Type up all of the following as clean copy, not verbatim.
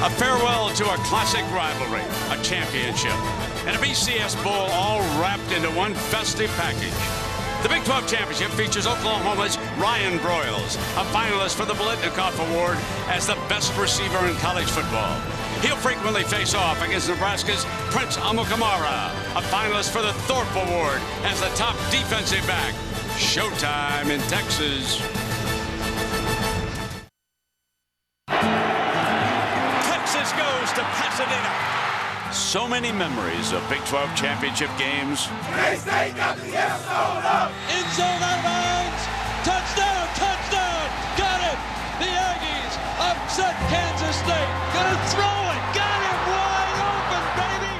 A farewell to a classic rivalry, a championship, and a BCS Bowl all wrapped into one festive package. The Big 12 Championship features Oklahoma's Ryan Broyles, a finalist for the Biletnikoff Award as the best receiver in college football. He'll frequently face off against Nebraska's Prince Amukamara, a finalist for the Thorpe Award as the top defensive back. Showtime in Texas. Texas goes to Pasadena. So many memories of Big 12 championship games. K-State got the end zone up. End zone out of bounds. Touchdown, touchdown. Got it. The Aggies upset Kansas State. Gonna throw it. Got it wide open, baby.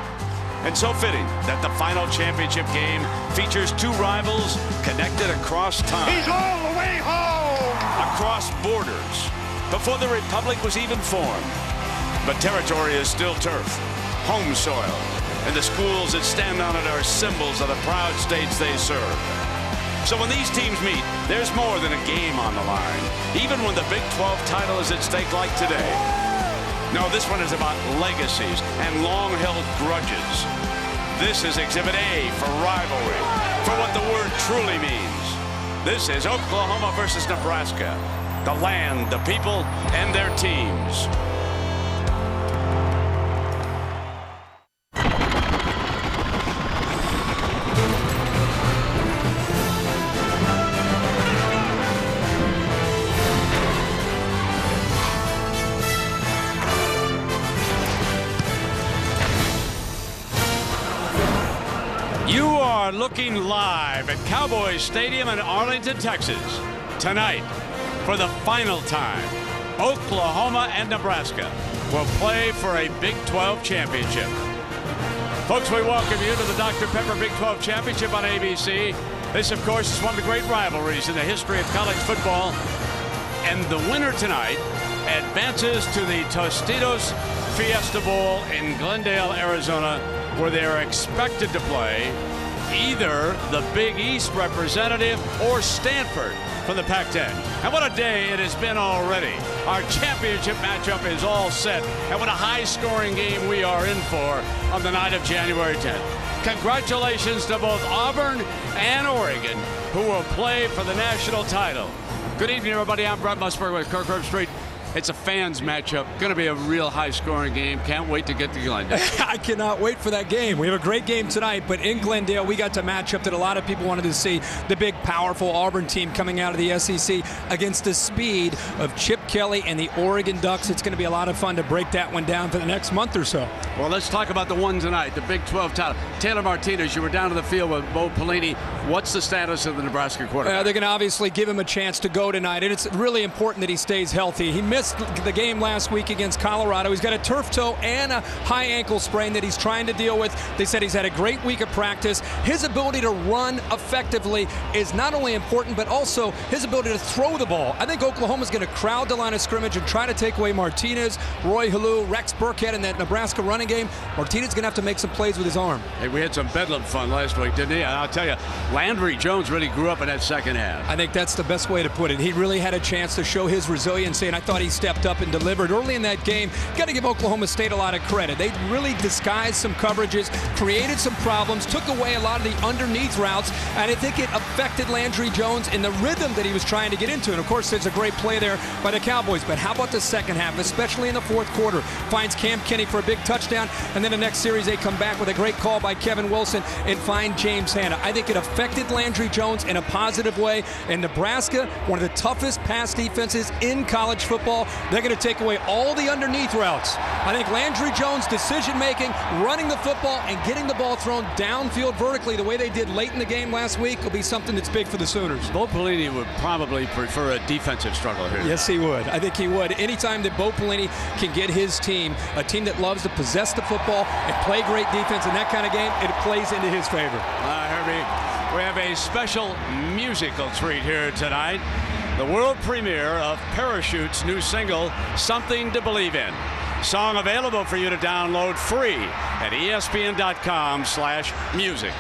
And so fitting that the final championship game features two rivals connected across time. He's all the way home. Across borders. Before the Republic was even formed. But territory is still turf. Home soil, and the schools that stand on it are symbols of the proud states they serve. So when these teams meet, there's more than a game on the line, even when the Big 12 title is at stake like today. No, this one is about legacies and long-held grudges. This is Exhibit A for rivalry, for what the word truly means. This is Oklahoma versus Nebraska, the land, the people, and their teams. You are looking live at Cowboys Stadium in Arlington, Texas. Tonight, for the final time, Oklahoma and Nebraska will play for a Big 12 championship. Folks, we welcome you to the Dr. Pepper Big 12 Championship on ABC. This, of course, is one of the great rivalries in the history of college football. And the winner tonight advances to the Tostitos Fiesta Bowl in Glendale, Arizona, where they are expected to play either the Big East representative or Stanford from the Pac-10. And what a day it has been already. Our championship matchup is all set, and what a high-scoring game we are in for on the night of January 10th. Congratulations to both Auburn and Oregon, who will play for the national title. Good evening, everybody. I'm Brett Musburg with Kirkwood Street. It's a fans matchup. Going to be a real high-scoring game. Can't wait to get to Glendale. I cannot wait for that game. We have a great game tonight, but in Glendale, we got to match up that a lot of people wanted to see. The big, powerful Auburn team coming out of the SEC against the speed of Chip Kelly and the Oregon Ducks. It's going to be a lot of fun to break that one down for the next month or so. Well, let's talk about the one tonight, the Big 12 title. Taylor Martinez, you were down to the field with Bo Pelini. What's the status of the Nebraska quarterback? They're going to obviously give him a chance to go tonight, and it's really important that he stays healthy. He missed the game last week against Colorado. He's got a turf toe and a high ankle sprain that he's trying to deal with. They said he's had a great week of practice. His ability to run effectively is not only important, but also his ability to throw the ball. I think Oklahoma's going to crowd the line of scrimmage and try to take away Martinez, Roy Halou, Rex Burkhead in that Nebraska running game. Martinez is going to have to make some plays with his arm. Hey, we had some bedlam fun last week, didn't he? And I'll tell you, Landry Jones really grew up in that second half. I think that's the best way to put it. He really had a chance to show his resiliency, and I thought he stepped up and delivered early in that game. Got to give Oklahoma State a lot of credit. They really disguised some coverages, created some problems, took away a lot of the underneath routes, and I think it affected Landry Jones in the rhythm that he was trying to get into. And of course, there's a great play there by the Cowboys. But how about the second half, especially in the fourth quarter? Finds Cam Kenny for a big touchdown, and then the next series they come back with a great call by Kevin Wilson and find James Hanna. I think it affected Landry Jones in a positive way. And Nebraska, one of the toughest pass defenses in college football, they're going to take away all the underneath routes. I think Landry Jones' decision-making, running the football, and getting the ball thrown downfield vertically the way they did late in the game last week will be something that's big for the Sooners. Bo Pelini would probably prefer a defensive struggle here. Yes, he would. I think he would. Anytime that Bo Pelini can get his team, a team that loves to possess the football and play great defense in that kind of game, it plays into his favor. Herbie, we have a special musical treat here tonight. The world premiere of Parachute's new single, Something to Believe In. Song available for you to download free at ESPN.com/music.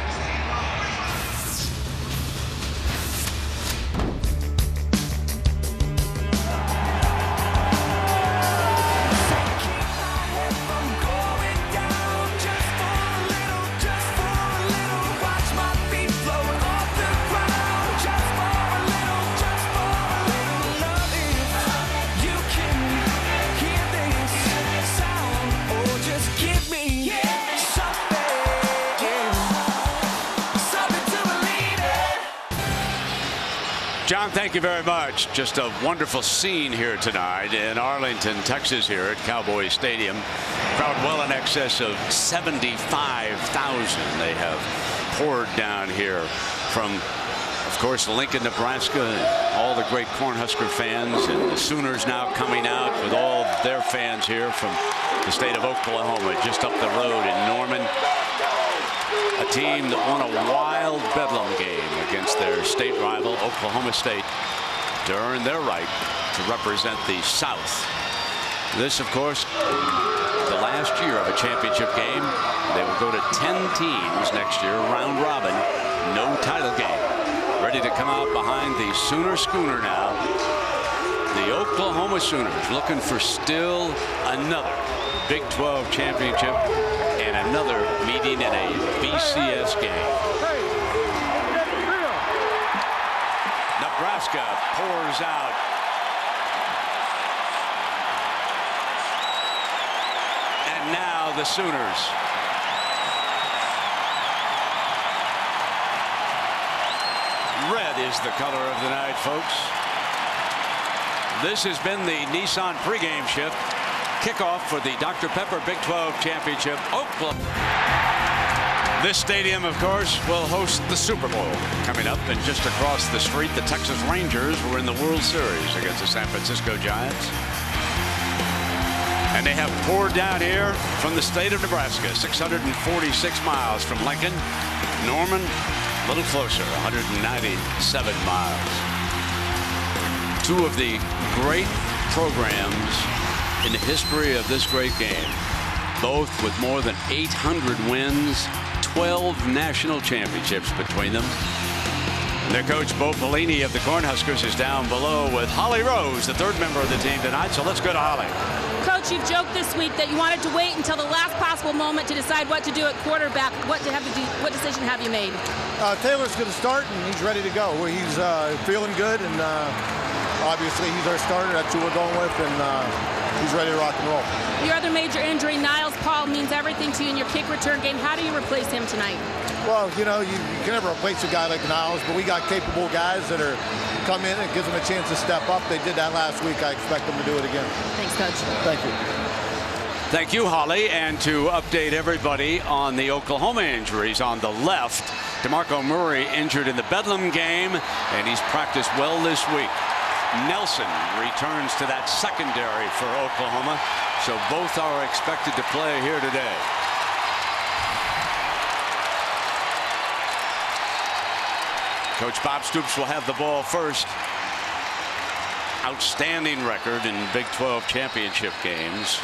Tom, thank you very much. Just a wonderful scene here tonight in Arlington, Texas, here at Cowboy Stadium. Crowd well in excess of 75,000. They have poured down here from, of course, Lincoln, Nebraska, all the great Cornhusker fans, and the Sooners now coming out with all their fans here from the state of Oklahoma, just up the road in Norman. A team that won a wild bedlam game against their state rival, Oklahoma State, to earn their right to represent the South. This, of course, the last year of a championship game. They will go to 10 teams next year, round robin, no title game. Ready to come out behind the Sooner Schooner now. The Oklahoma Sooners looking for still another Big 12 championship and another meeting in a BCS game. Nebraska pours out. And now the Sooners. Red is the color of the night, folks. This has been the Nissan pregame shift. Kickoff for the Dr. Pepper Big 12 Championship, Oklahoma. This stadium, of course, will host the Super Bowl coming up. And just across the street, the Texas Rangers were in the World Series against the San Francisco Giants. And they have poured down here from the state of Nebraska, 646 miles from Lincoln. Norman, a little closer, 197 miles. Two of the great programs in the history of this great game, both with more than 800 wins, 12 national championships between them. Their coach, Bo Pelini of the Cornhuskers, is down below with Holly Rose, the third member of the team tonight. So let's go to Holly. Coach, you've joked this week that you wanted to wait until the last possible moment to decide what to do at quarterback. What decision have you made? Taylor's going to start, and he's ready to go. He's feeling good, and obviously he's our starter. That's who we're going with, and he's ready to rock and roll. Your other major injury, Niles Paul, means everything to you in your kick return game. How do you replace him tonight? Well, you know, you can never replace a guy like Niles, but we got capable guys that are come in and gives them a chance to step up. They did that last week. I expect them to do it again. Thanks, Coach. Thank you. Thank you, Holly. And to update everybody on the Oklahoma injuries on the left, DeMarco Murray injured in the Bedlam game, and he's practiced well this week. Nelson returns to that secondary for Oklahoma, so both are expected to play here today. Coach Bob Stoops will have the ball first. Outstanding record in Big 12 championship games.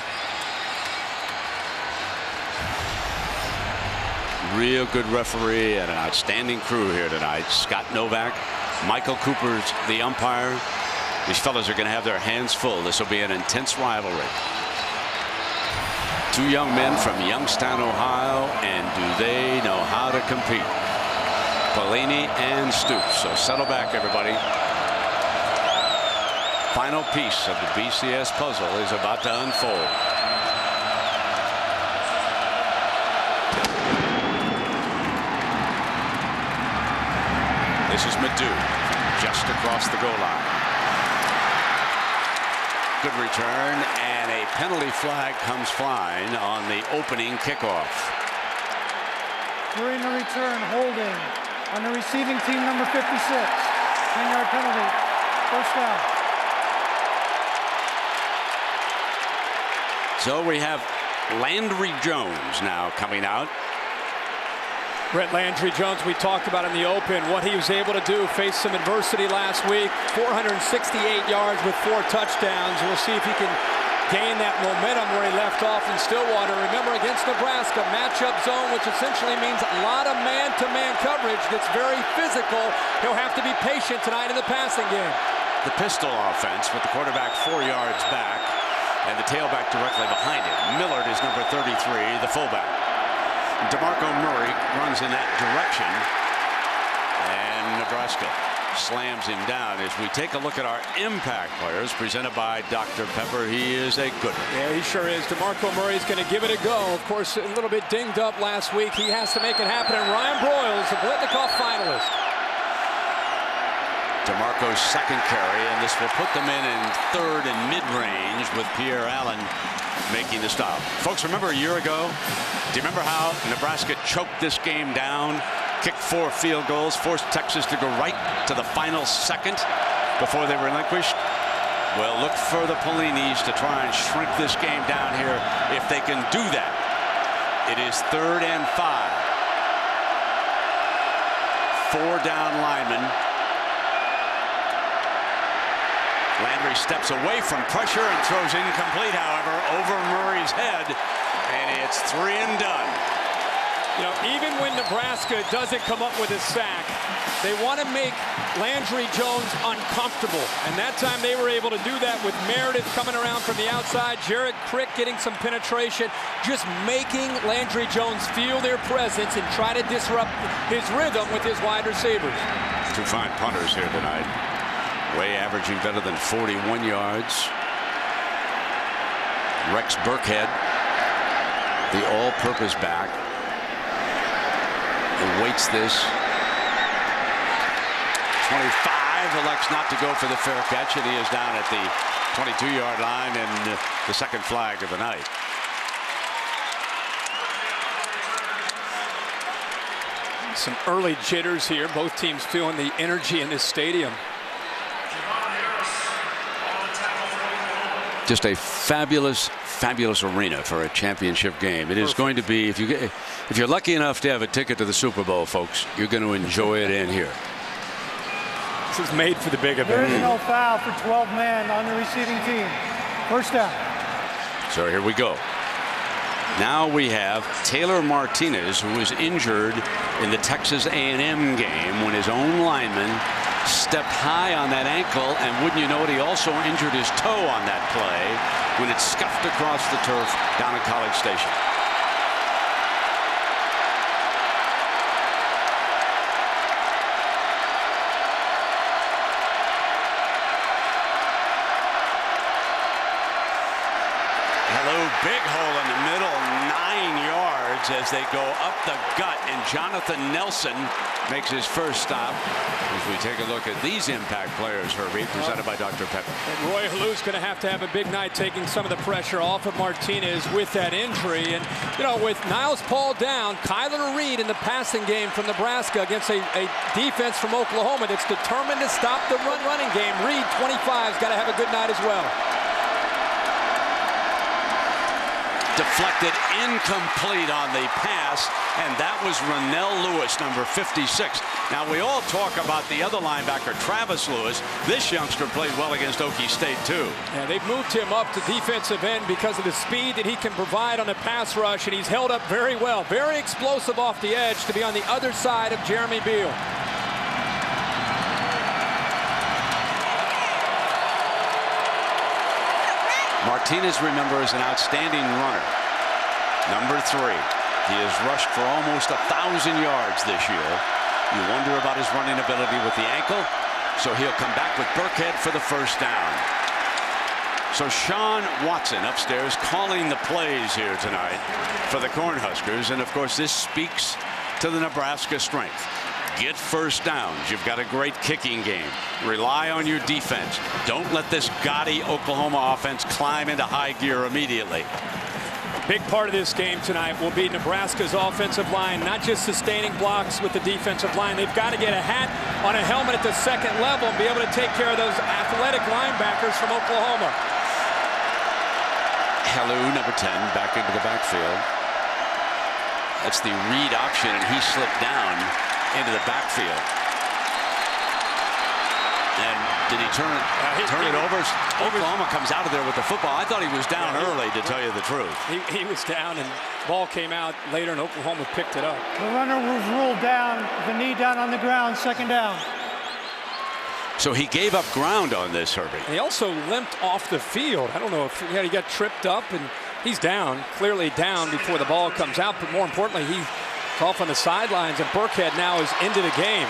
Real good referee and an outstanding crew here tonight. Scott Novak, Michael Cooper's the umpire. These fellas are going to have their hands full. This will be an intense rivalry. Two young men from Youngstown, Ohio, and do they know how to compete? Pelini and Stoops. So settle back, everybody. Final piece of the BCS puzzle is about to unfold. This is Madu, just across the goal line. Good return, and a penalty flag comes flying on the opening kickoff. During the return, holding on the receiving team, number 56. 10-yard penalty, first down. So we have Landry Jones now coming out. Brett Landry Jones, we talked about in the open, what he was able to do, faced some adversity last week, 468 yards with 4 touchdowns. We'll see if he can gain that momentum where he left off in Stillwater. Remember, against Nebraska, matchup zone, which essentially means a lot of man-to-man coverage that's very physical. He'll have to be patient tonight in the passing game. The pistol offense with the quarterback 4 yards back and the tailback directly behind him. Millard is number 33, the fullback. DeMarco Murray runs in that direction, and Nebraska slams him down. As we take a look at our impact players presented by Dr. Pepper, he is a good one. Yeah, he sure is. DeMarco Murray's going to give it a go. Of course, a little bit dinged up last week. He has to make it happen. And Ryan Broyles, the Blitnikoff finalist. DeMarco's second carry, and this will put them in third and mid-range with Pierre Allen making the stop. Folks, remember a year ago? Do you remember how Nebraska choked this game down, kicked 4 field goals, forced Texas to go right to the final second before they relinquished? Well, look for the Pellinis to try and shrink this game down here if they can do that. It is 3rd and 5. 4 down linemen. Landry steps away from pressure and throws incomplete, however, over Murray's head, and it's 3 and done. You know, even when Nebraska doesn't come up with a sack, they want to make Landry Jones uncomfortable. And that time they were able to do that with Meredith coming around from the outside, Jared Crick getting some penetration, just making Landry Jones feel their presence and try to disrupt his rhythm with his wide receivers. 2 fine punters here tonight. Way averaging better than 41 yards. Rex Burkhead, the all-purpose back, awaits this. 25 elects not to go for the fair catch, and he is down at the 22-yard line, and the second flag of the night. Some early jitters here. Both teams feeling the energy in this stadium. Just a fabulous arena for a championship game. It is going to be, if you're lucky enough to have a ticket to the Super Bowl, folks, you're going to enjoy it in here. This is made for the big event. There is no foul for 12 men on the receiving team. First down. So here we go. Now we have Taylor Martinez, who was injured in the Texas A&M game when his own lineman stepped high on that ankle, and wouldn't you know it, he also injured his toe on that play when it scuffed across the turf down at College Station. Hello, big hole in the middle, 9 yards as they go up the gut, and Jonathan Nelson makes his first stop. As we take a look at these impact players, Herbie, presented by Dr. Pepper. And Roy Halou's going to have a big night, taking some of the pressure off of Martinez with that injury. And, you know, with Niles Paul down, Kyler Reed in the passing game from Nebraska against a defense from Oklahoma that's determined to stop the running game. Reed, 25's got to have a good night as well. Deflected, incomplete on the pass, and that was Rennell Lewis, number 56. Now, we all talk about the other linebacker, Travis Lewis. This youngster played well against Okie State, too. Yeah, they've moved him up to defensive end because of the speed that he can provide on the pass rush, and he's held up very well. Very explosive off the edge to be on the other side of Jeremy Beal. Martinez, remember, is an outstanding runner. Number 3. He has rushed for almost 1,000 yards this year. You wonder about his running ability with the ankle. So he'll come back with Burkhead for the first down. So Sean Watson upstairs calling the plays here tonight for the Cornhuskers. And, of course, this speaks to the Nebraska strength. Get first downs. You've got a great kicking game. Rely on your defense. Don't let this gaudy Oklahoma offense climb into high gear immediately. Big part of this game tonight will be Nebraska's offensive line, not just sustaining blocks with the defensive line. They've got to get a hat on a helmet at the second level and be able to take care of those athletic linebackers from Oklahoma. Helou, number 10, back into the backfield. That's the read option, and he slipped down into the backfield. And did he turn it over? Oklahoma comes out of there with the football. I thought he was down early, to tell you the truth. He was down, and ball came out later, and Oklahoma picked it up. The runner was ruled down, the knee down on the ground, second down. So he gave up ground on this, Herbie. He also limped off the field. I don't know if he got tripped up, and he's down, clearly down before the ball comes out. But more importantly, he's off on the sidelines, and Burkhead now is into the game.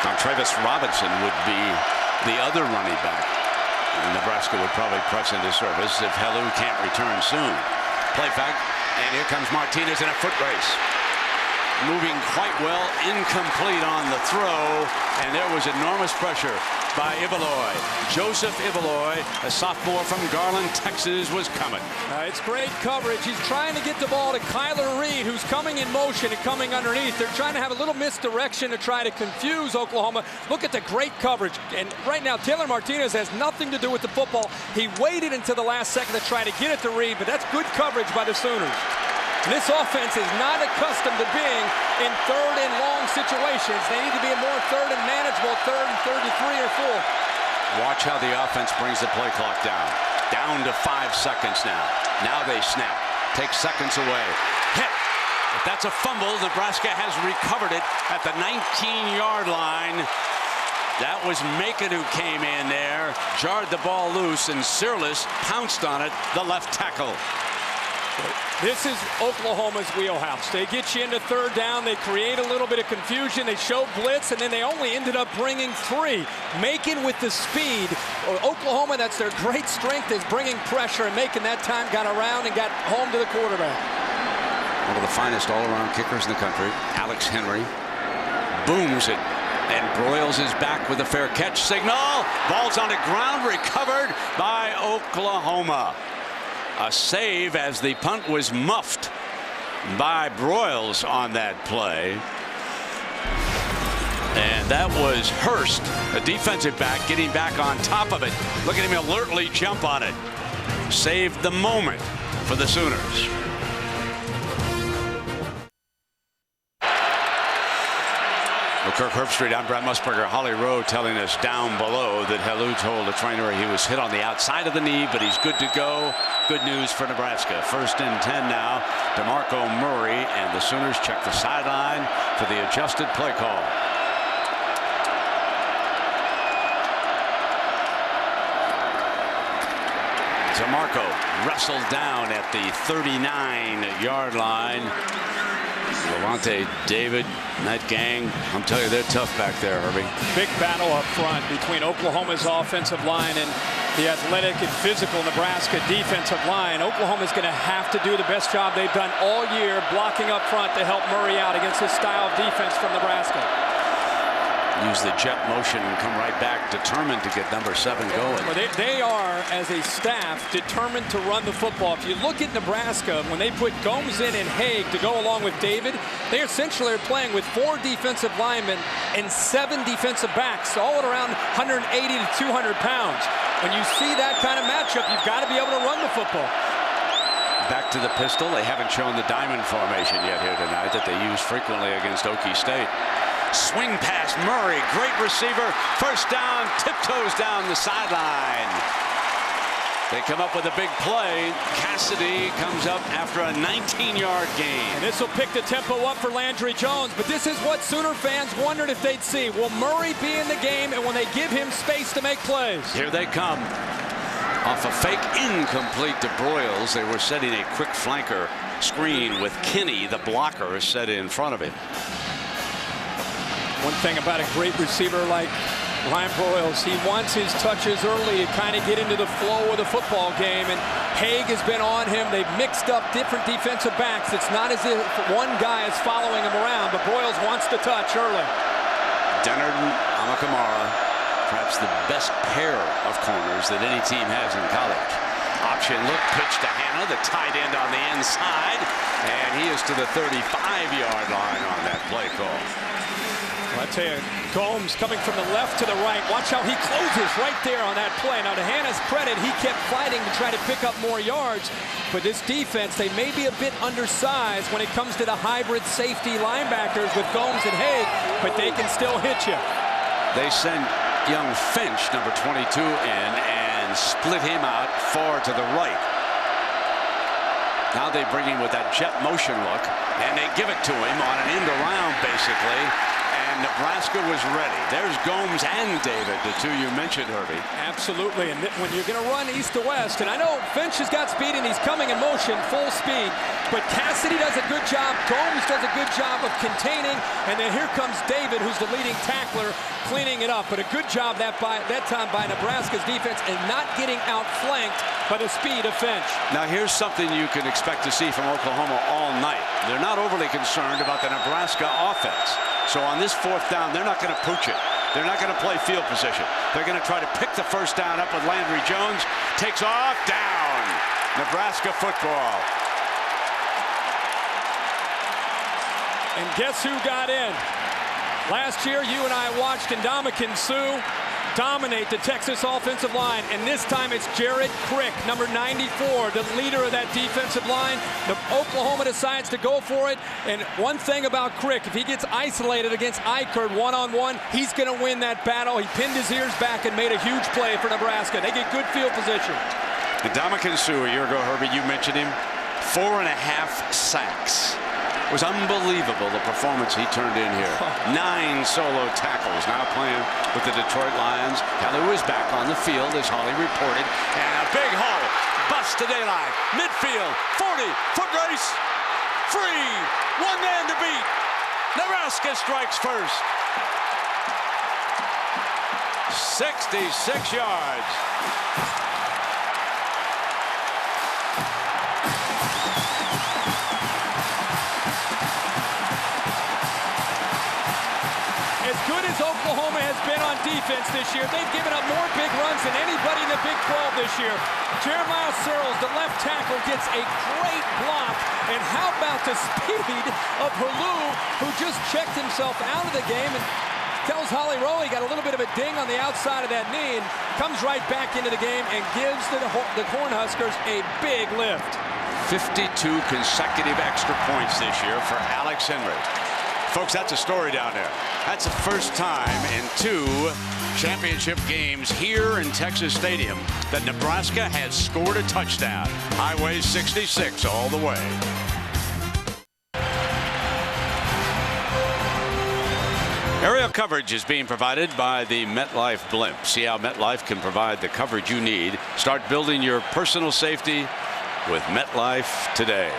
Now, Travis Robinson would be the other running back. And Nebraska would probably press into service if Helou can't return soon. Play back, and here comes Martinez in a foot race. moving quite well, incomplete on the throw, and there was enormous pressure by Ibeloy. Joseph Ibeloy, a sophomore from Garland, Texas, was coming. It's great coverage. He's trying to get the ball to Kyler Reed, who's coming in motion and coming underneath. They're trying to have a little misdirection to try to confuse Oklahoma. Look at the great coverage. And right now, Taylor Martinez has nothing to do with the football. He waited until the last second to try to get it to Reed, but that's good coverage by the Sooners. This offense is not accustomed to being in third and long situations. They need to be more third and manageable, third and 33 or 4. Watch how the offense brings the play clock down. Down to 5 seconds now. Now they snap. Take seconds away. Hit. If that's a fumble, Nebraska has recovered it at the 19-yard line. That was Macon who came in there, jarred the ball loose, and Searles pounced on it, the left tackle. This is Oklahoma's wheelhouse. They get you into third down. They create a little bit of confusion. They show blitz, and then they only ended up bringing 3. Macon with the speed. Oklahoma, that's their great strength, is bringing pressure, and Macon that time got around and got home to the quarterback. One of the finest all-around kickers in the country, Alex Henry, booms it, and Broyles is back with a fair catch signal. Ball's on the ground, recovered by Oklahoma. A save as the punt was muffed by Broyles on that play. And that was Hurst, a defensive back, getting back on top of it. Look at him alertly jump on it. Saved the moment for the Sooners. Well, Kirk Herbstreit, I'm Brad Musburger. Holly Rowe telling us down below that Helou told the trainer he was hit on the outside of the knee, but he's good to go. Good news for Nebraska. 1st and 10 now. DeMarco Murray, and the Sooners check the sideline for the adjusted play call. DeMarco wrestled down at the 39-yard line. Levante David and that gang, I'm telling you, they're tough back there, Herbie. Big battle up front between Oklahoma's offensive line and the athletic and physical Nebraska defensive line. Oklahoma's going to have to do the best job they've done all year blocking up front to help Murray out against this style of defense from Nebraska. Use the jet motion and come right back, determined to get number 7 going. Well, they are, as a staff, determined to run the football. If you look at Nebraska, when they put Gomes in and Haig to go along with David, they essentially are playing with 4 defensive linemen and 7 defensive backs, all at around 180 to 200 pounds. When you see that kind of matchup, you've got to be able to run the football. Back to the pistol. They haven't shown the diamond formation yet here tonight that they use frequently against Okie State. Swing pass, Murray, great receiver. 1st down, tiptoes down the sideline. They come up with a big play. Cassidy comes up after a 19-yard gain. And this will pick the tempo up for Landry Jones, but this is what Sooner fans wondered if they'd see. Will Murray be in the game, and will they give him space to make plays? Here they come. Off a fake incomplete to Broyles. They were setting a quick flanker screen with Kinney, the blocker, set in front of him. One thing about a great receiver like Ryan Broyles, he wants his touches early to kind of get into the flow of the football game, and Haig has been on him. They've mixed up different defensive backs. It's not as if one guy is following him around, but Broyles wants to touch early. Dennard and Amakamara, perhaps the best pair of corners that any team has in college. Option look, pitch to Hannah, the tight end on the inside, and he is to the 35-yard line on that play call. Well, I tell you, Gomes coming from the left to the right. Watch how he closes right there on that play. Now, to Hannah's credit, he kept fighting to try to pick up more yards. But this defense, they may be a bit undersized when it comes to the hybrid safety linebackers with Gomes and Haig, but they can still hit you. They send young Finch, number 22, in and split him out far to the right. Now they bring him with that jet motion look, and they give it to him on an end around, basically. and Nebraska was ready. There's Gomes and David, the two you mentioned, Herbie. Absolutely, and when you're going to run east to west, and I know Finch has got speed and he's coming in motion full speed, but Cassidy does a good job, Gomes does a good job of containing, and then here comes David, who's the leading tackler, cleaning it up. But a good job that time by Nebraska's defense and not getting outflanked by the speed of Finch. Now here's something you can expect to see from Oklahoma all night. They're not overly concerned about the Nebraska offense. So on this 4th down, they're not going to pooch it. They're not going to play field position. They're going to try to pick the 1st down up with Landry Jones. Takes off, down. Nebraska football. And guess who got in? Last year, you and I watched Ndamukong Suh dominate the Texas offensive line, and this time it's Jared Crick, number 94, the leader of that defensive line. Oklahoma decides to go for it, and one thing about Crick, if he gets isolated against Eichert one-on-one, he's going to win that battle. He pinned his ears back and made a huge play for Nebraska. They get good field position. Ndamukong Suh, a year ago, Herbie, you mentioned him, 4.5 sacks. It was unbelievable, the performance he turned in here. 9 solo tackles, now playing with the Detroit Lions. Kalu is back on the field, as Holly reported. And a big haul, bust to daylight, midfield, 40-foot race, free, 1 man to beat. Nebraska strikes first. 66 yards. As good as Oklahoma has been on defense this year, they've given up more big runs than anybody in the Big 12 this year. Jeremiah Searles, the left tackle, gets a great block. And how about the speed of Halu, who just checked himself out of the game and tells Holly Rowe he got a little bit of a ding on the outside of that knee and comes right back into the game and gives the Cornhuskers a big lift. 52 consecutive extra points this year for Alex Henry. Folks, that's a story down there. That's the first time in 2 championship games here in Texas Stadium that Nebraska has scored a touchdown. Highway 66 all the way. Aerial coverage is being provided by the MetLife blimp. See how MetLife can provide the coverage you need. Start building your personal safety with MetLife today.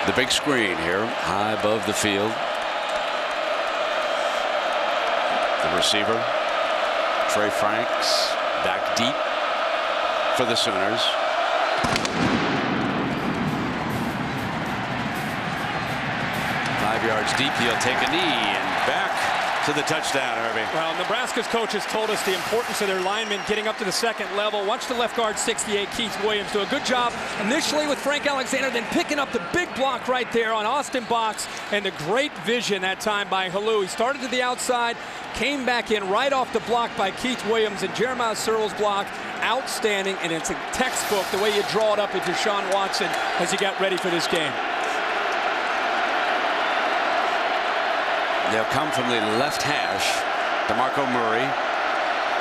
The big screen here, high above the field. The receiver, Trey Franks, back deep for the Sooners. Yards deep, he'll take a knee and back to the touchdown, Herbie. Well, Nebraska's coaches told us the importance of their linemen getting up to the 2nd level. Watch the left guard 68, Keith Williams, do a good job initially with Frank Alexander, then picking up the big block right there on Austin Box, and the great vision that time by Halu. He started to the outside, came back in right off the block by Keith Williams, and Jeremiah Searles' block, outstanding, and it's a textbook the way you draw it up with Deshaun Watson as he got ready for this game. They'll come from the left hash. DeMarco Murray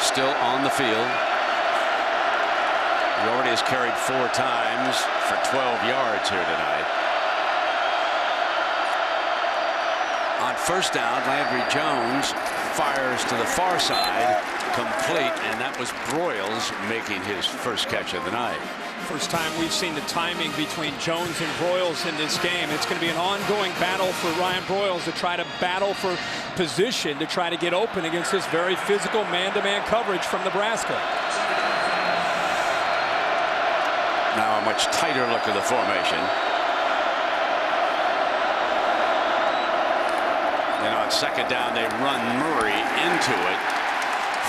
still on the field. He already has carried 4 times for 12 yards here tonight. On 1st down, Landry Jones fires to the far side, complete, and that was Broyles making his first catch of the night. First time we've seen the timing between Jones and Broyles in this game. It's going to be an ongoing battle for Ryan Broyles to try to battle for position to try to get open against this very physical man-to-man coverage from Nebraska. Now a much tighter look at the formation. And on 2nd down, they run Murray into it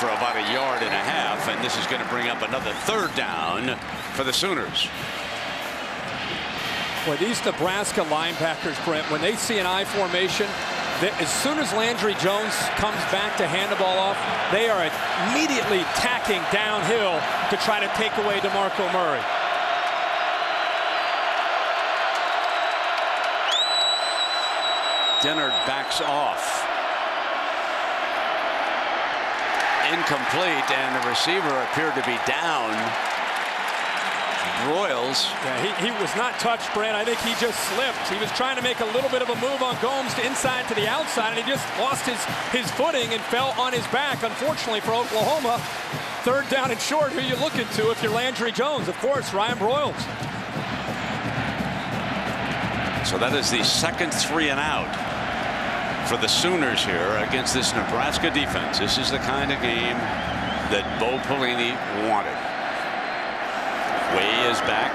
for about 1.5 yards, and this is going to bring up another 3rd down for the Sooners. Boy, these Nebraska linebackers, Brent, when they see an I formation, as soon as Landry Jones comes back to hand the ball off, they are immediately tacking downhill to try to take away DeMarco Murray. Dennard backs off. Incomplete, and the receiver appeared to be down. Broyles. Yeah, he was not touched, Brent. I think he just slipped. He was trying to make a little bit of a move on Gomes to inside to the outside, and he just lost his footing and fell on his back. Unfortunately for Oklahoma, third down and short. Who are you looking to if you're Landry Jones? Of course, Ryan Broyles. So that is the second 3 and out for the Sooners here against this Nebraska defense. This is the kind of game that Bo Pelini wanted. Way is back.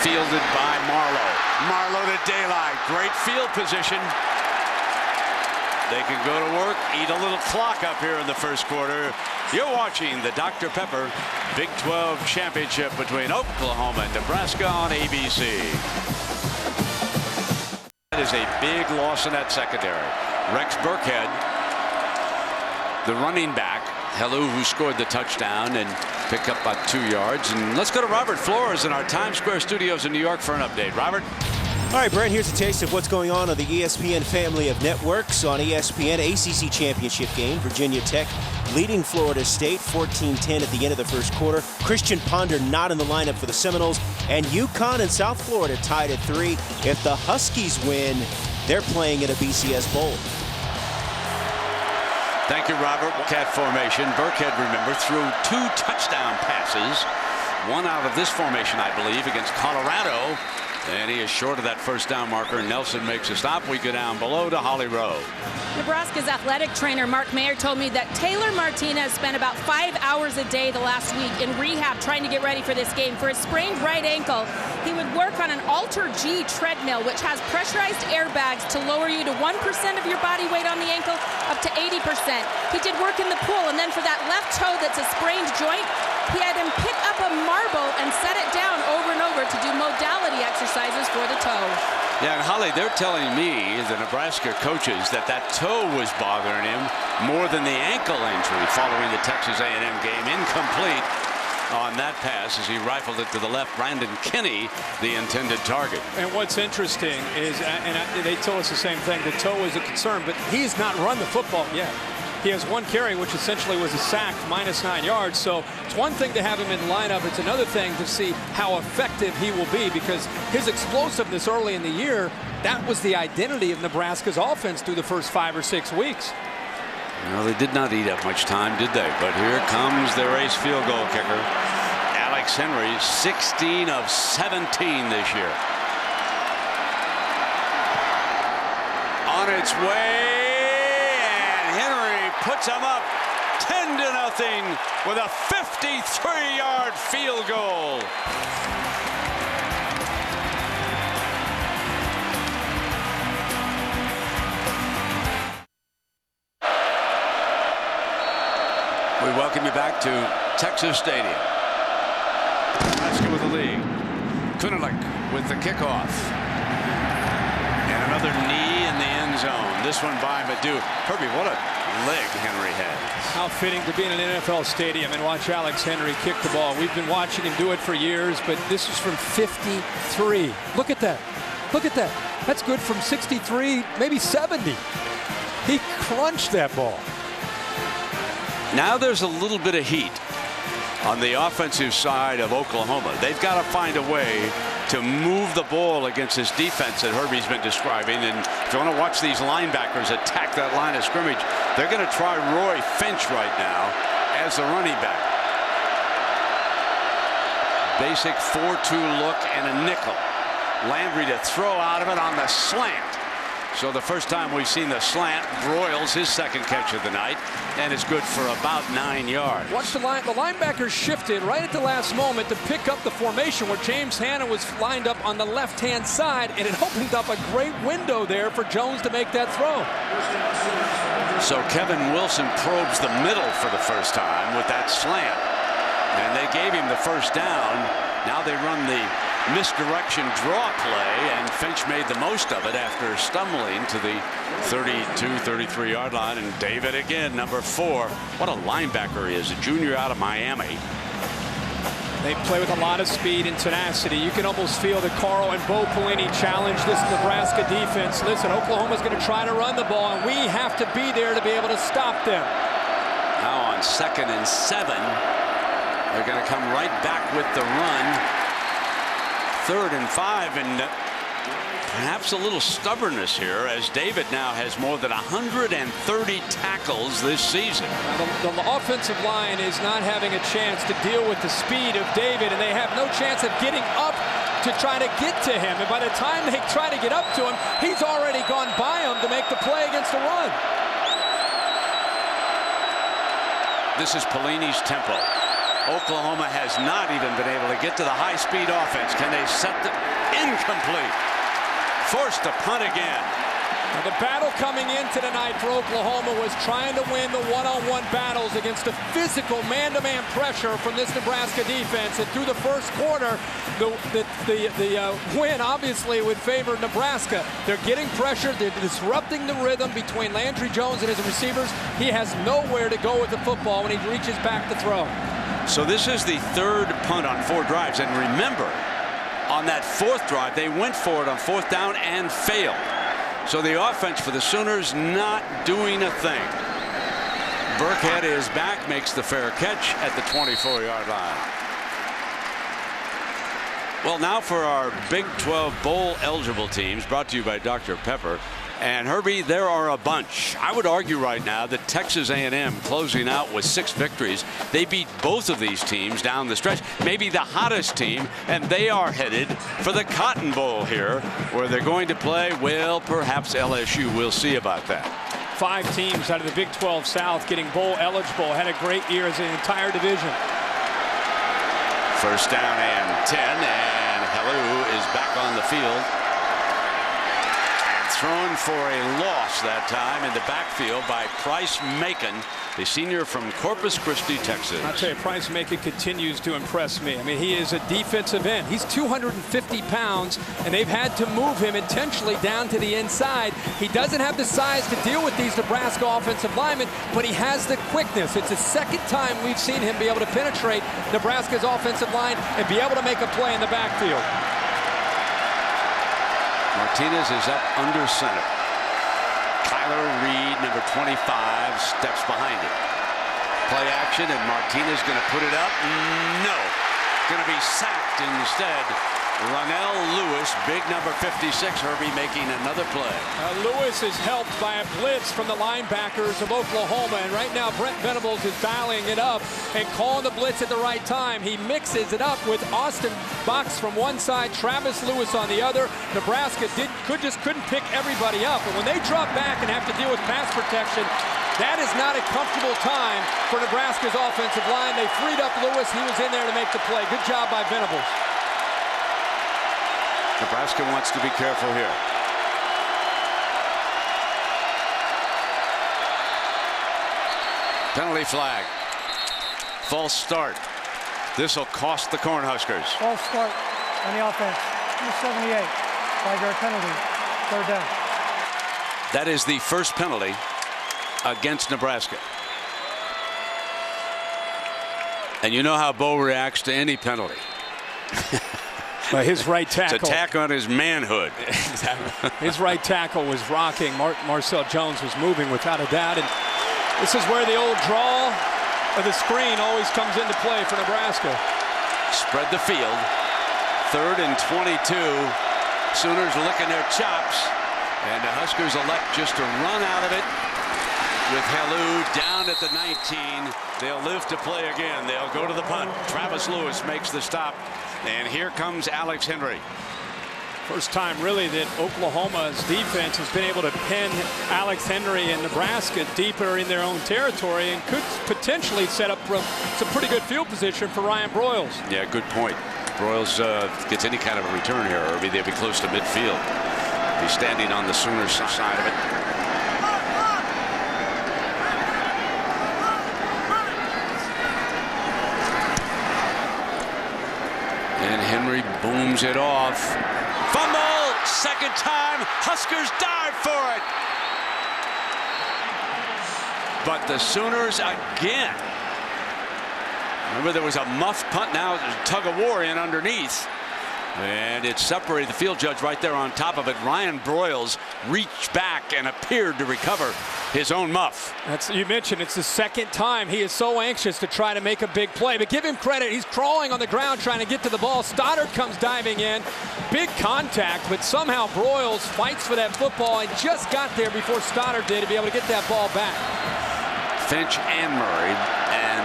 Fielded by Marlowe. Marlowe to daylight. Great field position. They can go to work, eat a little clock up here in the first quarter. You're watching the Dr. Pepper Big 12 Championship between Oklahoma and Nebraska on ABC. That is a big loss in that secondary. Rex Burkhead, the running back, who scored the touchdown and picked up about 2 yards. And let's go to Robert Flores in our Times Square studios in New York for an update. Robert? All right, Brent, here's a taste of what's going on the ESPN family of networks. On ESPN, ACC championship game, Virginia Tech leading Florida State 14-10 at the end of the first quarter. Christian Ponder not in the lineup for the Seminoles. And UConn and South Florida tied at 3. If the Huskies win, they're playing in a BCS Bowl. Thank you, Robert. Cat formation. Burkhead, remember, threw 2 touchdown passes. One out of this formation, I believe, against Colorado. And he is short of that first down marker. Nelson makes a stop. We go down below to Holly Rowe. Nebraska's athletic trainer, Mark Mayer, told me that Taylor Martinez spent about 5 hours a day the last week in rehab trying to get ready for this game. For his sprained right ankle, he would work on an Alter G treadmill, which has pressurized airbags to lower you to 1% of your body weight on the ankle up to 80%. He did work in the pool, and then for that left toe that's a sprained joint, he had him pick up a marble and set it down over and over to do modality exercises for the toe. Yeah, and Holly, they're telling me, the Nebraska coaches, that toe was bothering him more than the ankle injury following the Texas A&M game. Incomplete on that pass as he rifled it to the left. Brandon Kinney, the intended target. And what's interesting is, and they told us the same thing, the toe is a concern, but he's not run the football yet. He has 1 carry, which essentially was a sack, -9 yards. So it's one thing to have him in the lineup. It's another thing to see how effective he will be, because his explosiveness early in the year, that was the identity of Nebraska's offense through the first 5 or 6 weeks. No, they did not eat up much time, did they? But here comes their ace field goal kicker, Alex Henry, 16 of 17 this year. On its way. Puts them up 10-0 with a 53-yard field goal. We welcome you back to Texas Stadium. Nebraska with the lead. Kunalik with the kickoff. And another knee in the end zone. This one by Madu. Herbie, what a leg Henry had. How fitting to be in an NFL stadium and watch Alex Henry kick the ball. We've been watching him do it for years, but this is from 53. Look at that. Look at that. That's good from 63, maybe 70. He crunched that ball. Now there's a little bit of heat on the offensive side of Oklahoma. They've got to find a way to move the ball against this defense that Herbie's been describing. And if you want to watch these linebackers attack that line of scrimmage, they're going to try Roy Finch right now as the running back. Basic 4-2 look and a nickel. Landry to throw out of it on the slant. So the first time we've seen the slant. Broyles, his second catch of the night, and it's good for about 9 yards. Watch the line. The linebackers shifted right at the last moment to pick up the formation where James Hanna was lined up on the left-hand side, and it opened up a great window there for Jones to make that throw. So Kevin Wilson probes the middle for the first time with that slant, and they gave him the first down. Now they run the misdirection draw play, and Finch made the most of it after stumbling to the 32-33 yard line. And David again, number 4. What a linebacker he is, a junior out of Miami. They play with a lot of speed and tenacity. You can almost feel that Carl and Bo Pelini challenge this Nebraska defense. Listen, Oklahoma's going to try to run the ball, and we have to be there to be able to stop them. Now on 2nd and 7, they're going to come right back with the run. 3rd and 5, and perhaps a little stubbornness here, as David now has more than 130 tackles this season. The offensive line is not having a chance to deal with the speed of David, and they have no chance of getting up to try to get to him. And by the time they try to get up to him, he's already gone by him to make the play against the run. This is Pelini's tempo. Oklahoma has not even been able to get to the high-speed offense. Can they set the incomplete? Forced to punt again. Now, the battle coming into tonight for Oklahoma was trying to win the one-on-one battles against the physical man-to-man pressure from this Nebraska defense. And through the first quarter, the win obviously would favor Nebraska. They're getting pressure. They're disrupting the rhythm between Landry Jones and his receivers. He has nowhere to go with the football when he reaches back to throw. So this is the 3rd punt on 4 drives. And remember, on that 4th drive, they went for it on 4th down and failed. So the offense for the Sooners not doing a thing. Burkhead is back, makes the fair catch at the 24-yard line. Well, now for our Big 12 Bowl eligible teams, brought to you by Dr. Pepper. And Herbie, there are a bunch. I would argue right now that Texas A&M closing out with 6 victories. They beat both of these teams down the stretch. Maybe the hottest team, and they are headed for the Cotton Bowl here, where they're going to play, well, perhaps LSU. We'll see about that. 5 teams out of the Big 12 South getting bowl eligible. Had a great year as an entire division. 1st down and 10, and Helou is back on the field. Thrown for a loss that time in the backfield by Price Macon, the senior from Corpus Christi, Texas. I'll tell you, Price Macon continues to impress me. I mean, he is a defensive end. He's 250 pounds, and they've had to move him intentionally down to the inside. He doesn't have the size to deal with these Nebraska offensive linemen, but he has the quickness. It's the 2nd time we've seen him be able to penetrate Nebraska's offensive line and be able to make a play in the backfield. Martinez is up under center. Kyler Reed, number 25, steps behind it. Play action, and Martinez going to put it up. No. Going to be sacked instead. Ronell Lewis, big number 56, Herbie, making another play. Lewis is helped by a blitz from the linebackers of Oklahoma, and right now Brent Venables is dialing it up and calling the blitz at the right time. He mixes it up with Austin Box from one side, Travis Lewis on the other. Nebraska couldn't pick everybody up, and when they drop back and have to deal with pass protection, that is not a comfortable time for Nebraska's offensive line. They freed up Lewis. He was in there to make the play. Good job by Venables. Nebraska wants to be careful here. Penalty flag. False start. This will cost the Cornhuskers. False start on the offense. Number 78. 5-yard penalty. 3rd down. That is the first penalty against Nebraska. And you know how Bo reacts to any penalty. His right tackle. It's attack on his manhood. Exactly. His right tackle was rocking. Marcel Jones was moving without a doubt. And this is where the old draw of the screen always comes into play for Nebraska. Spread the field. 3rd and 22. Sooners licking their chops. And the Huskers elect just to run out of it. With Helou down at the 19. They'll live to play again. They'll go to the punt. Travis Lewis makes the stop. And here comes Alex Henry. First time really that Oklahoma's defense has been able to pin Alex Henry and Nebraska deeper in their own territory, and could potentially set up some pretty good field position for Ryan Broyles. Yeah, good point. Broyles gets any kind of a return here, or they'll be close to midfield. He's standing on the Sooners side of it. And Henry booms it off. Fumble! 2nd time. Huskers dive for it. But the Sooners again. Remember, there was a muff punt. Now there's a tug of war in underneath. And it separated the field judge right there on top of it. Ryan Broyles reached back and appeared to recover. his own muff. You mentioned it's the second time he is so anxious to try to make a big play. But give him credit. He's crawling on the ground trying to get to the ball. Stoddard comes diving in. Big contact, but somehow Broyles fights for that football and just got there before Stoddard did to be able to get that ball back. Finch and Murray. And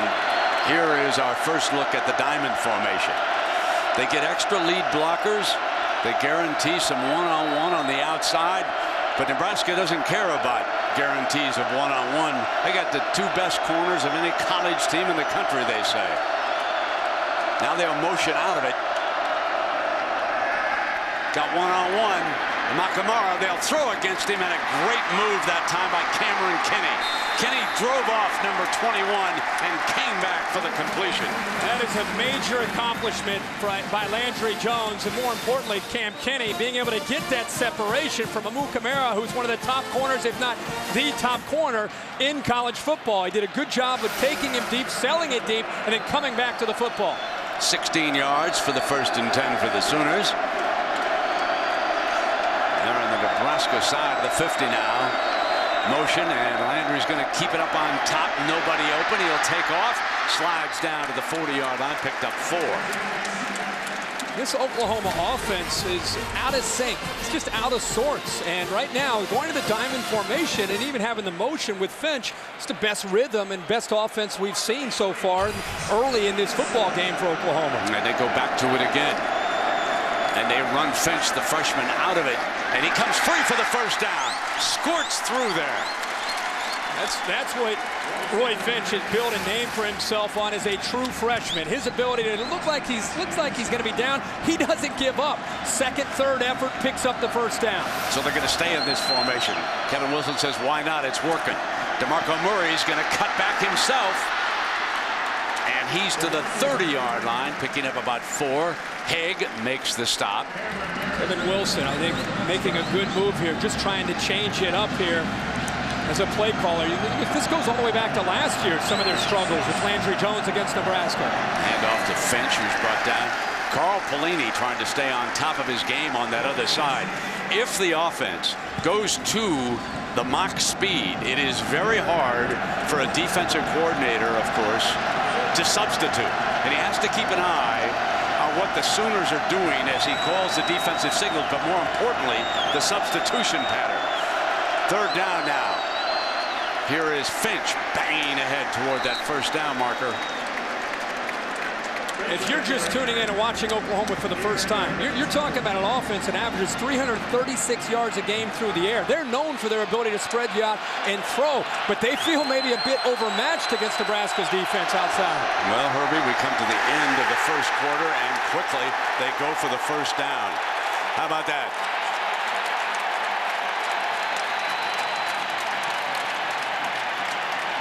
here is our first look at the diamond formation. They get extra lead blockers. They guarantee some one-on-one on the outside. But Nebraska doesn't care about guarantees of one-on-one. They got the two best corners of any college team in the country, they say. Now they'll motion out of it. Got one-on-one. Nakamura, they'll throw against him, and a great move that time by Cameron Kinney. Kinney drove off number 21 and came back for the completion. That is a major accomplishment by Landry Jones, and more importantly, Cam Kinney being able to get that separation from Nakamura, who's one of the top corners, if not the top corner in college football. He did a good job of taking him deep, selling it deep, and then coming back to the football. 16 yards for the 1st and 10 for the Sooners. They're on the Nebraska side of the 50 now. Motion, and Landry's going to keep it up on top. Nobody open. He'll take off. Slides down to the 40-yard line. Picked up 4. This Oklahoma offense is out of sync. It's just out of sorts. And right now, going to the diamond formation and even having the motion with Finch, it's the best rhythm and best offense we've seen so far early in this football game for Oklahoma. And they go back to it again. And they run Finch, the freshman, out of it. And he comes free for the 1st down. Squirts through there. That's what Roy Finch has built a name for himself on as a true freshman. His ability to looks like he's going to be down. He doesn't give up. Second, third effort, picks up the 1st down. So they're going to stay in this formation. Kevin Wilson says, why not? It's working. DeMarco Murray's going to cut back himself. And he's to the 30-yard line, picking up about 4. Haig makes the stop. Kevin Wilson, I think, making a good move here, just trying to change it up here as a play caller. If this goes all the way back to last year, some of their struggles with Landry Jones against Nebraska. Hand off to Finch, who's brought down. Carl Pelini trying to stay on top of his game on that other side. If the offense goes to the mock speed, it is very hard for a defensive coordinator, of course, to substitute. And he has to keep an eye on what the Sooners are doing as he calls the defensive signals, but more importantly, the substitution pattern. 3rd down now. Here is Finch banging ahead toward that 1st down marker. If you're just tuning in and watching Oklahoma for the first time, you're talking about an offense that averages 336 yards a game through the air. They're known for their ability to spread you out and throw, but they feel maybe a bit overmatched against Nebraska's defense outside. Well, Herbie, we come to the end of the 1st quarter, and quickly they go for the 1st down. How about that?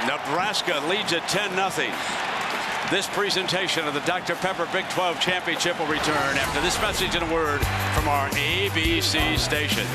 Nebraska leads at 10-0. This presentation of the Dr. Pepper Big 12 Championship will return after this message and a word from our ABC stations.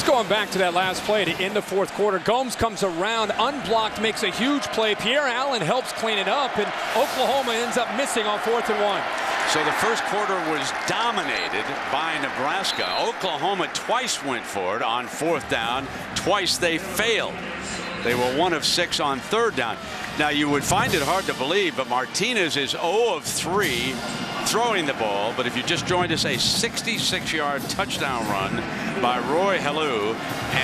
Going back to that last play to end the 4th quarter. Gomes comes around, unblocked, makes a huge play. Pierre Allen helps clean it up, and Oklahoma ends up missing on 4th and 1. So the 1st quarter was dominated by Nebraska. Oklahoma twice went for it on 4th down. Twice they failed. They were 1 of 6 on 3rd down. Now, you would find it hard to believe, but Martinez is 0 of 3 throwing the ball. But if you just joined us, a 66-yard touchdown run by Roy Helu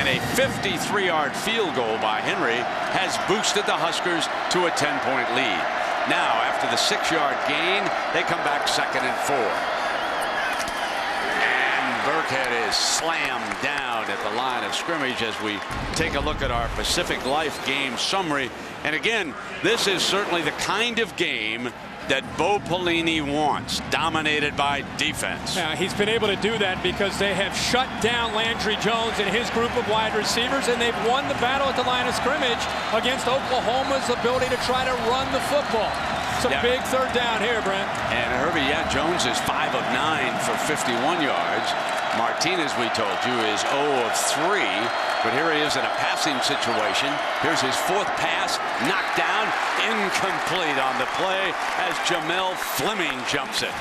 and a 53-yard field goal by Henry has boosted the Huskers to a 10-point lead. Now, after the 6-yard gain, they come back 2nd and 4. Burkhead is slammed down at the line of scrimmage as we take a look at our Pacific Life game summary. And again, this is certainly the kind of game that Bo Pelini wants, dominated by defense. Yeah, he's been able to do that because they have shut down Landry Jones and his group of wide receivers, and they've won the battle at the line of scrimmage against Oklahoma's ability to try to run the football. It's a big third down here, Brent. And Herbie, Jones is 5 of 9 for 51 yards. Martinez, we told you, is 0 of 3. But here he is in a passing situation. Here's his 4th pass, knocked down, incomplete on the play as Jamel Fleming jumps it.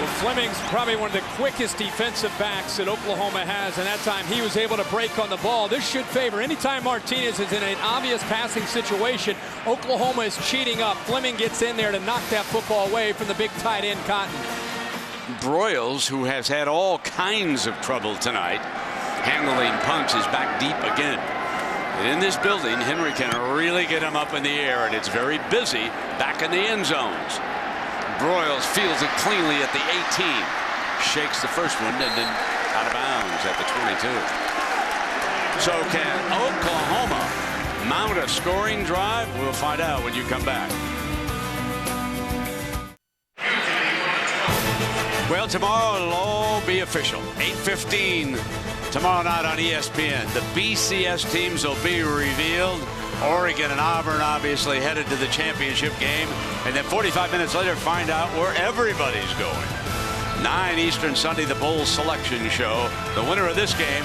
Well, Fleming's probably one of the quickest defensive backs that Oklahoma has, and that time he was able to break on the ball. This should favor. Anytime Martinez is in an obvious passing situation, Oklahoma is cheating up. Fleming gets in there to knock that football away from the big tight end Cotton. Broyles, who has had all kinds of trouble tonight, handling punts, is back deep again. And in this building, Henry can really get him up in the air, and it's very busy back in the end zones. Broyles fields it cleanly at the 18. Shakes the first one and then out of bounds at the 22. So can Oklahoma mount a scoring drive? We'll find out when you come back. Well, tomorrow it'll all be official. 8:15 tomorrow night on ESPN. The BCS teams will be revealed. Oregon and Auburn obviously headed to the championship game, and then 45 minutes later find out where everybody's going. 9 Eastern Sunday, the Bowl Selection Show. The winner of this game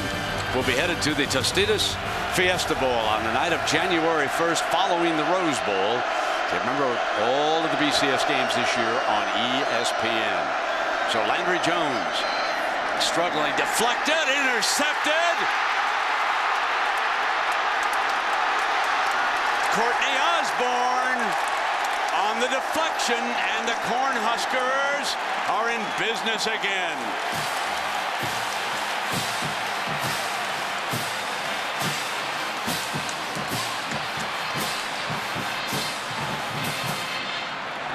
will be headed to the Tostitos Fiesta Bowl on the night of January 1st following the Rose Bowl. Remember all of the BCS games this year on ESPN. So Landry Jones struggling, deflected, intercepted. Courtney Osborne on the deflection, and the Cornhuskers are in business again.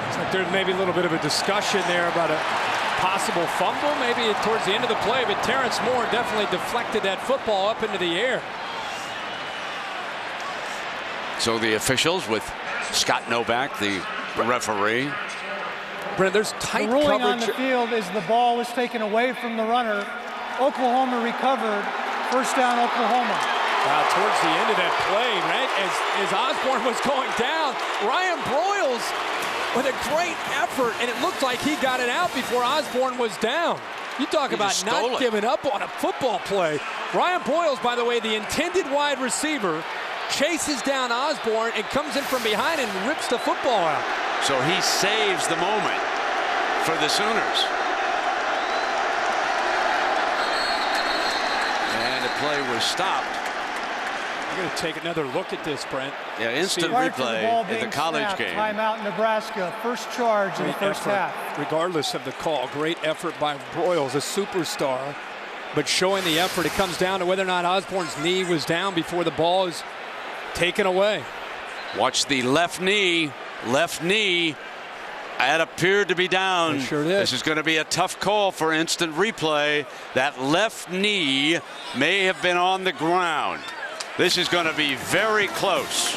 Looks like there's maybe a little bit of a discussion there about a possible fumble maybe towards the end of the play, but Terrence Moore definitely deflected that football up into the air. So the officials with Scott Novak, the referee. Brent, there's tight the ruling coverage. on the field is the ball was taken away from the runner. Oklahoma recovered. First down, Oklahoma. Wow, towards the end of that play, right, as Osborne was going down, Ryan Broyles with a great effort, and it looked like he got it out before Osborne was down. You talk about not giving up on a football play. Ryan Broyles, by the way, the intended wide receiver, chases down Osborne and comes in from behind and rips the football out. So he saves the moment for the Sooners. And the play was stopped. I'm going to take another look at this, Brent. Yeah, instant replay in the college game. Timeout, Nebraska. First charge in the first half. Regardless of the call, great effort by Broyles, a superstar. But showing the effort, it comes down to whether or not Osborne's knee was down before the ball is taken away. Watch the left knee. Left knee. That appeared to be down. It sure did. This is going to be a tough call for instant replay. That left knee may have been on the ground. This is going to be very close.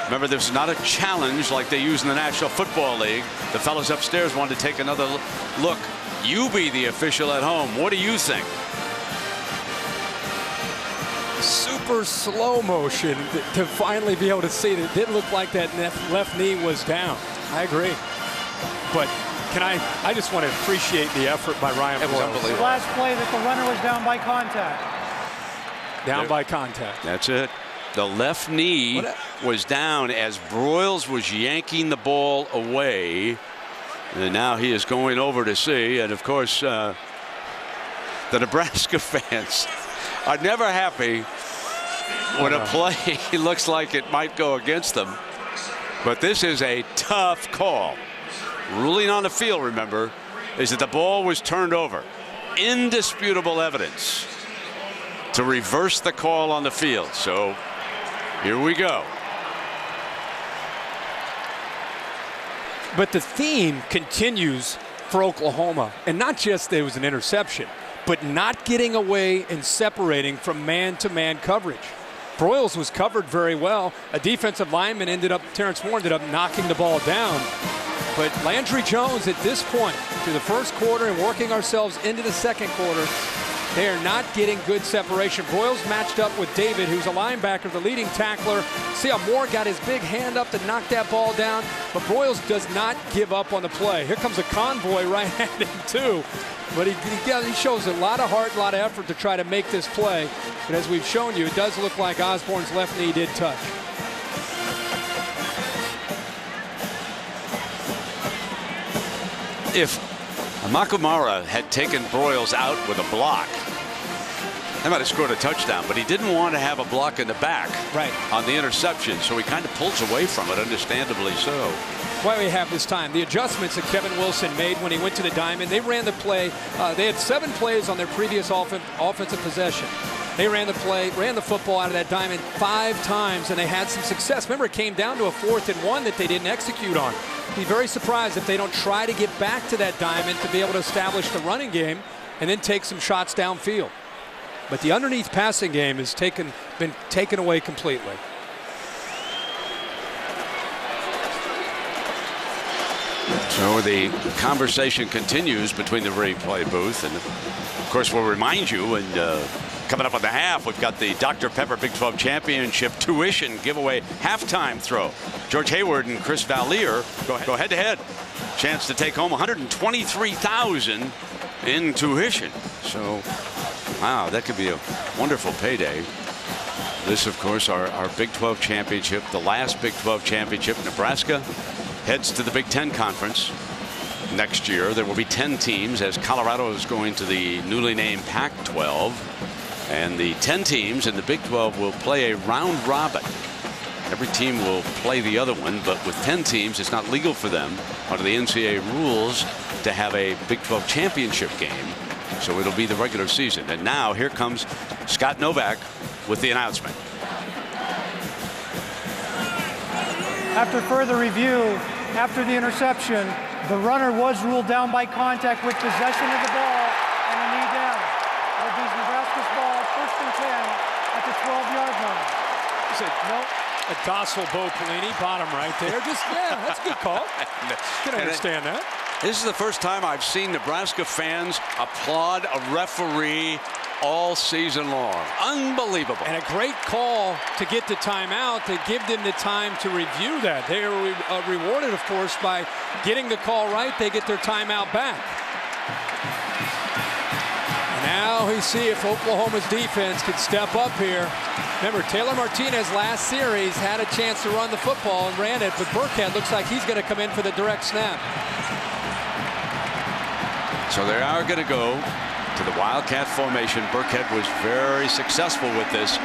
Remember, this is not a challenge like they use in the National Football League. The fellas upstairs wanted to take another look. You be the official at home. What do you think? Super slow motion to finally be able to see it. It didn't look like that left knee was down. I agree. But I just want to appreciate the effort by Ryan Broyles. The last play that the runner was down by contact. Down by contact. That's it. The left knee was down as Broyles was yanking the ball away. And now he is going over to see. And, of course, the Nebraska fans are never happy when a play looks like it might go against them. But this is a tough call. Ruling on the field, remember, is that the ball was turned over. Indisputable evidence to reverse the call on the field. So here we go. But the theme continues for Oklahoma. And not just that it was an interception, but not getting away and separating from man-to-man coverage. Broyles was covered very well. A defensive lineman Terrence Moore ended up knocking the ball down. But Landry Jones at this point, through the first quarter and working ourselves into the second quarter, They are not getting good separation. Broyles matched up with David, who's a linebacker, the leading tackler. See how Moore got his big hand up to knock that ball down, but Broyles does not give up on the play. Here comes a convoy right at him too, but he shows a lot of heart, a lot of effort to try to make this play. But as we've shown you, it does look like Osborne's left knee did touch. If Makamara had taken Broyles out with a block, they might have scored a touchdown, but he didn't want to have a block in the back on the interception, so he kind of pulls away from it, understandably so. Why we have this time, the adjustments that Kevin Wilson made when he went to the diamond, they ran the play. They had 7 plays on their previous offensive possession. They ran the football out of that diamond 5 times, and they had some success. Remember, it came down to a 4th and 1 that they didn't execute on. Be very surprised if they don't try to get back to that diamond to be able to establish the running game and then take some shots downfield. But the underneath passing game has been taken away completely. So the conversation continues between the replay booth, and of course we'll remind you, and coming up on the half, we've got the Dr. Pepper Big 12 Championship tuition giveaway halftime throw. George Hayward and Chris Valier go head to head. Chance to take home $123,000 in tuition. So, wow, that could be a wonderful payday. This, of course, our Big 12 championship, the last Big 12 championship. Nebraska heads to the Big 10 Conference next year. There will be 10 teams, as Colorado is going to the newly named Pac-12. And the 10 teams in the Big 12 will play a round robin. Every team will play the other one, but with 10 teams, it's not legal for them under the NCAA rules to have a Big 12 championship game. So it'll be the regular season. And now here comes Scott Novak with the announcement. After further review, after the interception, the runner was ruled down by contact with possession of the ball and a knee down. That means Nebraska's ball, 1st and 10 at the 12-yard line. A docile Bo Pelini, bottom right there. Yeah, that's a good call. Can understand that. This is the first time I've seen Nebraska fans applaud a referee all season long. Unbelievable. And a great call to get the timeout, to give them the time to review that. They are rewarded, of course, by getting the call right. They get their timeout back. Now we see if Oklahoma's defense can step up here. Remember, Taylor Martinez last series had a chance to run the football and ran it, but Burkhead looks like he's going to come in for the direct snap. So they are going to go to the Wildcat formation. Burkhead was very successful with this.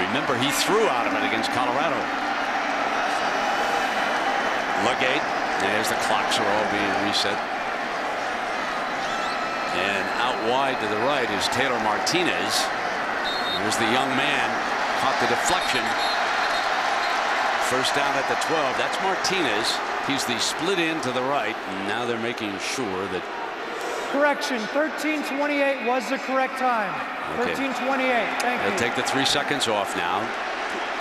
Remember, he threw out of it against Colorado. Legate, as the clocks are all being reset. And out wide to the right is Taylor Martinez. There's the young man, caught the deflection. First down at the 12. That's Martinez. He's the split end to the right, and now they're making sure that. Correction, 13:28 was the correct time. Okay. 13:28, thank you. They'll take the 3 seconds off now.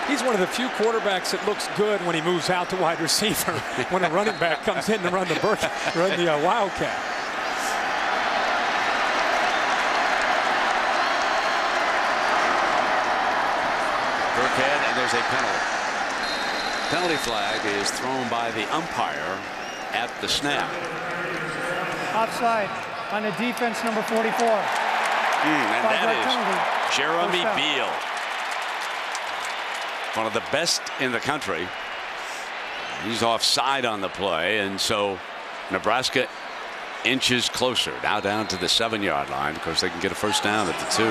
He's one of the few quarterbacks that looks good when he moves out to wide receiver. When a running back comes in to run the Wildcat. Burkhead, and there's a penalty. Penalty flag is thrown by the umpire at the snap. Offside on the defense, number 44. And that is Jeremy Beal. One of the best in the country. He's offside on the play, and so Nebraska inches closer. Now down to the 7-yard line because they can get a first down at the 2.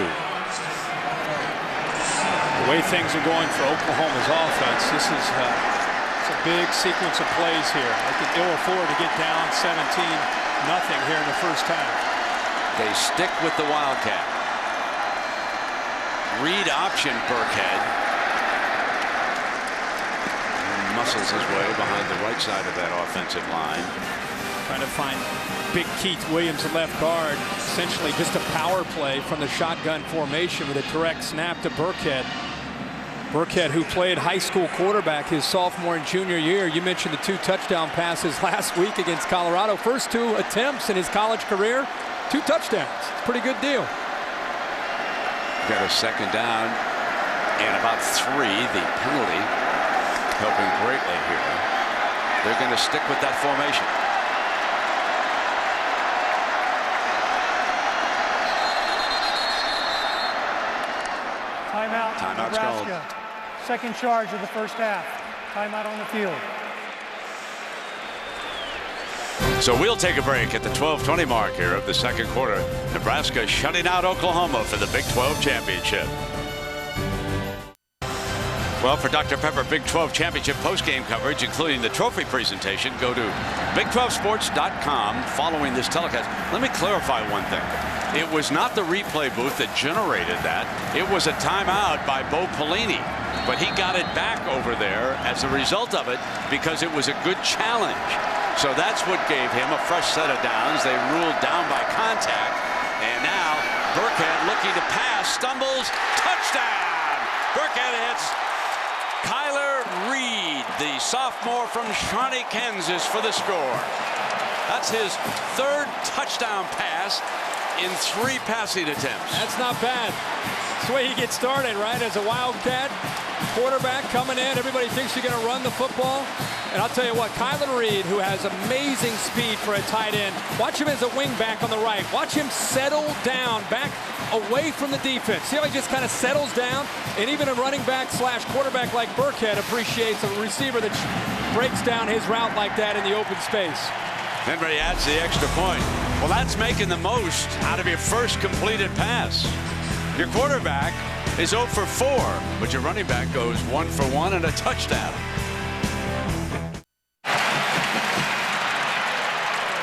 The way things are going for Oklahoma's offense, this is it's a big sequence of plays here. I think they'll afford to get down 17-0 here in the first half. They stick with the Wildcat. Read option Burkhead. Muscles his way behind the right side of that offensive line. Trying to find big Keith Williams, the left guard. Essentially just a power play from the shotgun formation with a direct snap to Burkhead. Burkhead, who played high school quarterback his sophomore and junior year. You mentioned the 2 touchdown passes last week against Colorado. First 2 attempts in his college career, 2 touchdowns. Pretty good deal. got a second down and about 3. The penalty helping greatly here. They're going to stick with that formation. Timeout, Nebraska. Called. Second charge of the first half. Timeout on the field. So we'll take a break at the 12:20 mark here of the second quarter. Nebraska shutting out Oklahoma for the Big 12 championship. Well, for Dr. Pepper Big 12 Championship postgame coverage, including the trophy presentation, go to Big12Sports.com following this telecast. Let me clarify one thing. It was not the replay booth that generated that. It was a timeout by Bo Pelini. But he got it back over there as a result of it because it was a good challenge. So that's what gave him a fresh set of downs. They ruled down by contact. And now Burkhead looking to pass, stumbles, touchdown! Burkhead hits Kyler Reed, the sophomore from Shawnee, Kansas, for the score. That's his 3rd touchdown pass in 3 passing attempts. That's not bad. That's the way he gets started, right? As a Wildcat quarterback coming in, everybody thinks you're going to run the football. And I'll tell you what, Kyler Reed, who has amazing speed for a tight end, watch him as a wing back on the right. Watch him settle down, back away from the defense. See how he just kind of settles down? And even a running back / quarterback like Burkhead appreciates a receiver that breaks down his route like that in the open space. Henry adds the extra point. Well, that's making the most out of your first completed pass. Your quarterback is 0 for 4, but your running back goes 1 for 1 and a touchdown.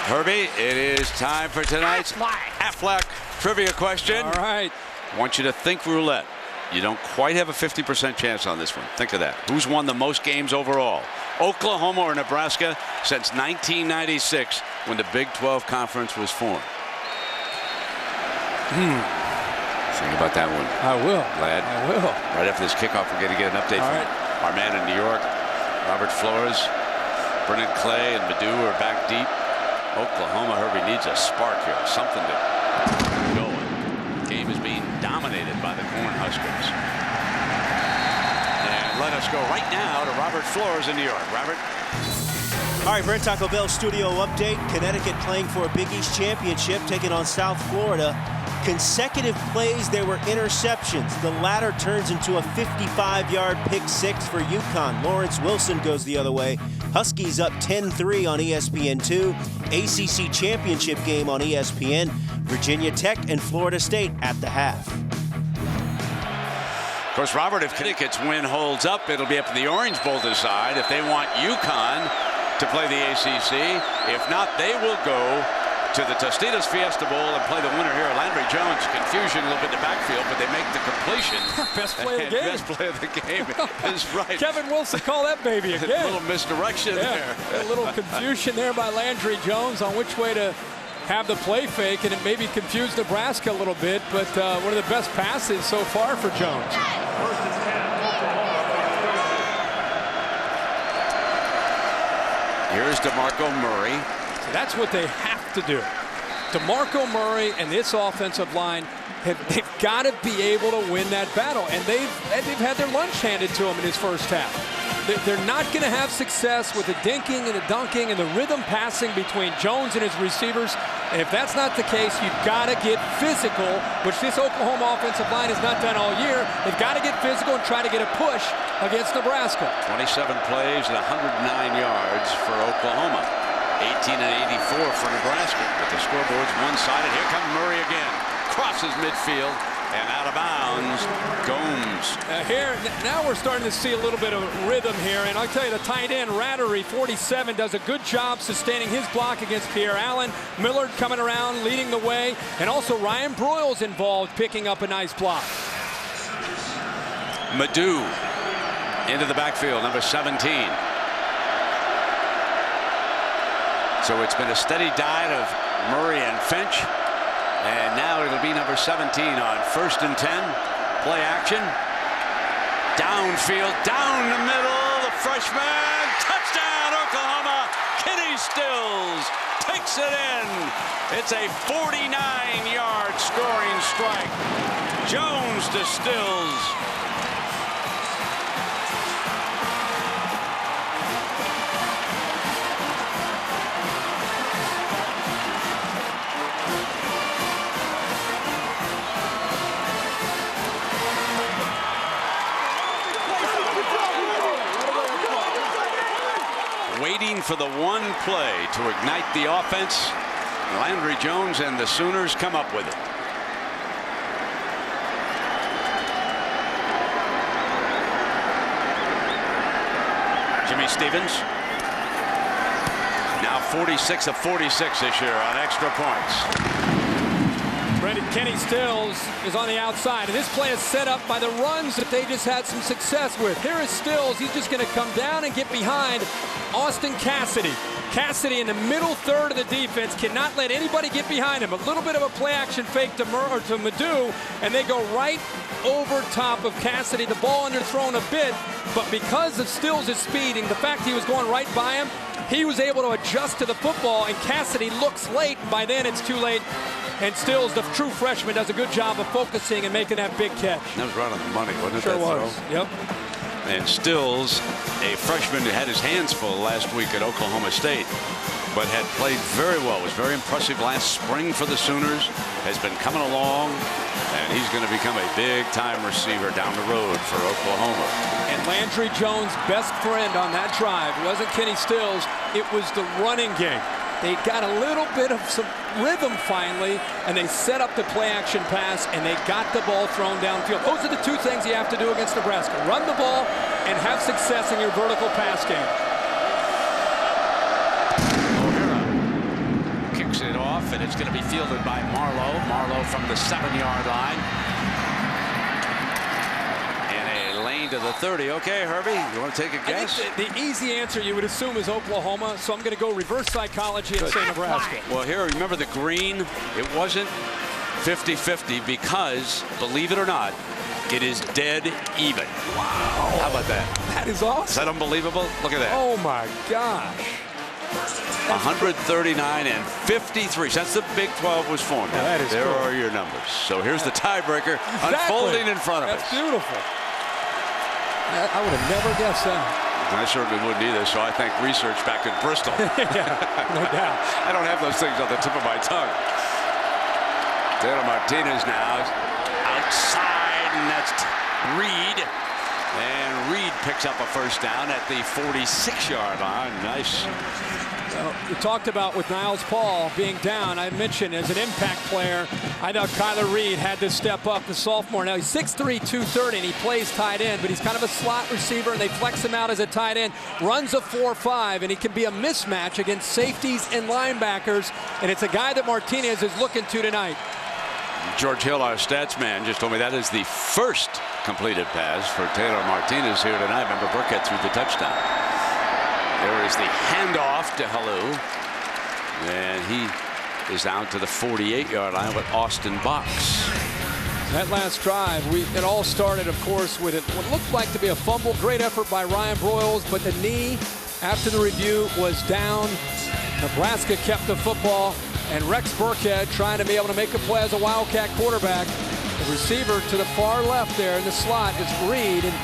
Herbie, it is time for tonight's Aflac trivia question. All right. I want you to think roulette. You don't quite have a 50% chance on this one. Think of that. Who's won the most games overall? Oklahoma or Nebraska since 1996 when the Big 12 Conference was formed? Think about that one. I will. Lad. I will. Right after this kickoff, we're going to get an update from our man in New York, Robert Flores. Brennan Clay and Madu are back deep. Oklahoma, Herbie, needs a spark here, something to get going. The game is being dominated by the Cornhuskers. And let us go right now to Robert Flores in New York. Robert? All right, Brent, Taco Bell studio update. Connecticut playing for a Big East championship, taking on South Florida. Consecutive plays, there were interceptions. The latter turns into a 55-yard pick 6 for UConn. Lawrence Wilson goes the other way. Huskies up 10-3 on ESPN2. ACC championship game on ESPN. Virginia Tech and Florida State at the half. Of course, Robert, if Connecticut's win holds up, it'll be up to the Orange Bowl to decide if they want UConn to play the ACC. If not, they will go to the Tostitos Fiesta Bowl and play the winner here. Landry Jones, confusion a little bit in the backfield, but they make the completion. Best play of the game. Best play of the game is right. Kevin Wilson, call that baby again. A little misdirection there. A little confusion there by Landry Jones on which way to have the play fake, and it maybe confused Nebraska a little bit, but one of the best passes so far for Jones. Here's DeMarco Murray. So that's what they have to do. DeMarco Murray and this offensive line, they've got to be able to win that battle, and they've had their lunch handed to them in his first half. They're not going to have success with the dinking and the dunking and the rhythm passing between Jones and his receivers. And if that's not the case, you've got to get physical, which this Oklahoma offensive line has not done all year. They've got to get physical and try to get a push against Nebraska. 27 plays and 109 yards for Oklahoma. 18 and 84 for Nebraska. But the scoreboard's one-sided. Here comes Murray again. Crosses midfield. And out of bounds, Gomes. Now we're starting to see a little bit of rhythm here. And I'll tell you, the tight end, Rattery, 47, does a good job sustaining his block against Pierre Allen. Millard coming around, leading the way. And also Ryan Broyles involved, picking up a nice block. Madu into the backfield, number 17. So it's been a steady diet of Murray and Finch. And now it'll be number 17 on 1st and 10. Play action. Downfield, down the middle. The freshman. Touchdown, Oklahoma. Kenny Stills takes it in. It's a 49-yard scoring strike. Jones Jones to Stills. Waiting for the one play to ignite the offense. Landry Jones and the Sooners come up with it. Jimmy Stevens. Now 46 of 46 this year on extra points. Kenny Stills is on the outside, and this play is set up by the runs that they just had some success with. Here is Stills. He's just going to come down and get behind Austin Cassidy. Cassidy in the middle third of the defense cannot let anybody get behind him. A little bit of a play action fake to Madu, and they go right over top of Cassidy. The ball underthrown a bit, but because of Stills' speed and the fact he was going right by him, he was able to adjust to the football, and Cassidy looks late. By then, it's too late. And Stills, the true freshman, does a good job of focusing and making that big catch. That was right on the money, wasn't it? Sure was. Yep. And Stills, a freshman who had his hands full last week at Oklahoma State, but had played very well. Was very impressive last spring for the Sooners. Has been coming along, and he's going to become a big-time receiver down the road for Oklahoma. And Landry Jones' best friend on that drive wasn't Kenny Stills. It was the running game. They got a little bit of some rhythm finally, and they set up the play-action pass, and they got the ball thrown downfield. Those are the two things you have to do against Nebraska. Run the ball and have success in your vertical pass game. O'Hara kicks it off, and it's going to be fielded by Marlowe. Marlowe from the 7-yard line. To the 30. Okay, Herbie, you want to take a guess? The easy answer you would assume is Oklahoma, so I'm going to go reverse psychology and say Nebraska. Well, here, remember the green? It wasn't 50-50 because, believe it or not, it is dead even. Wow. How about that? That is awesome. Is that unbelievable? Look at that. Oh, my gosh. 139 and 53 since the Big 12 was formed. That is there cool. are your numbers. So here's the tiebreaker unfolding in front of us. That's beautiful. I would have never guessed that. I certainly wouldn't either, so I thank research back in Bristol. Yeah, no doubt. I don't have those things on the tip of my tongue. Taylor Martinez now outside, and that's Reed. And Reed picks up a first down at the 46-yard line. Nice. Well, we talked about with Niles Paul being down. I mentioned as an impact player, I know Kyler Reed had to step up, the sophomore. Now he's 6'3", 230, and he plays tight end, but he's kind of a slot receiver, and they flex him out as a tight end. Runs a 4.5, and he can be a mismatch against safeties and linebackers, and it's a guy that Martinez is looking to tonight. George Hill, our stats man, just told me that is the first completed pass for Taylor Martinez here tonight. Remember, Burkett threw the touchdown. There is the handoff to Hallou, and he is out to the 48-yard line with Austin Box. That last drive, it all started, of course, with what looked like to be a fumble. Great effort by Ryan Broyles, but the knee after the review was down. Nebraska kept the football, and Rex Burkhead trying to be able to make a play as a Wildcat quarterback. The receiver to the far left there in the slot is Reed, and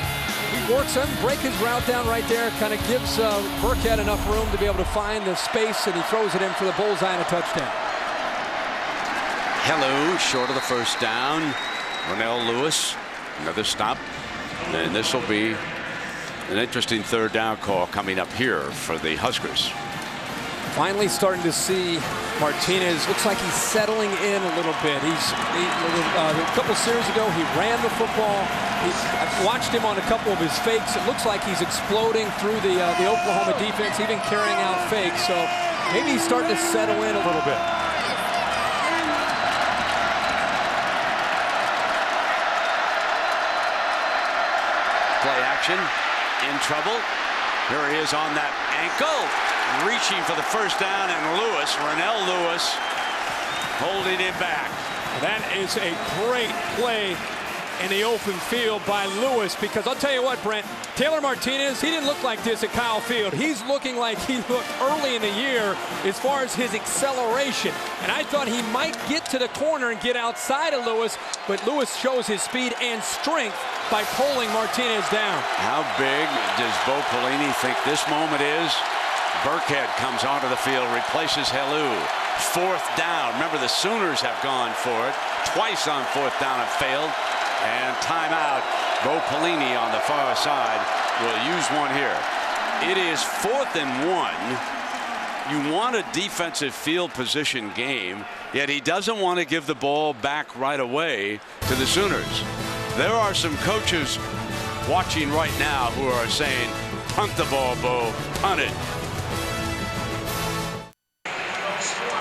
he works him, break his route down right there, kind of gives Burkhead enough room to be able to find the space, and he throws it in for the bullseye and a touchdown. Hallou short of the first down. Ronnell Lewis, another stop, and this will be an interesting third down call coming up here for the Huskers. Finally starting to see Martinez. Looks like he's settling in a little bit. A couple series ago, he ran the football. I've watched him on a couple of his fakes. It looks like he's exploding through the Oklahoma defense, even carrying out fakes. So maybe he's starting to settle in a little bit. Play action, in trouble. Here he is on that ankle, reaching for the first down, and Ronnell Lewis, holding it back. That is a great play in the open field by Lewis, because I'll tell you what, Brent, Taylor Martinez, he didn't look like this at Kyle Field. He's looking like he looked early in the year as far as his acceleration. And I thought he might get to the corner and get outside of Lewis, but Lewis shows his speed and strength by pulling Martinez down. How big does Bo Pelini think this moment is? Burkhead comes onto the field, replaces Helou. 4th down. Remember, the Sooners have gone for it twice on 4th down and failed. And timeout. Bo Pelini on the far side will use one here. It is 4th and 1. You want a defensive field position game, yet he doesn't want to give the ball back right away to the Sooners. There are some coaches watching right now who are saying, punt the ball, Bo, punt it.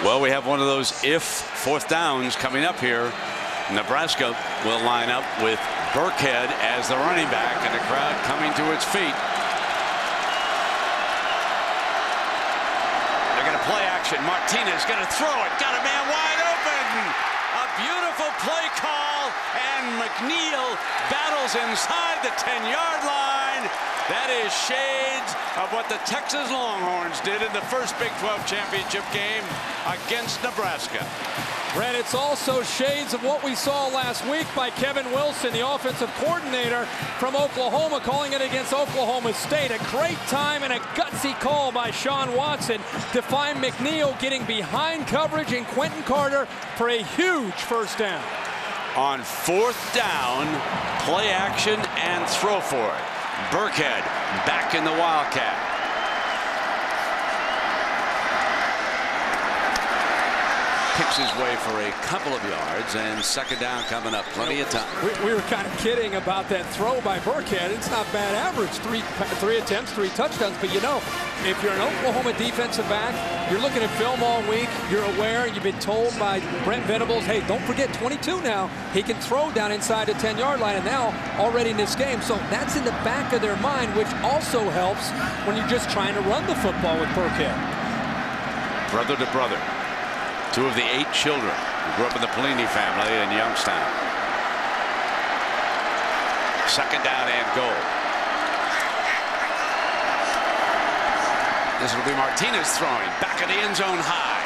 Well, we have one of those if 4th downs coming up here. Nebraska will line up with Burkhead as the running back, and the crowd coming to its feet. They're going to play action. Martinez going to throw it. Got a man wide open. A beautiful play call, and McNeil battles inside the 10-yard line. That is shades of what the Texas Longhorns did in the first Big 12 championship game against Nebraska. Brent, it's also shades of what we saw last week by Kevin Wilson, the offensive coordinator from Oklahoma, calling it against Oklahoma State. A great time and a gutsy call by Sean Watson to find McNeil getting behind coverage and Quentin Carter for a huge 1st down. On 4th down, play action and throw for it. Burkhead back in the Wildcat. Picks his way for a couple of yards, and 2nd down coming up. Plenty of time. We were kind of kidding about that throw by Burkhead. It's not bad average. Three attempts, 3 touchdowns. But you know, if you're an Oklahoma defensive back, you're looking at film all week. You're aware. You've been told by Brent Venables, hey, don't forget 22 now. He can throw down inside the 10-yard line, and now already in this game. So that's in the back of their mind, which also helps when you're just trying to run the football with Burkhead. Brother to brother. 2 of the 8 children who grew up in the Pelini family in Youngstown. 2nd down and goal. This will be Martinez throwing back of the end zone high.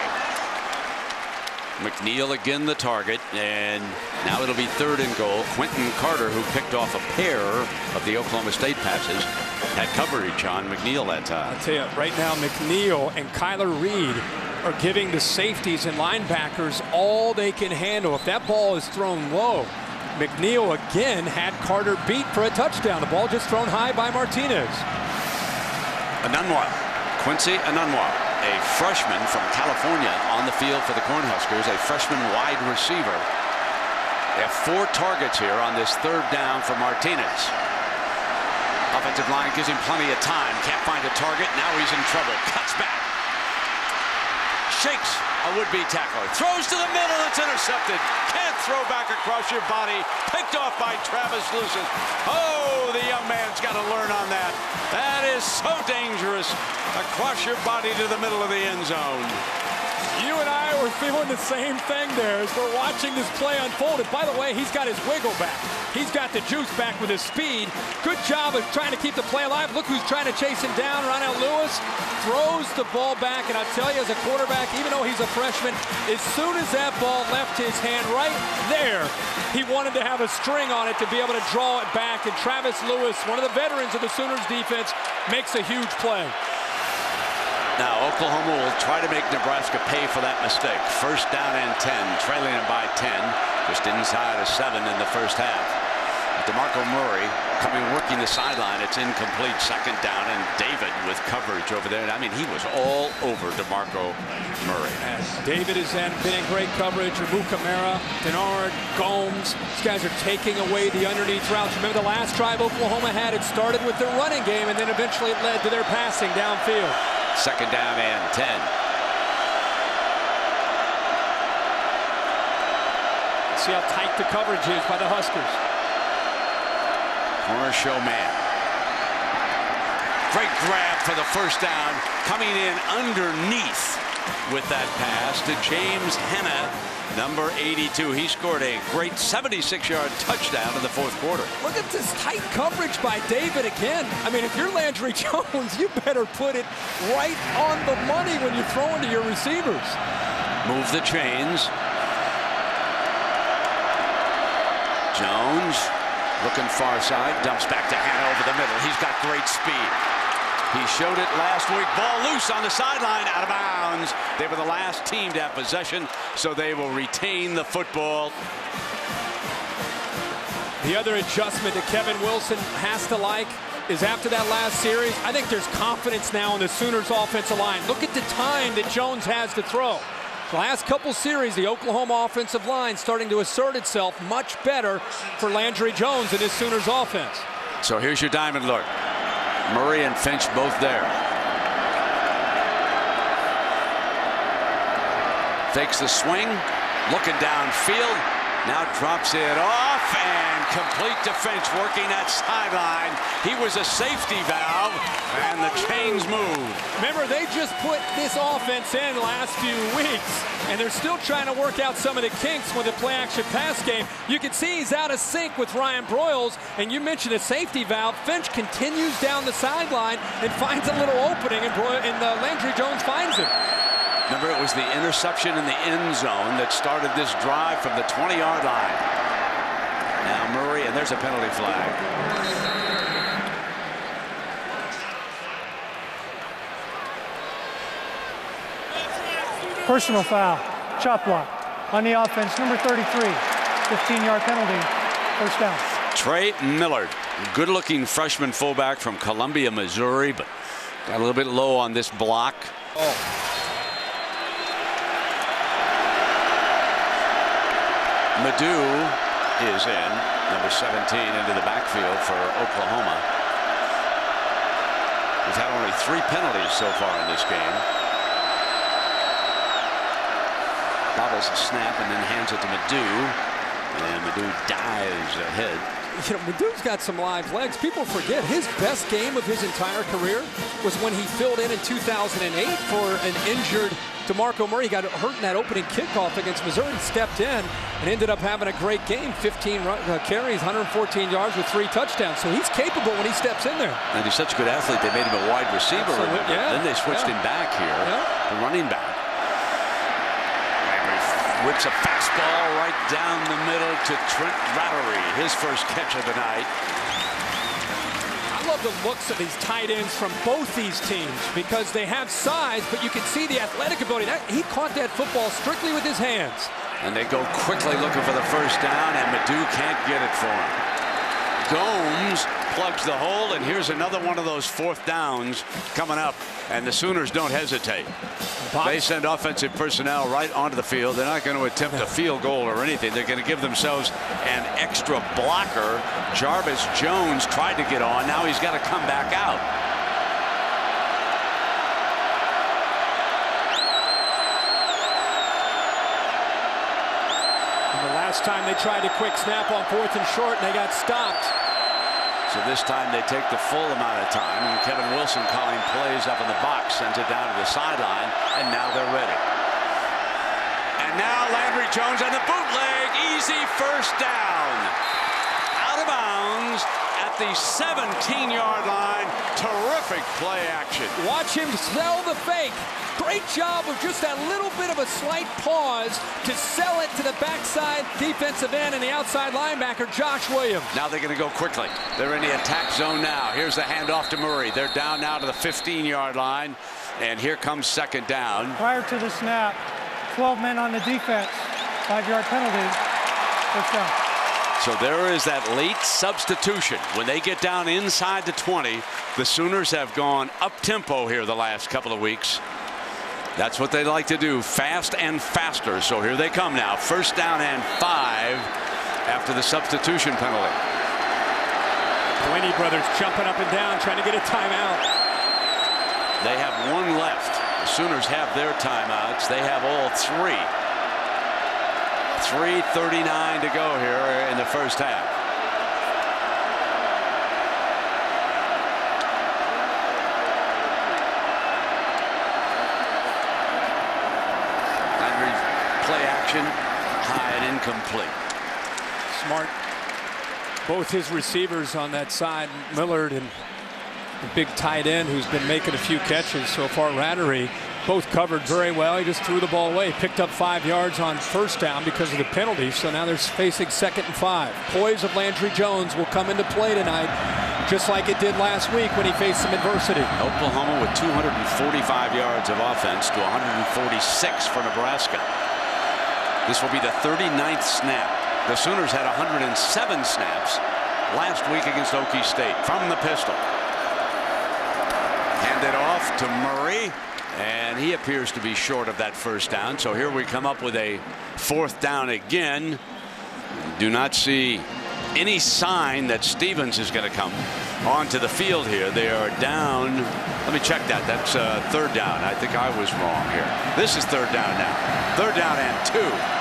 McNeil again the target, and now it'll be 3rd and goal. Quentin Carter, who picked off a pair of the Oklahoma State passes, had coverage on McNeil that time. I'll tell you, right now McNeil and Kyler Reed are giving the safeties and linebackers all they can handle. If that ball is thrown low, McNeil again had Carter beat for a touchdown. The ball just thrown high by Martinez. Anunwa, Quincy Anunwa, a freshman from California on the field for the Cornhuskers, a freshman wide receiver. They have 4 targets here on this 3rd down for Martinez. Offensive line gives him plenty of time. Can't find a target. Now he's in trouble. Cuts back. Shakes a would-be tackler. Throws to the middle. It's intercepted. Can't throw back across your body. Picked off by Travis Lucas. Oh, the young man's got to learn on that. That is so dangerous. Across your body to the middle of the end zone. You and I were feeling the same thing there as we're watching this play unfold. And by the way, he's got his wiggle back. He's got the juice back with his speed. Good job of trying to keep the play alive. Look who's trying to chase him down. Ronell Lewis throws the ball back. And I'll tell you, as a quarterback, even though he's a freshman, as soon as that ball left his hand right there, he wanted to have a string on it to be able to draw it back. And Travis Lewis, one of the veterans of the Sooners defense, makes a huge play. Now Oklahoma will try to make Nebraska pay for that mistake. 1st down and 10, trailing them by 10, just inside of 7 in the 1st half. DeMarco Murray coming working the sideline. It's incomplete. 2nd down, and David with coverage over there. I mean, he was all over DeMarco Murray. And David has been in great coverage. Rabu Kamara, Denard, Gomes. These guys are taking away the underneath routes. Remember the last drive Oklahoma had? It started with their running game, and then eventually it led to their passing downfield. 2nd down and 10. See how tight the coverage is by the Huskers. Corner show man. Great grab for the 1st down. Coming in underneath with that pass to James Hanna, number 82. He scored a great 76-yard touchdown in the fourth quarter. Look at this tight coverage by David again. I mean, if you're Landry Jones, you better put it right on the money when you're throwing to your receivers. Move the chains. Jones looking far side, dumps back to Hanna over the middle. He's got great speed. He showed it last week. Ball loose on the sideline, out of bounds. They were the last team to have possession, so they will retain the football. The other adjustment that Kevin Wilson has to like is after that last series, I think there's confidence now in the Sooners offensive line. Look at the time that Jones has to throw. The last couple series, the Oklahoma offensive line starting to assert itself much better for Landry Jones and his Sooners offense. So here's your diamond look. Murray and Finch both there. Takes the swing, looking downfield, now drops it off and complete to Finch working that sideline. He was a safety valve and the chains moved. Remember, they just put this offense in last few weeks and they're still trying to work out some of the kinks with the play action pass game. You can see he's out of sync with Ryan Broyles, and you mentioned a safety valve. Finch continues down the sideline and finds a little opening, and Landry Jones finds him. Remember, it was the interception in the end zone that started this drive from the 20-yard line. Now Murray, and there's a penalty flag. Personal foul, chop block on the offense, number 33, 15-yard penalty, first down. Trey Millard, good-looking freshman fullback from Columbia, Missouri, but got a little bit low on this block. Madu is in, number 17, into the backfield for Oklahoma. He's had only 3 penalties so far in this game. Bobbles a snap and then hands it to Madu, and Madu dives ahead. You know, Madu's got some live legs. People forget his best game of his entire career was when he filled in 2008 for an injured DeMarco Murray. He got hurt in that opening kickoff against Missouri, stepped in and ended up having a great game. 15 carries, 114 yards with 3 touchdowns. So he's capable when he steps in there. And he's such a good athlete, they made him a wide receiver. Yeah. Then they switched him back here, the running back. Whips a fastball right down the middle to Trent Rattery, his first catch of the night. I love the looks of these tight ends from both these teams because they have size, but you can see the athletic ability. He caught that football strictly with his hands. And they go quickly looking for the first down, and Madu can't get it for him. Gomes plugs the hole, and here's another one of those 4th downs coming up, and the Sooners don't hesitate. They send offensive personnel right onto the field. They're not going to attempt a field goal or anything. They're going to give themselves an extra blocker. Jarvis Jones tried to get on. Now he's got to come back out. And the last time they tried a quick snap on 4th and short, and they got stopped. So this time they take the full amount of time, and Kevin Wilson calling plays up in the box, sends it down to the sideline, and now they're ready. And now Landry Jones on the bootleg, easy first down. Out of bounds at the 17-yard line. Terrific play action. Watch him sell the fake. Great job of just that little bit of a slight pause to sell it to the backside defensive end and the outside linebacker, Josh Williams. Now they're going to go quickly. They're in the attack zone now. Here's the handoff to Murray. They're down now to the 15-yard line, and here comes second down. Prior to the snap, 12 men on the defense, 5-yard penalty, first down. So there is that late substitution. When they get down inside the 20, the Sooners have gone up-tempo here the last couple of weeks. That's what they like to do, fast and faster. So here they come now. First down and 5 after the substitution penalty. Blaney brothers jumping up and down, trying to get a timeout. They have 1 left. The Sooners have their timeouts. They have all 3. 3:39 to go here in the first half. motion, high and incomplete. Smart. Both his receivers on that side, Millard and the big tight end who's been making a few catches so far, Rattery, both covered very well. He just threw the ball away, picked up 5 yards on first down because of the penalty, so now they're facing 2nd and 5. Poise of Landry Jones will come into play tonight, just like it did last week when he faced some adversity. Oklahoma with 245 yards of offense to 146 for Nebraska. This will be the 39th snap. The Sooners had 107 snaps last week against Okie State. From the pistol. Handed off to Murray, and he appears to be short of that first down. So here we come up with a 4th down again. Do not see any sign that Stevens is going to come onto the field here. They are down. Let me check that. That's 3rd down. I think I was wrong here. This is 3rd down now. 3rd down and 2.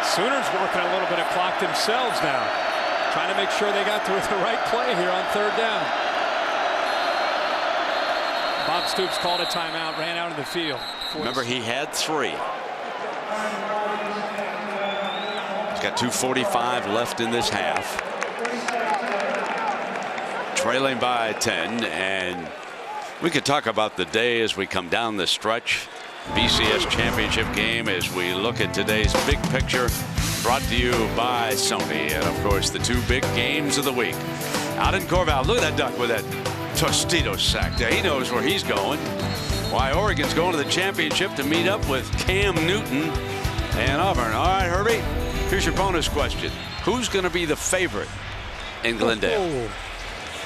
Sooners working a little bit of clock themselves now, trying to make sure they got to the right play here on 3rd down. Bob Stoops called a timeout, ran out of the field. Remember, he had 3. He's got 2:45 left in this half. Trailing by 10, and we could talk about the day as we come down the stretch. BCS championship game as we look at today's big picture, brought to you by Sony, and of course the 2 big games of the week. Out in Corval, look at that duck with that Tostitos sack there. He knows where he's going. Why, Oregon's going to the championship to meet up with Cam Newton and Auburn. All right, Herbie, here's your bonus question. Who's going to be the favorite in Glendale? Oh.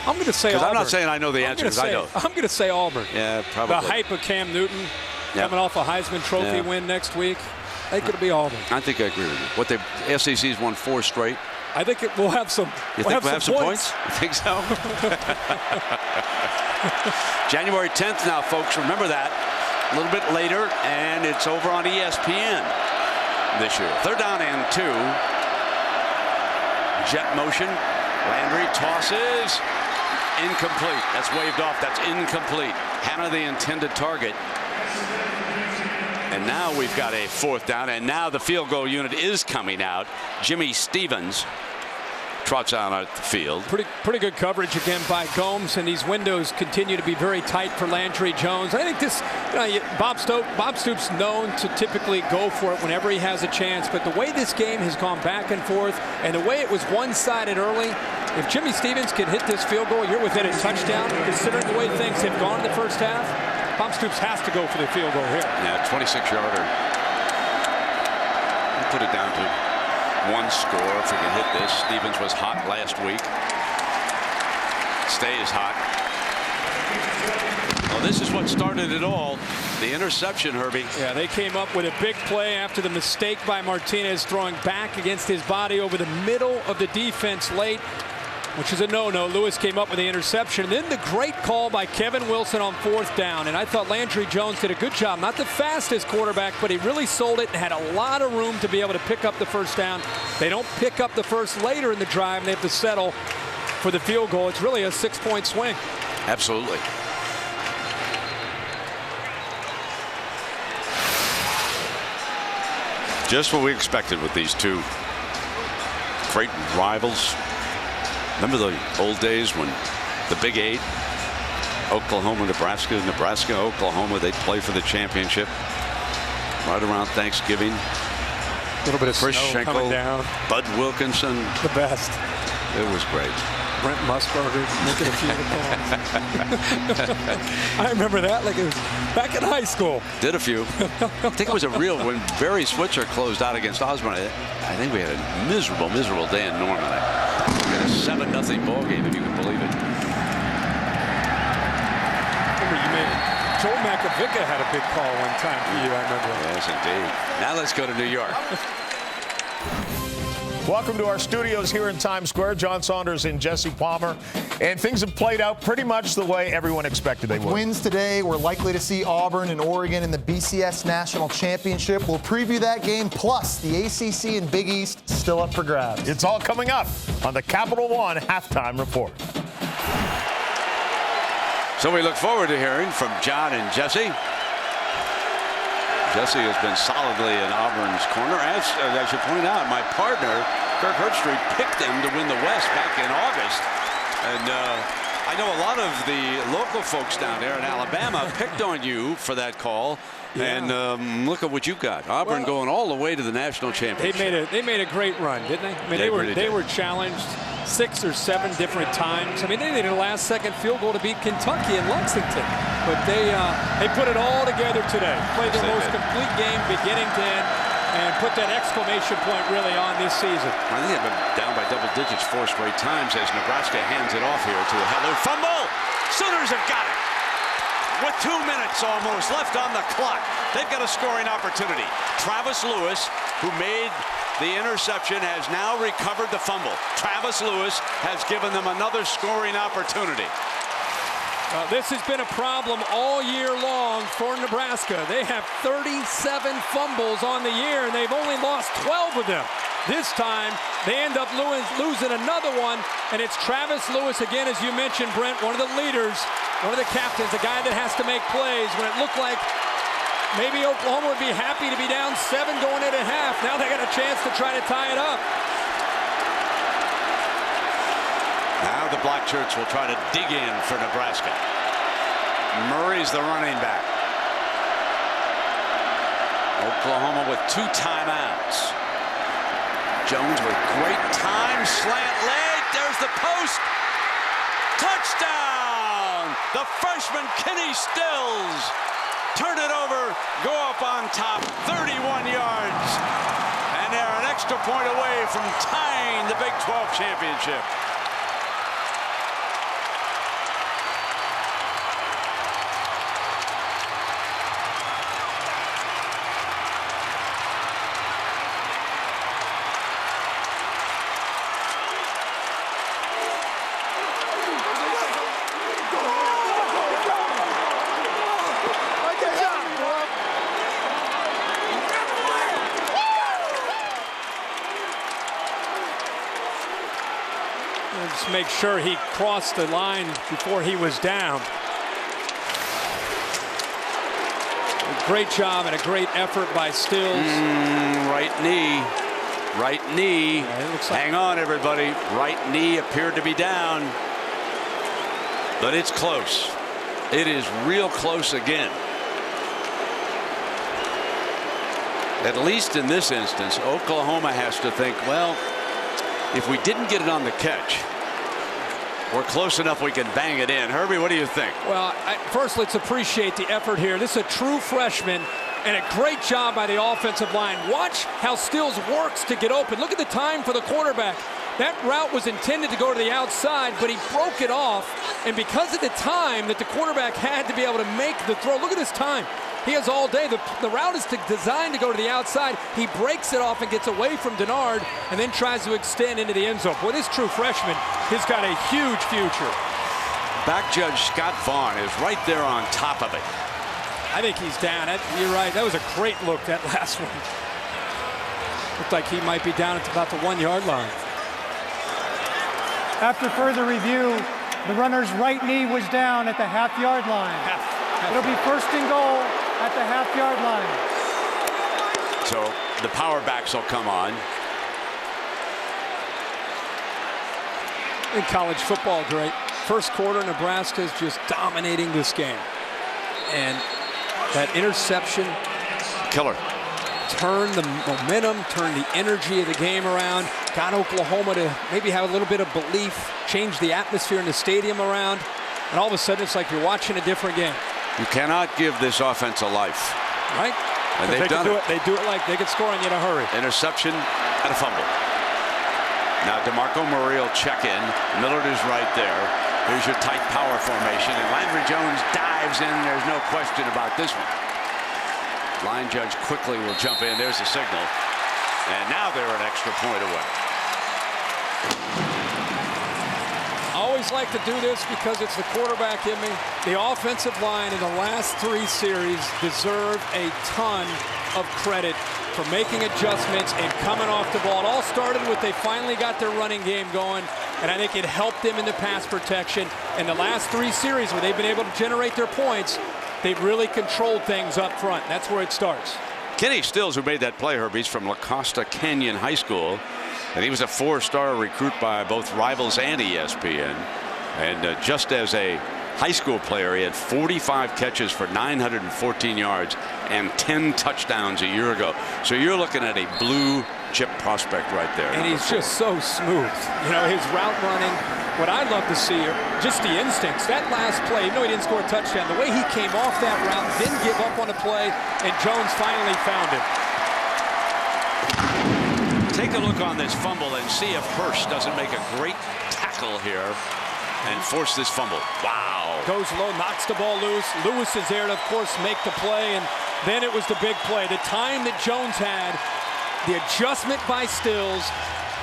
I'm going to say Auburn. I'm not saying I know the answer, because I don't. I'm going to say Auburn. Yeah, probably. The hype of Cam Newton coming off a Heisman Trophy win next week. I think it'll be Auburn. I think I agree with you. What the SEC's won 4 straight. I think it will have some. You think we'll have some points? You think so? January 10th now, folks. Remember that. A little bit later, and it's over on ESPN this year. 3rd down and 2. Jet motion. Landry tosses. Incomplete. That's waved off. That's incomplete. Hannah, the intended target. And now we've got a 4th down, and now the field goal unit is coming out. Jimmy Stevens trots out at the field. Pretty good coverage again by Gomes, and these windows continue to be very tight for Landry Jones. I think this, Bob Stoops known to typically go for it whenever he has a chance, but the way this game has gone back and forth, and the way it was one-sided early, if Jimmy Stevens can hit this field goal, you're within a touchdown. Considering the way things have gone in the first half, Bob Stoops has to go for the field goal here. Yeah, 26-yarder. Put it down to 1 score if we can hit this. Stevens was hot last week. Stays hot. Well, this is what started it all. The interception, Herbie. Yeah, they came up with a big play after the mistake by Martinez, throwing back against his body over the middle of the defense late, which is a no-no. Lewis came up with the interception. Then the great call by Kevin Wilson on 4th down. And I thought Landry Jones did a good job. Not the fastest quarterback, but he really sold it and had a lot of room to be able to pick up the first down. They don't pick up the first later in the drive, and they have to settle for the field goal. It's really a 6-point swing. Absolutely. Just what we expected with these 2 great rivals. Remember the old days when the Big 8, Oklahoma, Nebraska, Nebraska, Oklahoma, they'd play for the championship right around Thanksgiving. A little bit of Chris snow Schenkel, coming down. Bud Wilkinson. The best. It was great. Brent Musburger making a few of the calls. I remember that like it was back in high school. Did a few. I think it was a real, when Barry Switzer closed out against Osborne, I think we had a miserable, miserable day in Norman. We had a 7-0 ball game, if you can believe it. Joel Makovica had a big call one time for you, I remember. Yes, indeed. Now let's go to New York. Welcome to our studios here in Times Square. John Saunders and Jesse Palmer. And things have played out pretty much the way everyone expected they would. Wins today. We're likely to see Auburn and Oregon in the BCS National Championship. We'll preview that game, plus the ACC and Big East still up for grabs. It's all coming up on the Capital One Halftime Report. So we look forward to hearing from John and Jesse. Jesse has been solidly in Auburn's corner. As I should point out, my partner, Kirk Herbstreit, picked them to win the West back in August. And I know a lot of the local folks down there in Alabama picked on you for that call. Yeah. And look at what you got. Auburn going all the way to the national championship. They made a great run, didn't they? I mean, they were challenged 6 or 7 different times. I mean, they needed a last-second field goal to beat Kentucky and Lexington, but they put it all together today. Played their most complete game, beginning to end, and put that exclamation point really on this season. I think they've been down by double digits 4 straight times as Nebraska hands it off here to a Heller. Fumble! Sooners have got it. With 2 minutes almost left on the clock, they've got a scoring opportunity. Travis Lewis, who made the interception, has now recovered the fumble. Travis Lewis has given them another scoring opportunity. This has been a problem all year long for Nebraska. They have 37 fumbles on the year, and they've only lost 12 of them. This time, they end up losing another one, and it's Travis Lewis again, as you mentioned, Brent, one of the leaders, one of the captains, the guy that has to make plays when it looked like maybe Oklahoma would be happy to be down 7 going into half. Now they got a chance to try to tie it up. Now the Black Shirts will try to dig in for Nebraska. Murray's the running back. Oklahoma with 2 timeouts. Jones with great time, slant leg, there's the post. Touchdown! The freshman Kenny Stills. Turn it over, go up on top, 31 yards. And they're an extra point away from tying the Big 12 championship. Just make sure he crossed the line before he was down. A great job and a great effort by Stills. Right knee. Right knee. Yeah, it looks like hang on, everybody. Right knee appeared to be down. But it's close. It is real close again. At least in this instance, Oklahoma has to think, well, if we didn't get it on the catch, we're close enough we can bang it in. Herbie, what do you think? Well, first, let's appreciate the effort here. This is a true freshman and a great job by the offensive line. Watch how Stills works to get open. Look at the time for the quarterback. That route was intended to go to the outside, but he broke it off. And because of the time that the quarterback had to be able to make the throw, look at his time. He has all day. The route is designed to go to the outside. He breaks it off and gets away from Denard and then tries to extend into the end zone. Boy, this true freshman has got a huge future. Back judge Scott Vaughn is right there on top of it. I think he's down. You're right. That was a great look, that last one. Looked like he might be down at about the 1-yard line. After further review, the runner's right knee was down at the half-yard line. It'll be 1st and goal at the half-yard line. So the power backs will come on. In college football, great. First quarter, Nebraska is just dominating this game. And that interception. Killer. Turned the momentum, turned the energy of the game around, got Oklahoma to maybe have a little bit of belief, changed the atmosphere in the stadium around, and all of a sudden it's like you're watching a different game. You cannot give this offense a life. Right? And they've done it. They do it like they can score on you in a hurry. Interception and a fumble. Now DeMarco Murray will check in. Millard is right there. Here's your tight power formation. And Landry Jones dives in. There's no question about this one. Line judge quickly will jump in. There's the signal. And now they're an extra point away. I always like to do this because it's the quarterback in me. The offensive line in the last 3 series deserve a ton of credit for making adjustments and coming off the ball. It all started with they finally got their running game going. and I think it helped them in the pass protection. And the last 3 series where they've been able to generate their points, they've really controlled things up front. That's where it starts. Kenny Stills, who made that play, Herb, he's from La Costa Canyon High School, and he was a 4-star recruit by both Rivals and ESPN. And just as a high school player, he had 45 catches for 914 yards and 10 touchdowns a year ago. So you're looking at a blue chip prospect right there. And he's just so smooth. You know, his route running, what I'd love to see are just the instincts. That last play, even though he didn't score a touchdown, the way he came off that route, didn't give up on a play, and Jones finally found it. Take a look on this fumble and see if Hurst doesn't make a great tackle here and force this fumble. Wow. Goes low, knocks the ball loose. Lewis is there to, of course, make the play, and then it was the big play. The time that Jones had, the adjustment by Stills,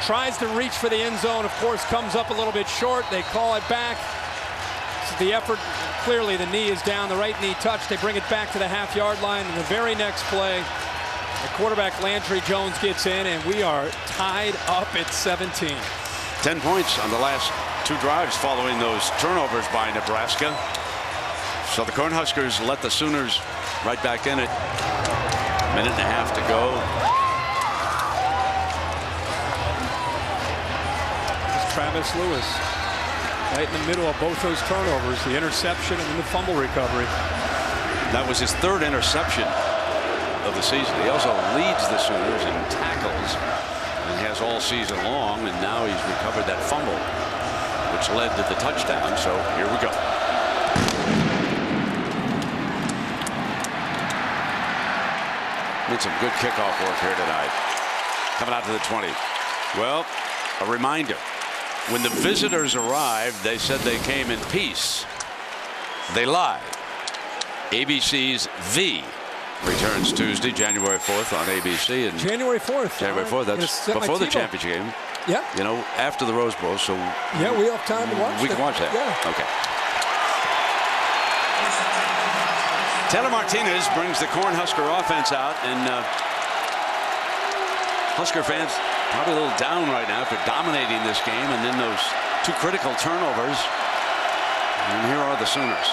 tries to reach for the end zone, of course, comes up a little bit short. They call it back. So the effort, clearly the knee is down, the right knee touched. They bring it back to the half-yard line, and the very next play, the quarterback Landry Jones gets in, and we are tied up at 17. 10 points on the last 2 drives following those turnovers by Nebraska. So the Cornhuskers let the Sooners right back in it. Minute and a half to go. Travis Lewis right in the middle of both those turnovers, the interception and then the fumble recovery. That was his 3rd interception of the season. He also leads the Sooners in tackles and has all season long, and now he's recovered that fumble, which led to the touchdown. So here we go. Made some good kickoff work here tonight. Coming out to the 20. Well, a reminder. When the visitors arrived, they said they came in peace. They lied. ABC's The returns Tuesday, January 4th on ABC. And January 4th. January 4th. That's before the championship game. Yeah. You know, after the Rose Bowl. So yeah, we have time to watch. We can watch that. Yeah. Okay. Taylor Martinez brings the Cornhusker offense out, and Husker fans probably a little down right now for dominating this game, and then those 2 critical turnovers. And here are the Sooners.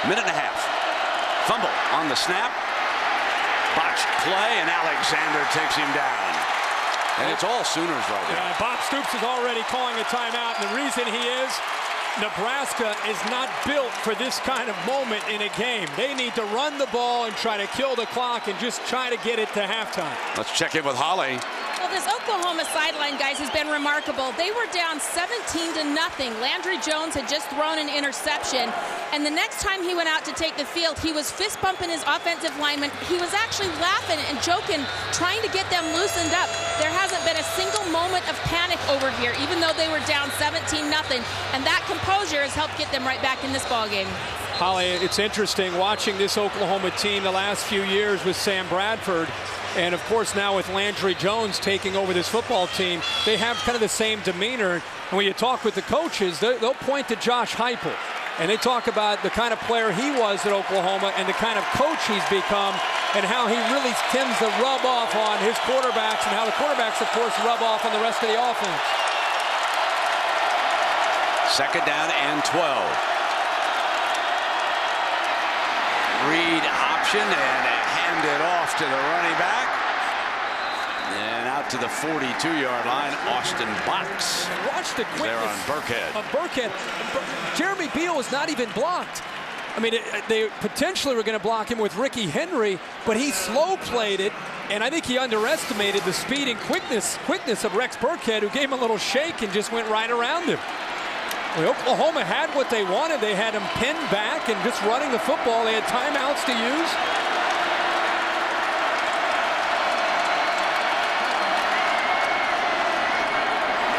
Minute and a half. Fumble on the snap. Botched play, and Alexander takes him down. And it's all Sooners right now. Yeah, Bob Stoops is already calling a timeout, and the reason he is, Nebraska is not built for this kind of moment in a game. They need to run the ball and try to kill the clock and just try to get it to halftime. Let's check in with Holly. Well, this Oklahoma sideline, guys, has been remarkable. They were down 17-0. Landry Jones had just thrown an interception, and the next time he went out to take the field, he was fist bumping his offensive lineman. He was actually laughing and joking, trying to get them loosened up. There hasn't been a single moment of panic over here, even though they were down 17-0, and that composure has helped get them right back in this ballgame. Holly, it's interesting watching this Oklahoma team the last few years with Sam Bradford. And, of course, now with Landry Jones taking over this football team, they have kind of the same demeanor. And when you talk with the coaches, they'll point to Josh Heupel. And they talk about the kind of player he was at Oklahoma and the kind of coach he's become and how he really tends to rub off on his quarterbacks and how the quarterbacks, of course, rub off on the rest of the offense. 2nd down and 12. Read option and handed off to the running back. And out to the 42-yard line, Austin Box. Watch the quickness there on Burkhead. Jeremy Beal was not even blocked. I mean, they potentially were going to block him with Ricky Henry, but he slow played it, and I think he underestimated the speed and quickness of Rex Burkhead, who gave him a little shake and just went right around him. Well, Oklahoma had what they wanted. They had him pinned back and just running the football. They had timeouts to use.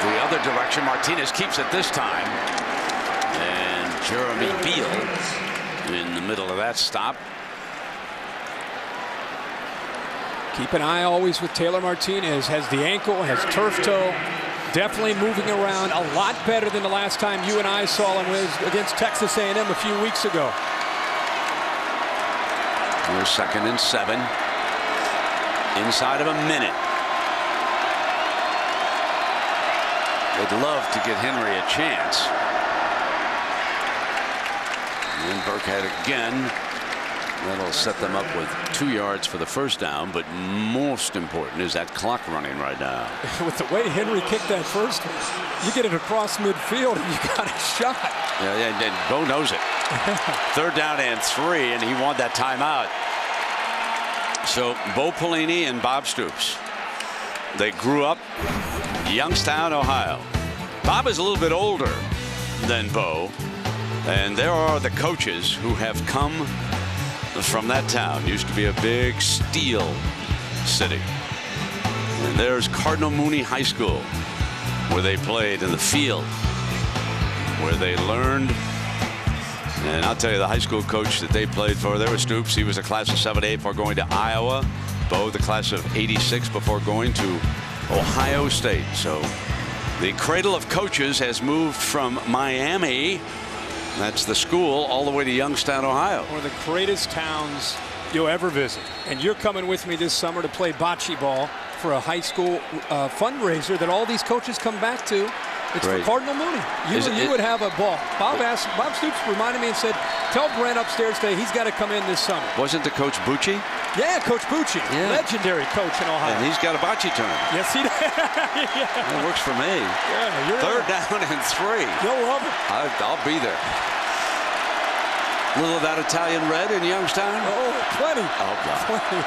The other direction, Martinez keeps it this time. And Jeremy Beal in the middle of that stop. Keep an eye always with Taylor Martinez. Has the ankle, has turf toe. Definitely moving around a lot better than the last time you and I saw him against Texas A&M a few weeks ago. Here's 2nd and 7. Inside of a minute. They'd love to get Henry a chance. And Burkhead again. That'll set them up with 2 yards for the first down, but most important is that clock running right now. With the way Henry kicked that first one, you get it across midfield and you got a shot. Yeah, and Bo knows it. 3rd down and 3, and he wanted that timeout. So Bo Pelini and Bob Stoops, they grew up Youngstown, Ohio. Bob is a little bit older than Bo, and there are the coaches who have come from that town. Used to be a big steel city. And there's Cardinal Mooney High School, where they played in the field, where they learned. And I'll tell you, the high school coach that they played for, there was Stoops. He was a class of '78 before going to Iowa. Bo, the class of '86 before going to Ohio State. So the cradle of coaches has moved from Miami, that's the school, all the way to Youngstown, Ohio. One of the greatest towns you'll ever visit. And you're coming with me this summer to play bocce ball for a high school fundraiser that all these coaches come back to. It's Great. for Cardinal Mooney. You would have a ball. Bob Stoops reminded me and said, tell Brent upstairs today he's got to come in this summer. Wasn't the coach Bucci? Yeah, Coach Bucci. Yeah. Legendary coach in Ohio. And he's got a bocce tournament. Yes, he does. Yeah. That works for me. Yeah, 3rd down and 3. You'll love it. I'll be there. A little of that Italian red in Youngstown? Oh, plenty. Oh, God. Plenty.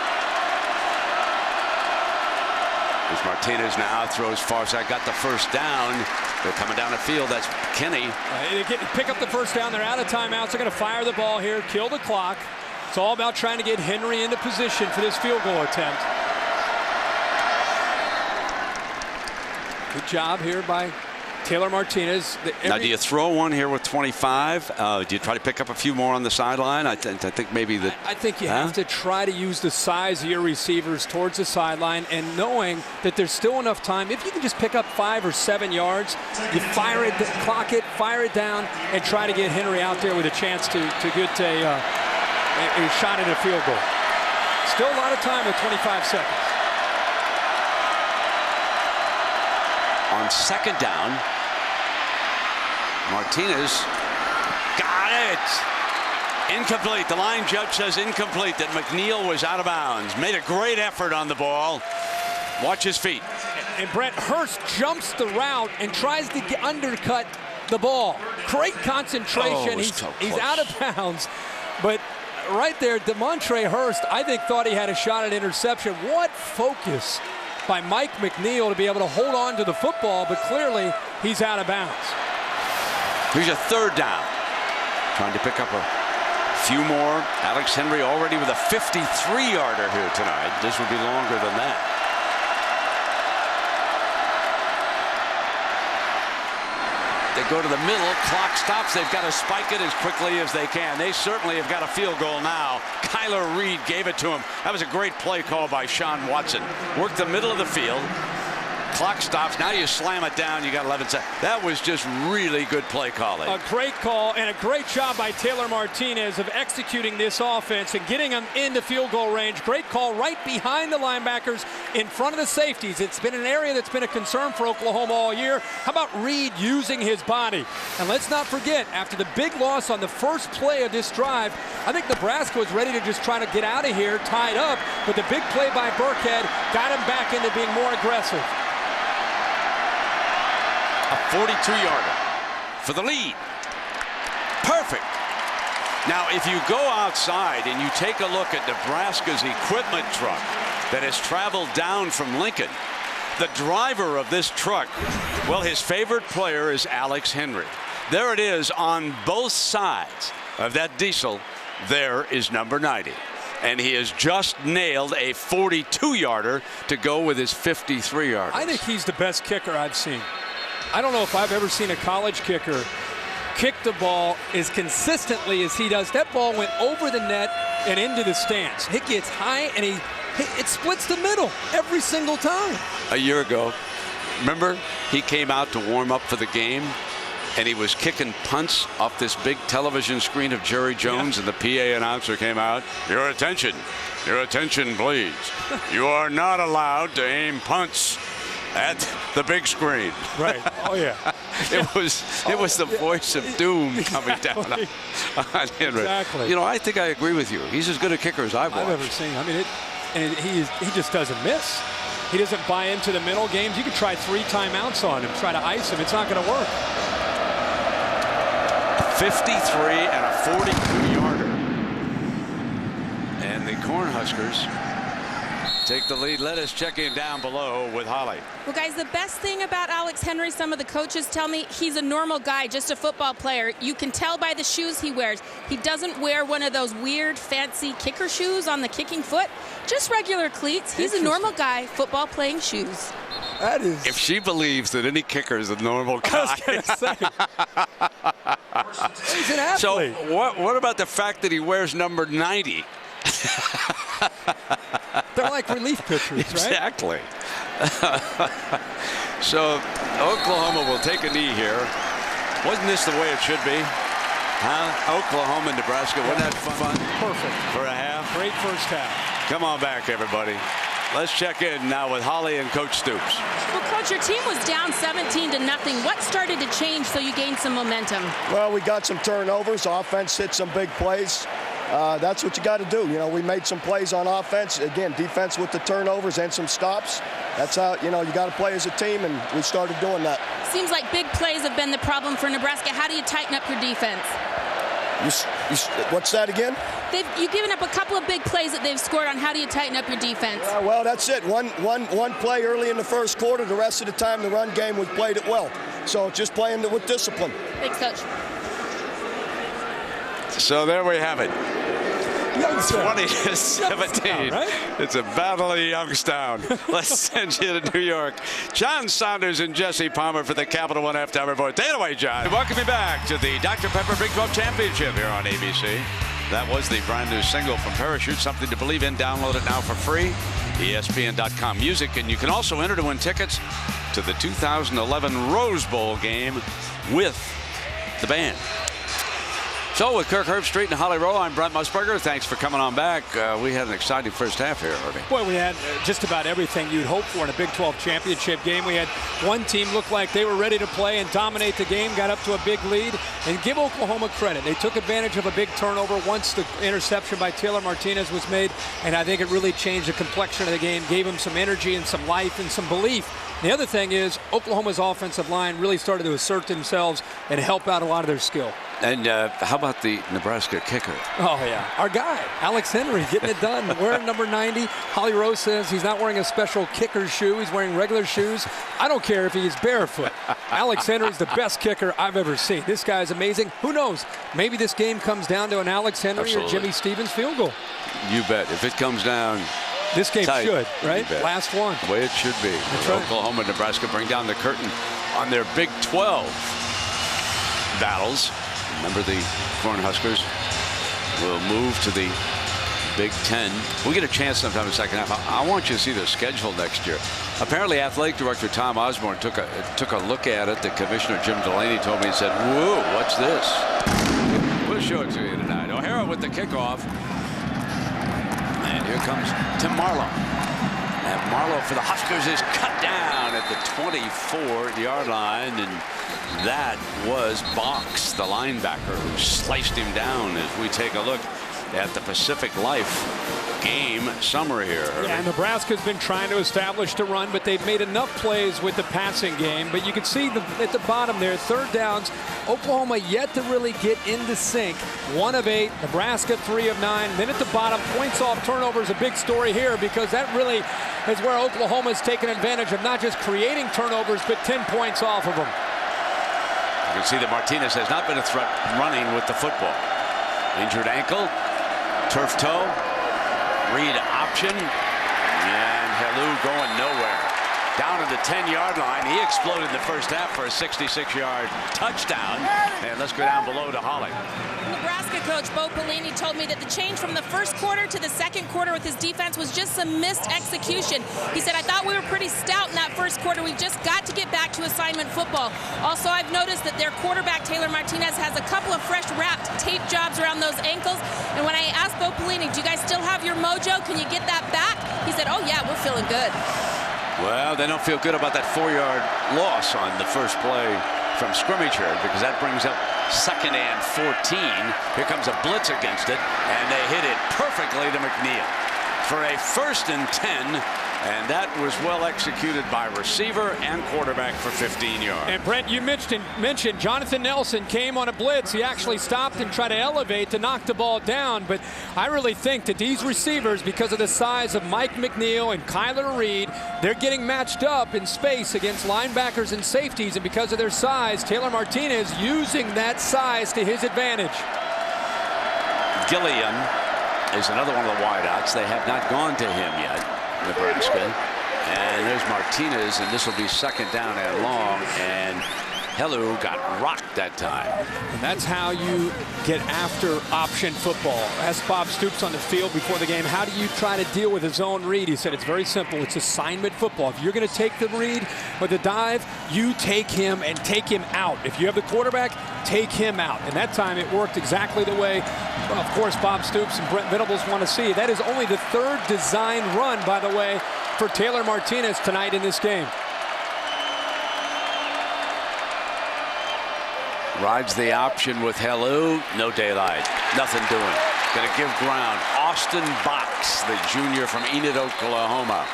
As Martinez now throws far side, got the first down. They're coming down the field. That's Kenny. They pick up the first down. They're out of timeouts. They're going to fire the ball here, kill the clock. It's all about trying to get Henry into position for this field goal attempt. Good job here by Taylor Martinez. Now, do you throw one here with 25? Do you try to pick up a few more on the sideline? I think maybe that. I think you have to try to use the size of your receivers towards the sideline, and knowing that there's still enough time. If you can just pick up 5 or 7 yards, you fire it, clock it, fire it down, and try to get Henry out there with a chance to get a shot at a field goal. Still a lot of time with 25 seconds. On 2nd down, Martinez got it. Incomplete. The line judge says incomplete, that McNeil was out of bounds. Made a great effort on the ball. Watch his feet. And Brett Hurst jumps the route and tries to undercut the ball. Great concentration. He's out of bounds. But right there, DeMontre Hurst, I think, thought he had a shot at interception. What focus by Mike McNeil to be able to hold on to the football, but clearly he's out of bounds. Here's a 3rd down. Trying to pick up a few more. Alex Henry already with a 53-yarder here tonight. This would be longer than that. They go to the middle, clock stops. They've got to spike it as quickly as they can. They certainly have got a field goal now. Kyler Reed gave it to him. That was a great play call by Sean Watson. Worked the middle of the field. Clock stops. Now you slam it down. You got 11 seconds. That was just really good play calling. A great call and a great job by Taylor Martinez of executing this offense and getting them into field goal range. Great call right behind the linebackers in front of the safeties. It's been an area that's been a concern for Oklahoma all year. How about Reed using his body? And let's not forget, after the big loss on the first play of this drive, I think Nebraska was ready to just try to get out of here tied up, but the big play by Burkhead got him back into being more aggressive. A 42-yarder for the lead. Perfect. Now, if you go outside and you take a look at Nebraska's equipment truck that has traveled down from Lincoln, the driver of this truck, well, his favorite player is Alex Henry. There it is on both sides of that diesel. There is number 90. And he has just nailed a 42-yarder to go with his 53-yarder. I think he's the best kicker I've seen. I don't know if I've ever seen a college kicker kick the ball as consistently as he does. That ball went over the net and into the stands. It gets high and it splits the middle every single time. A year ago, remember, he came out to warm up for the game and he was kicking punts off this big television screen of Jerry Jones, and the PA announcer came out. Your attention, please. You are not allowed to aim punts at the big screen. Right. Oh, yeah. It was the voice of doom coming down on Henry. Exactly. You know, I think I agree with you. He's as good a kicker as I've watched. ever seen. I mean, he just does't miss. He doesn't buy into the mental games. You could try 3 timeouts on him, try to ice him. It's not going to work. 53 and a 42-yarder. And the Cornhuskers take the lead. Let us check in down below with Holly. Well, guys, the best thing about Alex Henry, some of the coaches tell me, he's a normal guy, just a football player. You can tell by the shoes he wears. He doesn't wear one of those weird, fancy kicker shoes on the kicking foot. Just regular cleats. He's a normal guy, football playing shoes. That is. If she believes that any kicker is a normal guy. He's an athlete. So what about the fact that he wears number 90? They're like relief pitchers, right? Exactly. So Oklahoma will take a knee here. Wasn't this the way it should be? Huh? Oklahoma, Nebraska. Wasn't that fun? Perfect. For a half? Great first half. Come on back, everybody. Let's check in now with Holly and Coach Stoops. Well, Coach, your team was down 17-0. What started to change so you gained some momentum? Well, we got some turnovers. Offense hit some big plays. That's what you got to do. You know, we made some plays on offense. Again, defense with the turnovers and some stops. That's how, you know, you got to play as a team, and we started doing that. Seems like big plays have been the problem for Nebraska. How do you tighten up your defense? What's that again? You've given up a couple of big plays that they've scored on. How do you tighten up your defense? Well, that's it. One play early in the first quarter. The rest of the time, the run game, we played it well. So just playing it with discipline. Thanks, Coach. So there we have it. 20-17. Right? It's a battle of Youngstown. Let's send you to New York. John Saunders and Jesse Palmer for the Capital One Halftime Report. Take it away, John. Welcome you back to the Dr. Pepper Big 12 Championship here on ABC. That was the brand new single from Parachute, Something to Believe In. Download it now for free. ESPN.com music. And you can also enter to win tickets to the 2011 Rose Bowl game with the band. So with Kirk Herbstreit and Holly Rowe, I'm Brent Musburger. Thanks for coming on back. We had an exciting first half here, Herbie. Boy, we had just about everything you'd hope for in a Big 12 championship game. We had one team look like they were ready to play and dominate the game, got up to a big lead, and give Oklahoma credit. They took advantage of a big turnover once the interception by Taylor Martinez was made, and I think it really changed the complexion of the game, gave them some energy and some life and some belief. The other thing is Oklahoma's offensive line really started to assert themselves and help out a lot of their skill. And how about the Nebraska kicker? Oh, yeah. Our guy, Alex Henry, getting it done. Wearing number 90. Holly Rose says he's not wearing a special kicker shoe. He's wearing regular shoes. I don't care if he's barefoot. Alex Henry's the best kicker I've ever seen. This guy's amazing. Who knows? Maybe this game comes down to an Alex Henry or Jimmy Stevens field goal. You bet. If it comes down this game tight, should, right? Last one. The way it should be. That's right. Oklahoma and Nebraska bring down the curtain on their Big 12 battles. Remember, the Cornhuskers will move to the Big 10. We get a chance sometime in the second half. I want you to see their schedule next year. Apparently, Athletic Director Tom Osborne took a look at it. The Commissioner Jim Delaney told me, he said, "Whoa, what's this?" We'll show it to you tonight. O'Hara with the kickoff. And here comes Tim Marlowe. And Marlowe for the Huskers is cut down at the 24-yard line. And that was Box, the linebacker, who sliced him down as we take a look at the Pacific Life game summary here. Yeah, Nebraska's been trying to establish the run, but they've made enough plays with the passing game. But you can see at the bottom there, third downs, Oklahoma yet to really get into sync. 1 of 8, Nebraska 3 of 9. Then at the bottom, points off turnover is a big story here because that really is where Oklahoma's taken advantage of not just creating turnovers, but 10 points off of them. You can see that Martinez has not been a threat running with the football. Injured ankle, turf toe, read option, and Helou going nowhere. Down at the 10-yard line. He exploded in the first half for a 66-yard touchdown. And let's go down below to Holly. Nebraska coach Bo Pelini told me that the change from the first quarter to the second quarter with his defense was just some missed execution. He said, I thought we were pretty stout in that first quarter. We've just got to get back to assignment football. Also, I've noticed that their quarterback, Taylor Martinez, has a couple of fresh wrapped tape jobs around those ankles. And when I asked Bo Pelini, do you guys still have your mojo? Can you get that back? He said, oh, yeah, we're feeling good. Well, they don't feel good about that 4-yard loss on the first play from scrimmage here, because that brings up 2nd and 14. Here comes a blitz against it, and they hit it perfectly to McNeil for a 1st and 10. And that was well executed by receiver and quarterback for 15 yards. And Brent, you mentioned Jonathan Nelson came on a blitz. He actually stopped and tried to elevate to knock the ball down. But I really think that these receivers, because of the size of Mike McNeil and Kyler Reed, they're getting matched up in space against linebackers and safeties. And because of their size, Taylor Martinez using that size to his advantage. Gilliam is another one of the wideouts. They have not gone to him yet, Nebraska. And there's Martinez, and this will be 2nd down and long, and Helu got rocked that time. And that's how you get after option football. Asked Bob Stoops on the field before the game, how do you try to deal with a zone read? He said it's very simple. It's assignment football. If you're going to take the read or the dive, you take him and take him out. If you have the quarterback, take him out. And that time it worked exactly the way, of course, Bob Stoops and Brent Venables want to see. That is only the 3rd design run, by the way, for Taylor Martinez tonight in this game. Rides the option with Helu. No daylight. Nothing doing. Going to give ground. Austin Box, the junior from Enid, Oklahoma.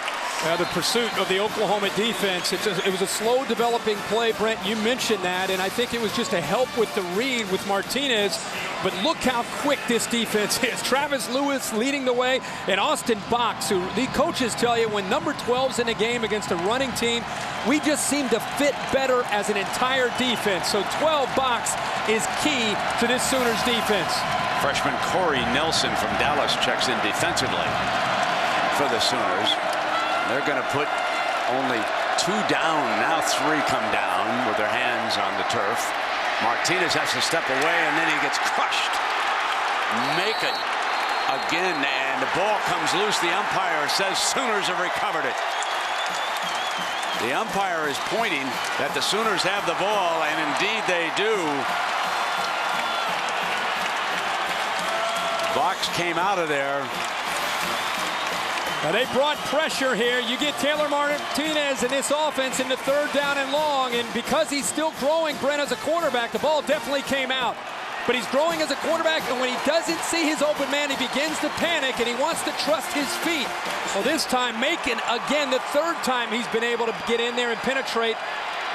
The pursuit of the Oklahoma defense, it was a slow developing play, Brent. You mentioned that, and I think it was just a help with the read with Martinez. But look how quick this defense is. Travis Lewis leading the way, and Austin Box, who the coaches tell you when number 12's in a game against a running team, we just seem to fit better as an entire defense. So 12 Box is key to this Sooners defense. Freshman Corey Nelson from Dallas checks in defensively for the Sooners. They're going to put only 2 down. Now 3 come down with their hands on the turf. Martinez has to step away, and then he gets crushed. Macon again, and the ball comes loose. The umpire says Sooners have recovered it. The umpire is pointing that the Sooners have the ball, and indeed they do. Box came out of there. Now they brought pressure here. You get Taylor Martinez in this offense in the 3rd down and long, and because he's still growing, Brent, as a quarterback, the ball definitely came out. But he's growing as a quarterback, and when he doesn't see his open man, he begins to panic, and he wants to trust his feet. Well, this time, Macon, again, the 3rd time he's been able to get in there and penetrate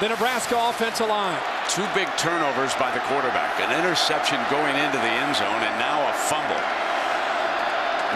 the Nebraska offensive line. 2 big turnovers by the quarterback. An interception going into the end zone, and now a fumble.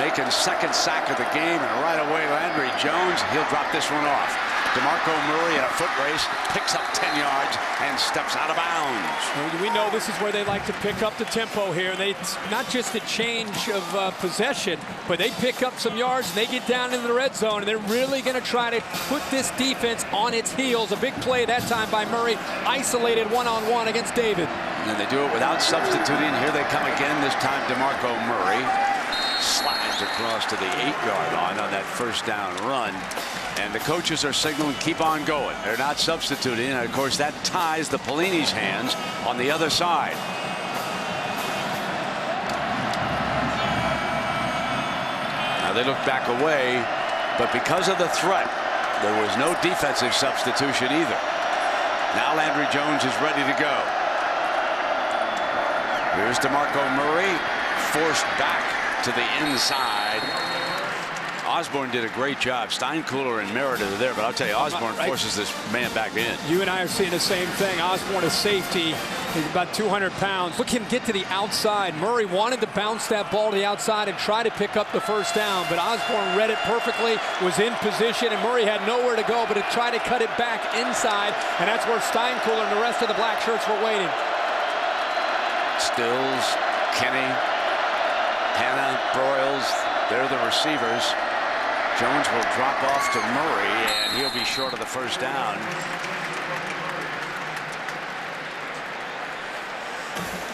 Macon's 2nd sack of the game, and right away Landry Jones, he'll drop this one off. DeMarco Murray in a foot race picks up 10 yards and steps out of bounds. We know this is where they like to pick up the tempo here. They not just a change of possession, but they pick up some yards and they get down into the red zone, and they're really going to try to put this defense on its heels. A big play that time by Murray, isolated one-on-one against David. And they do it without substituting. Here they come again, this time DeMarco Murray slides across to the 8-yard line on that 1st down run. And the coaches are signaling keep on going. They're not substituting. And of course, that ties the Pelini's hands on the other side. Now they look back away, but because of the threat, there was no defensive substitution either. Now Landry Jones is ready to go. Here's DeMarco Murray, forced back to the inside. Osborne did a great job. Steinkuhler and Merritt are there, but I'll tell you, Osborne forces this man back in. You and I are seeing the same thing. Osborne is safety. He's about 200 pounds. Look him get to the outside. Murray wanted to bounce that ball to the outside and try to pick up the 1st down, but Osborne read it perfectly, was in position, and Murray had nowhere to go but to try to cut it back inside, and that's where Steinkuhler and the rest of the black shirts were waiting. Stills, Kenny, Hanna, Broyles, they're the receivers. Jones will drop off to Murray, and he'll be short of the 1st down.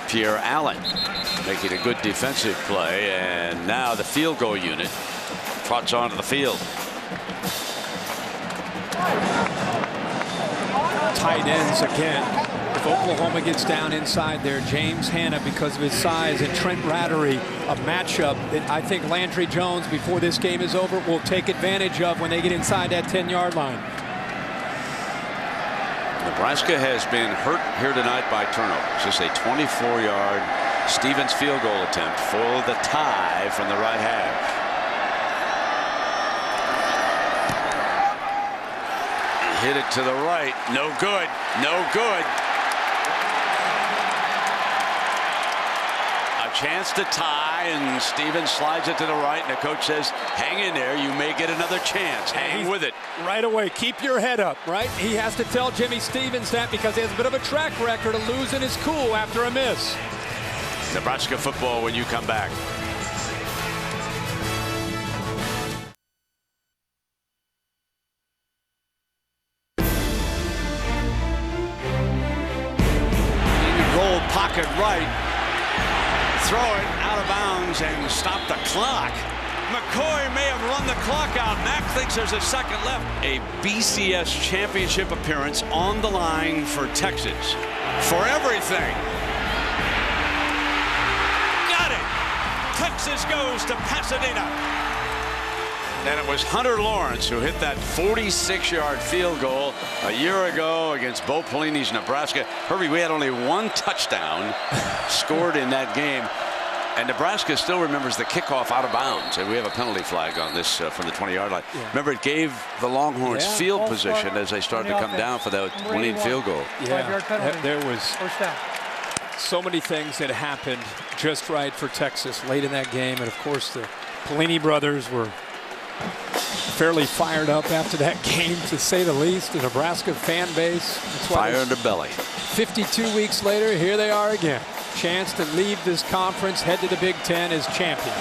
Pierre Allen making a good defensive play, and now the field goal unit trots onto the field. Tight ends again. If Oklahoma gets down inside there, James Hanna, because of his size, and Trent Rattery, a matchup that I think Landry Jones, before this game is over, will take advantage of when they get inside that 10-yard line. Nebraska has been hurt here tonight by turnovers. Just a 24-yard Stevens field goal attempt for the tie from the right half. Hit it to the right. No good. No good. A chance to tie, and Stevens slides it to the right, and the coach says, hang in there. You may get another chance. Hang with it. Right away. Keep your head up, right? He has to tell Jimmy Stevens that because he has a bit of a track record of losing his cool after a miss. Nebraska football when you come back. Pocket right, throw it out of bounds and stop the clock. McCoy may have run the clock out. Mack thinks there's a second left. A BCS championship appearance on the line for Texas. For everything. Got it. Texas goes to Pasadena. And it was Hunter Lawrence who hit that 46-yard field goal a year ago against Bo Pelini's Nebraska. Herbie, we had only one touchdown scored in that game. And Nebraska still remembers the kickoff out of bounds. And we have a penalty flag on this from the 20-yard line. Yeah. Remember, it gave the Longhorns field position as they started to come down for that winning field goal. Yeah, there was so many things that happened just right for Texas late in that game. And, of course, the Pelini brothers were fairly fired up after that game, to say the least. The Nebraska fan base. Fire in the belly. 52 weeks later, here they are again. Chance to leave this conference, head to the Big Ten as champions.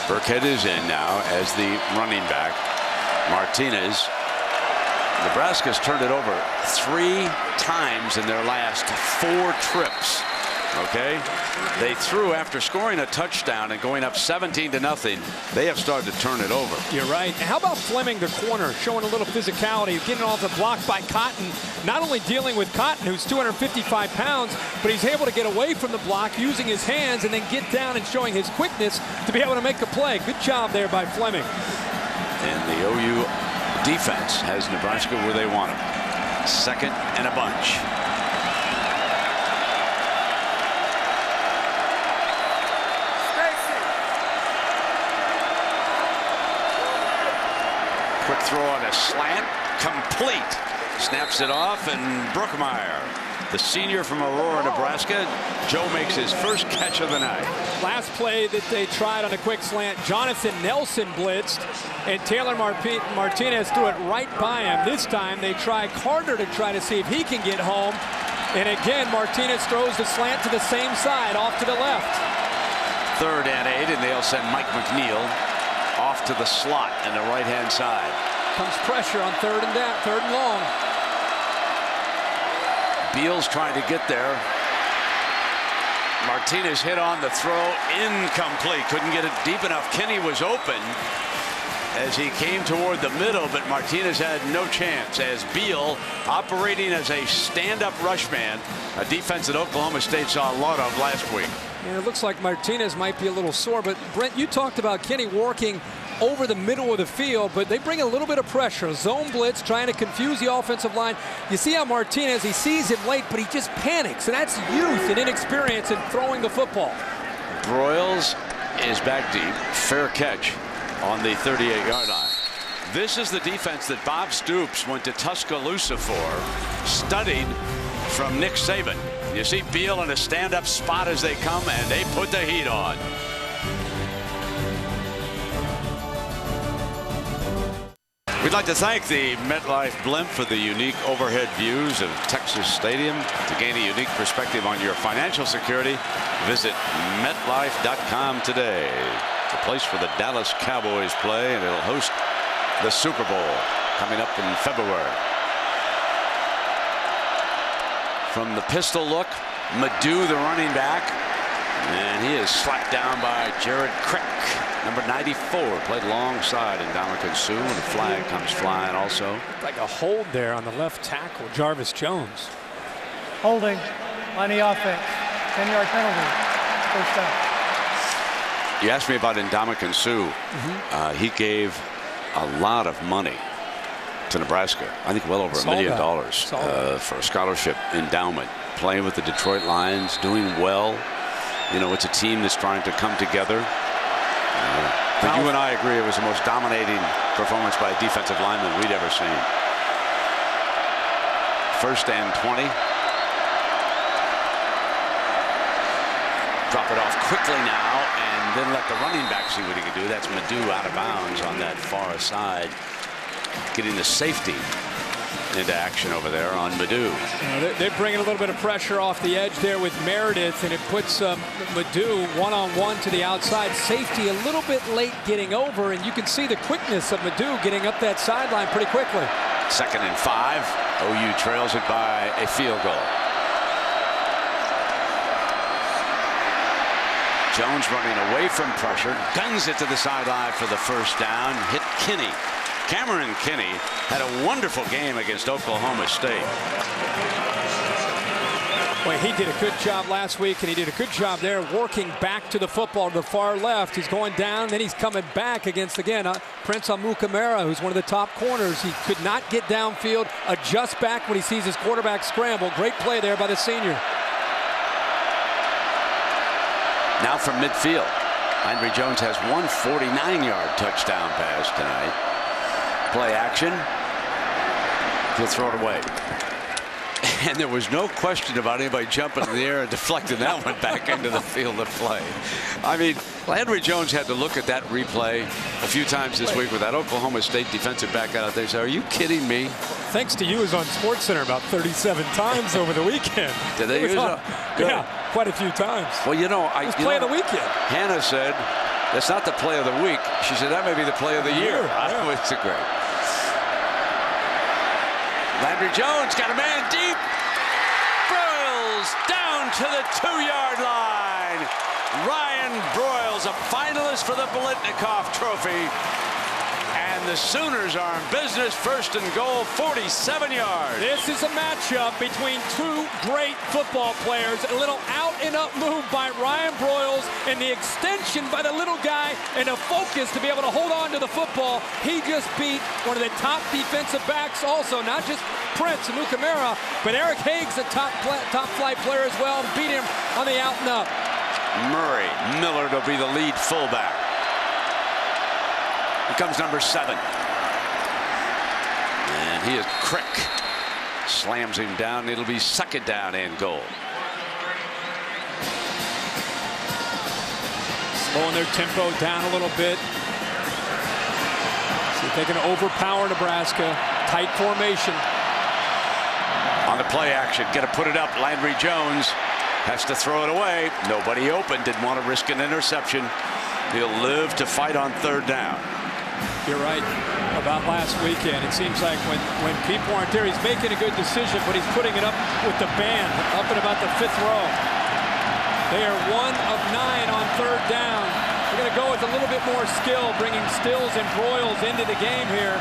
Burkhead is in now as the running back. Martinez. Nebraska's turned it over 3 times in their last 4 trips. Okay, they threw after scoring a touchdown and going up 17-0. They have started to turn it over. You're right. And how about Fleming, the corner, showing a little physicality, getting off the block by Cotton, not only dealing with Cotton, who's 255 pounds, but he's able to get away from the block using his hands and then get down and showing his quickness to be able to make a play. Good job there by Fleming. And the OU defense has Nebraska where they want them. Second and a bunch. Quick throw on a slant, complete. Snaps it off, and Brookmeyer, the senior from Aurora, Nebraska. Joe makes his first catch of the night. Last play that they tried on a quick slant, Jonathan Nelson blitzed, and Taylor Martinez threw it right by him. This time they try Carter to try to see if he can get home. And again, Martinez throws the slant to the same side, off to the left. 3rd and 8, and they'll send Mike McNeil off to the slot on the right-hand side. Comes pressure on 3rd and long. Beal's trying to get there. Martinez hit on the throw, incomplete. Couldn't get it deep enough. Kenny was open as he came toward the middle, but Martinez had no chance as Beal, operating as a stand-up rush man, a defense that Oklahoma State saw a lot of last week. And it looks like Martinez might be a little sore, but Brent, you talked about Kenny working over the middle of the field, but they bring a little bit of pressure. Zone blitz, trying to confuse the offensive line. You see how Martinez, he sees him late, but he just panics, and that's youth and inexperience in throwing the football. Broyles is back deep. Fair catch on the 38-yard line. This is the defense that Bob Stoops went to Tuscaloosa for, studied from Nick Saban. You see Beal in a stand-up spot as they come, and they put the heat on. We'd like to thank the MetLife Blimp for the unique overhead views of Texas Stadium. To gain a unique perspective on your financial security, visit MetLife.com today. It's a place where the Dallas Cowboys play, and it'll host the Super Bowl coming up in February. From the pistol look, Madu, the running back, and he is slapped down by Jared Crick, number 94, played alongside Ndamukong Suh, and the flag comes flying also. Like a hold there on the left tackle, Jarvis Jones. Holding on the offense. 10-yard penalty. First down. You asked me about Ndamukong Suh. He gave a lot of money to Nebraska. I think well over $1 million for a scholarship endowment. Playing with the Detroit Lions, doing well. You know, it's a team that's trying to come together. But you and I agree it was the most dominating performance by a defensive lineman we'd ever seen. First and 20. Drop it off quickly now and then let the running back see what he can do. That's Madu out of bounds on that far side. Getting the safety into action over there on Madu. They're bringing a little bit of pressure off the edge there with Meredith, and it puts Madu one-on-one to the outside. Safety a little bit late getting over, and you can see the quickness of Madu getting up that sideline pretty quickly. 2nd and 5. OU trails it by a field goal. Jones running away from pressure, guns it to the sideline for the first down, hit Kinney. Cameron Kinney had a wonderful game against Oklahoma State. Well, he did a good job last week, and he did a good job there working back to the football to the far left. He's going down, then he's coming back against, again, Prince Amukamara, who's one of the top corners. He could not get downfield, adjust back when he sees his quarterback scramble. Great play there by the senior. Now from midfield, Landry Jones has one 49-yard touchdown pass tonight. Play action. He'll throw it away. And there was no question about anybody jumping in the air and deflecting that one back into the field of play. I mean, Landry Jones had to look at that replay a few times this week with that Oklahoma State defensive back out there. So, are you kidding me? Thanks to you, was on SportsCenter about 37 times over the weekend. Did they use it? Yeah, quite a few times. Well, you know, play of the weekend. Hannah said that's not the play of the week. She said that may be the play of the year. Yeah. It's great. Landry Jones got a man deep. Broyles down to the 2-yard line. Ryan Broyles, a finalist for the Biletnikoff Trophy. And the Sooners are in business. 1st and goal, 47 yards. This is a matchup between two great football players. A little out and up move by Ryan Broyles, and the extension by the little guy, and a focus to be able to hold on to the football. He just beat one of the top defensive backs also, not just Prince Amukamara, but Eric Haig's a top flight player as well, and beat him on the out and up. Murray Miller will be the lead fullback. Here comes number 7. And he is Crick. Slams him down. It'll be 2nd down and goal. Slowing their tempo down a little bit. See if they can overpower Nebraska. Tight formation. On the play action, got to put it up. Landry Jones has to throw it away. Nobody open. Didn't want to risk an interception. He'll live to fight on 3rd down. You're right about last weekend. It seems like when people aren't there, he's making a good decision, but he's putting it up with the band up at about the 5th row. They are 1 of 9 on 3rd down. We're going to go with a little bit more skill, bringing Stills and Broyles into the game here.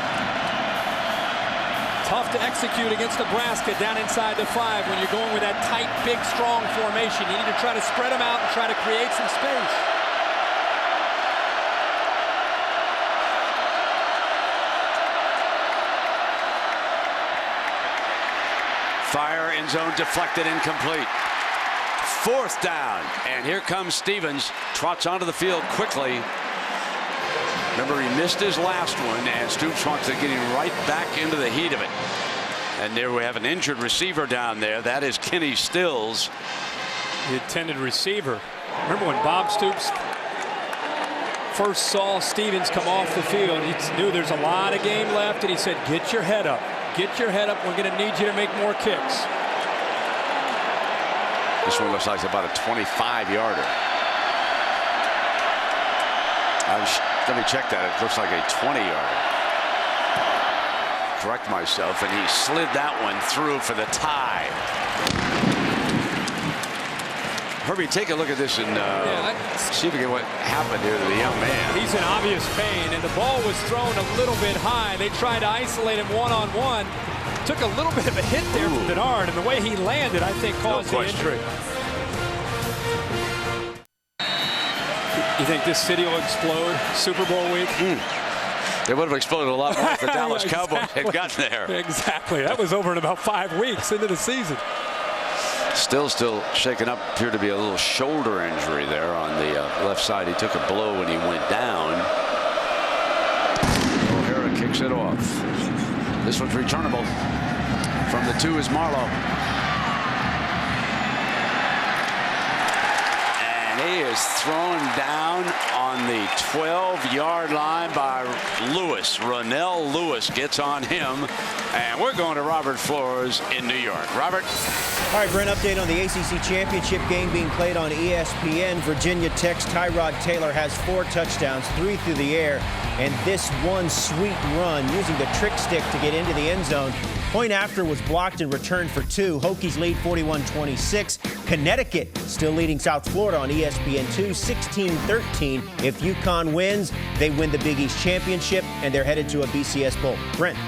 Tough to execute against Nebraska down inside the 5 when you're going with that tight, big, strong formation. You need to try to spread them out and try to create some space. Fire, end zone deflected, incomplete. 4th down, and here comes Stevens. Trots onto the field quickly. Remember, he missed his last one, and Stoops wants to get him right back into the heat of it. And there we have an injured receiver down there. That is Kenny Stills. The intended receiver. Remember when Bob Stoops first saw Stevens come off the field, he knew there's a lot of game left, and he said, get your head up. Get your head up. We're going to need you to make more kicks. This one looks like about a 25-yarder. Let me check that. It looks like a 20-yarder. Correct myself, and he slid that one through for the tie. Herbie, take a look at this and see if we get what happened here to the young man. He's in obvious pain, and the ball was thrown a little bit high. They tried to isolate him one-on-one. took a little bit of a hit there from Denard, and the way he landed, I think, caused the injury. You think this city will explode Super Bowl week? They would have exploded a lot more if the Dallas Cowboys had gotten there. Exactly. That was over in about 5 weeks into the season. Still shaken up. Appeared to be a little shoulder injury there on the left side. He took a blow when he went down. O'Hara kicks it off. This one's returnable. From the 2 is Marlowe. And he is thrown down on the 12-yard line by Lewis. Ronnell Lewis gets on him. And we're going to Robert Flores in New York. Robert. All right, Brent, update on the ACC Championship game being played on ESPN. Virginia Tech's Tyrod Taylor has 4 touchdowns, 3 through the air, and this one sweet run using the trick stick to get into the end zone. Point after was blocked and returned for 2. Hokies lead 41-26. Connecticut still leading South Florida on ESPN2, 16-13. If UConn wins, they win the Big East Championship, and they're headed to a BCS Bowl. Brent.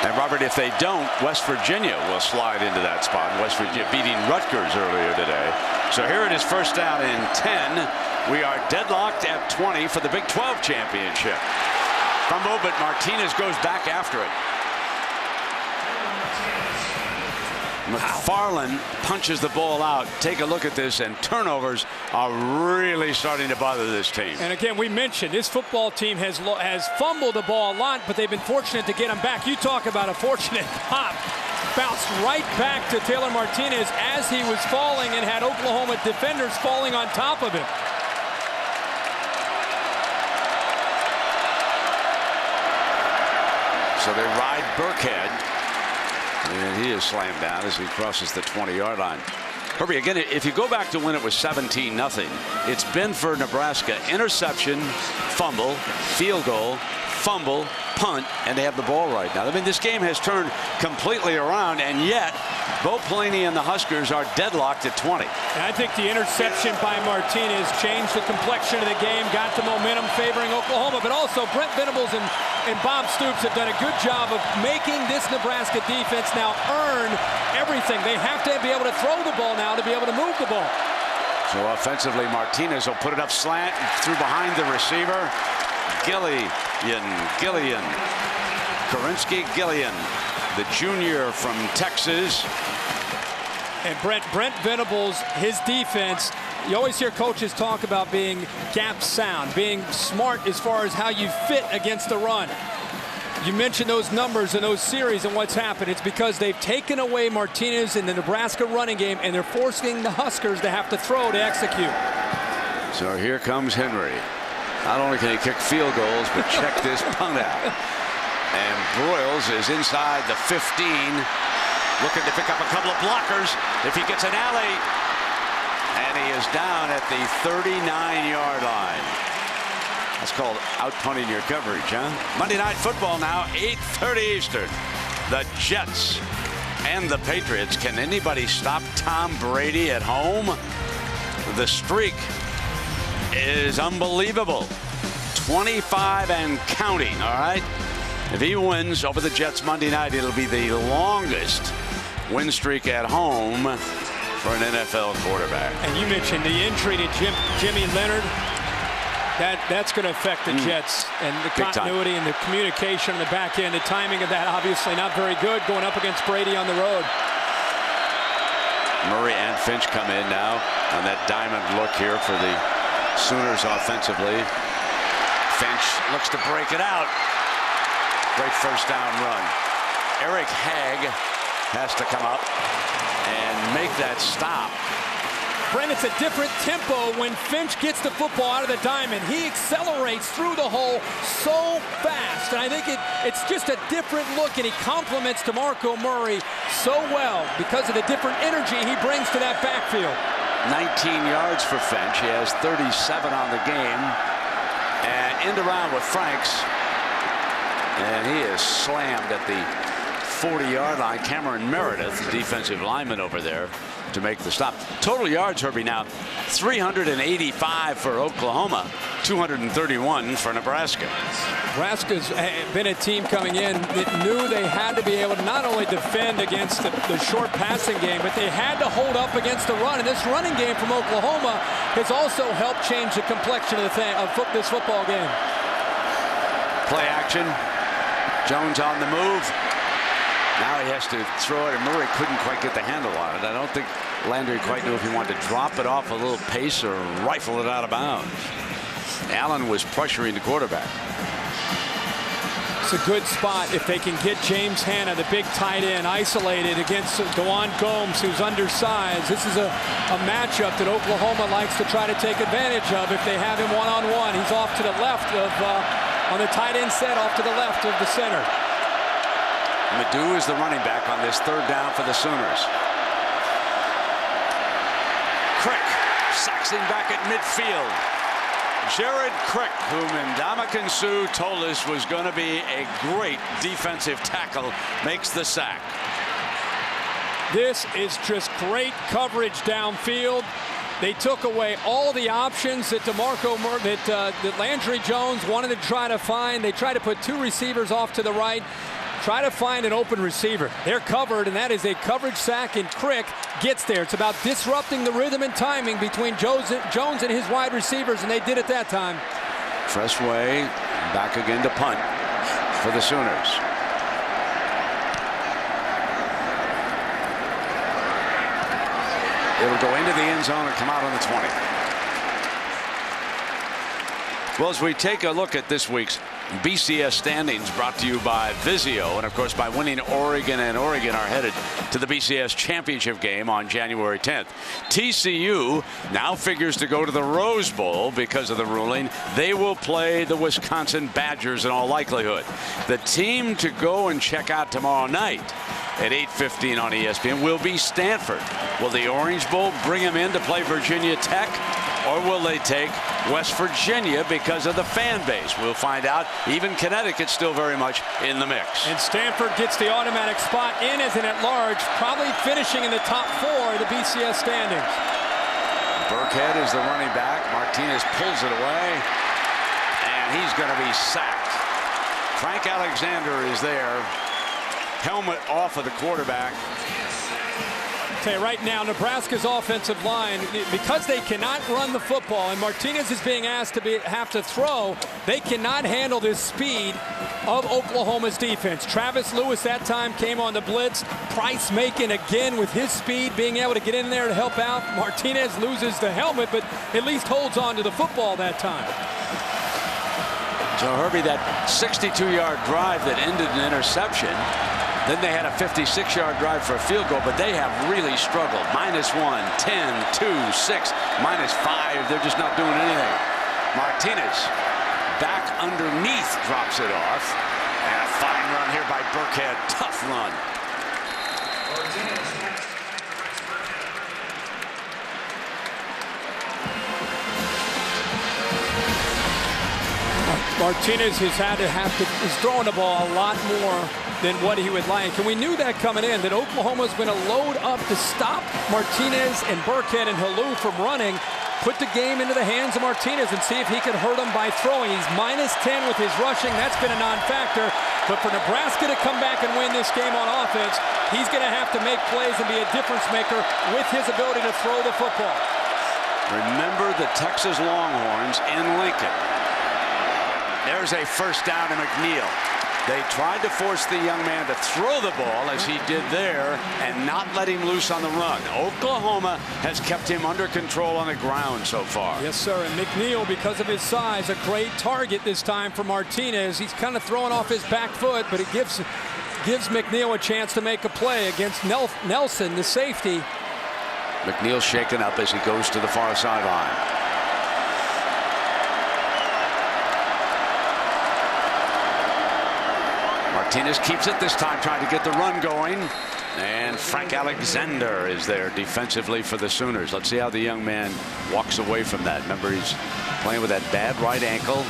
And Robert, if they don't, West Virginia will slide into that spot. West Virginia beating Rutgers earlier today. So here it is, first down and 10. We are deadlocked at 20 for the Big 12 championship. Fumble, but Martinez goes back after it. McFarland punches the ball out. Take a look at this, and turnovers are really starting to bother this team. And again, we mentioned this football team has fumbled the ball a lot, but they've been fortunate to get them back. You talk about a fortunate pop. Bounced right back to Taylor Martinez as he was falling and had Oklahoma defenders falling on top of him. So they ride Burkhead. And he is slammed down as he crosses the 20-yard line. Herbie, again, if you go back to when it was 17-0, it's been for Nebraska interception, fumble, field goal, fumble, punt, and they have the ball right now. I mean, this game has turned completely around, and yet Bo Pelini and the Huskers are deadlocked at 20. And I think the interception by Martinez changed the complexion of the game, got the momentum favoring Oklahoma, but also Brent Venables and Bob Stoops have done a good job of making this Nebraska defense now earn everything. They have to be able to throw the ball now to be able to move the ball. So offensively, Martinez will put it up slant through behind the receiver. Gillian, Karinsky Gillian, the junior from Texas. And Brent Venables, his defense, you always hear coaches talk about being gap sound, being smart as far as how you fit against the run. You mentioned those numbers and those series and what's happened. It's because they've taken away Martinez in the Nebraska running game, and they're forcing the Huskers to have to throw to execute. So here comes Henry. Not only can he kick field goals, but check this punt out. And Broyles is inside the 15, looking to pick up a couple of blockers if he gets an alley. And he is down at the 39-yard line. That's called out-punting your coverage, huh? Monday Night Football now, 8:30 Eastern. The Jets and the Patriots. Can anybody stop Tom Brady at home? The streak is unbelievable. 25 and counting, all right? If he wins over the Jets Monday night, it'll be the longest win streak at home for an NFL quarterback. And you mentioned the injury to Jimmy Leonard. That's going to affect the Jets and the continuity and the communication on the back end. The timing of that obviously not very good going up against Brady on the road. Murray and Finch come in now on that diamond look here for the Sooners offensively. Finch looks to break it out. Great first down run. Eric Hagg has to come up and make that stop. Brent, it's a different tempo when Finch gets the football out of the diamond. He accelerates through the hole so fast, and I think it's just a different look, and he complements DeMarco Murray so well because of the different energy he brings to that backfield. 19 yards for Finch. He has 37 on the game. And end around with Franks. And he is slammed at the 40-yard line. Cameron Meredith, the defensive lineman over there, to make the stop. Total yards, Herbie, now 385 for Oklahoma. 231 for Nebraska. Nebraska's been a team coming in that knew they had to be able to not only defend against the short passing game, but they had to hold up against the run. And this running game from Oklahoma has also helped change the complexion of this football game. Play action. Jones on the move. Now he has to throw it, and Murray couldn't quite get the handle on it. I don't think Landry quite knew if he wanted to drop it off a little pace or rifle it out of bounds. Allen was pressuring the quarterback. It's a good spot if they can get James Hanna, the big tight end, isolated against DeJuan Gomes, who's undersized. This is a matchup that Oklahoma likes to try to take advantage of if they have him one-on-one. He's off to the left of, on the tight end set, off to the left of the center. Madu is the running back on this third down for the Sooners. Crick sacks him back at midfield. Jared Crick, whom Ndamukong Suh told us was going to be a great defensive tackle, makes the sack. This is just great coverage downfield. They took away all the options that that Landry Jones wanted to try to find. They tried to put two receivers off to the right, try to find an open receiver. They're covered, and that is a coverage sack, and Crick gets there. It's about disrupting the rhythm and timing between Jones and his wide receivers, and they did it that time. Tressway back again to punt for the Sooners. It'll go into the end zone and come out on the 20. Well, as we take a look at this week's BCS standings, brought to you by Vizio, and of course by winning Oregon, and Oregon are headed to the BCS championship game on January 10th. TCU now figures to go to the Rose Bowl because of the ruling. They will play the Wisconsin Badgers in all likelihood. The team to go and check out tomorrow night at 8:15 on ESPN will be Stanford. Will the Orange Bowl bring them in to play Virginia Tech, or will they take West Virginia because of the fan base? We'll find out. Even Connecticut's still very much in the mix. And Stanford gets the automatic spot in as an at-large, probably finishing in the top 4 of the BCS standings. Burkhead is the running back. Martinez pulls it away, and he's going to be sacked. Frank Alexander is there. Helmet off of the quarterback. Okay, right now, Nebraska's offensive line, because they cannot run the football and Martinez is being asked to have to throw, they cannot handle this speed of Oklahoma's defense. Travis Lewis that time came on the blitz. Price Macon again with his speed, being able to get in there to help out. Martinez loses the helmet, but at least holds on to the football that time. So Herbie, that 62-yard drive that ended in interception. Then they had a 56-yard drive for a field goal, but they have really struggled. -1, 10, 2, 6, -5. They're just not doing anything. Martinez back underneath, drops it off. And a fine run here by Burkhead. Tough run. Martinez is throwing the ball a lot more than what he would like. And we knew that coming in, that Oklahoma's going to load up to stop Martinez and Burkhead and Halou from running, put the game into the hands of Martinez and see if he could hurt him by throwing. He's -10 with his rushing. That's been a non-factor. But for Nebraska to come back and win this game on offense, he's going to have to make plays and be a difference maker with his ability to throw the football. Remember the Texas Longhorns in Lincoln. There's a first down to McNeil. They tried to force the young man to throw the ball, as he did there, and not let him loose on the run. Oklahoma has kept him under control on the ground so far. Yes, sir. And McNeil, because of his size, a great target this time for Martinez. He's kind of throwing off his back foot, but it gives McNeil a chance to make a play against Nelson, the safety. McNeil shaken up as he goes to the far sideline. Martinez keeps it this time, trying to get the run going. And Frank Alexander is there defensively for the Sooners. Let's see how the young man walks away from that. Remember, he's playing with that bad right ankle.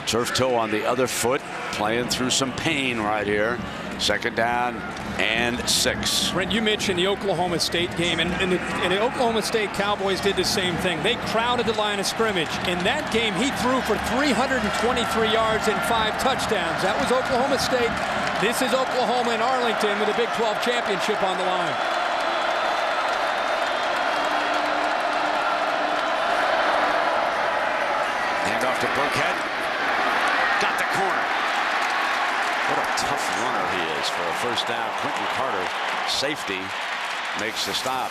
Turf toe on the other foot, playing through some pain right here. Second down and 6. Brent, you mentioned the Oklahoma State game, and the Oklahoma State Cowboys did the same thing. They crowded the line of scrimmage. In that game, he threw for 323 yards and 5 touchdowns. That was Oklahoma State. This is Oklahoma and Arlington with a Big 12 championship on the line. Hand off to Burkhead. Got the corner. What a tough runner he is for a first down. Quentin Carter, safety, makes the stop.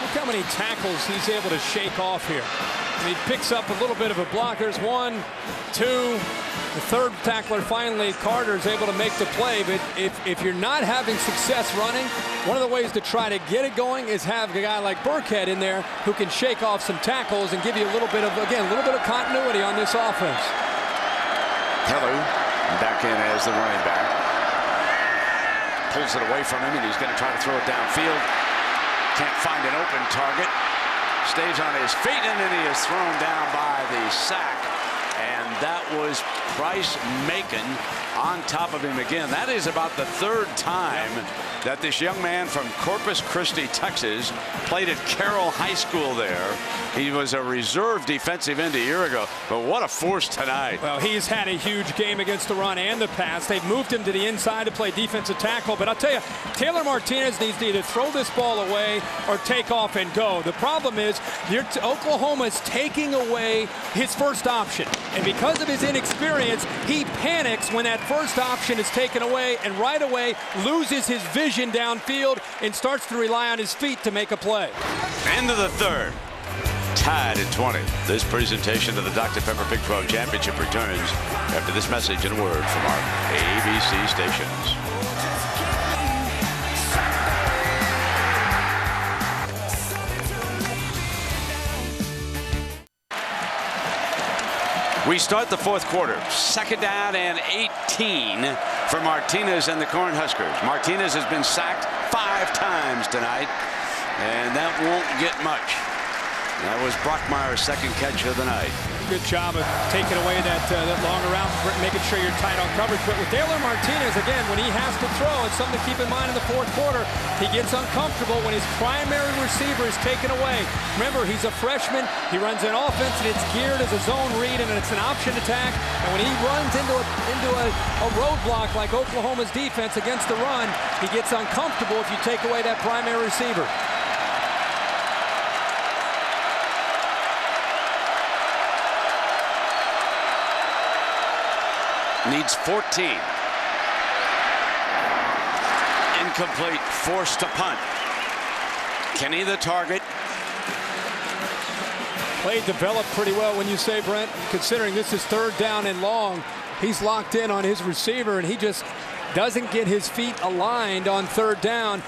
Look how many tackles he's able to shake off here. And he picks up a little bit of a block. There's 1, 2. The third tackler finally, Carter, is able to make the play. But if you're not having success running, one of the ways to try to get it going is have a guy like Burkhead in there who can shake off some tackles and give you a little bit of, again, a little bit of continuity on this offense. Hello. Back in as the running back. Pulls it away from him, and he's going to try to throw it downfield. Can't find an open target. Stays on his feet, and then he is thrown down by the sack. And that was Price Macon on top of him again. That is about the third time that this young man from Corpus Christi, Texas, played at Carroll High School there. He was a reserve defensive end a year ago, but what a force tonight. Well, he's had a huge game against the run and the pass. They've moved him to the inside to play defensive tackle, but I'll tell you, Taylor Martinez needs to either throw this ball away or take off and go. The problem is Oklahoma's taking away his first option, and because of his inexperience, he panics when that first option is taken away and right away loses his vision downfield and starts to rely on his feet to make a play. End of the third. Tied at 20. This presentation of the Dr. Pepper Big 12 Championship returns after this message and a word from our ABC stations. We start the fourth quarter. Second down and 18 for Martinez and the Cornhuskers. Martinez has been sacked 5 times tonight, and that won't get much. That was Brockmeyer's second catch of the night. Good job of taking away that longer route, making sure you're tight on coverage. But with Taylor Martinez, again, when he has to throw, it's something to keep in mind in the fourth quarter. He gets uncomfortable when his primary receiver is taken away. Remember, he's a freshman. He runs an offense, and it's geared as a zone read, and it's an option attack. And when he runs into a roadblock like Oklahoma's defense against the run, he gets uncomfortable if you take away that primary receiver. Needs 14. Incomplete, forced to punt. Kenny the target. Play developed pretty well when you say, Brent, considering this is third down and long. He's locked in on his receiver, and he just doesn't get his feet aligned on third down.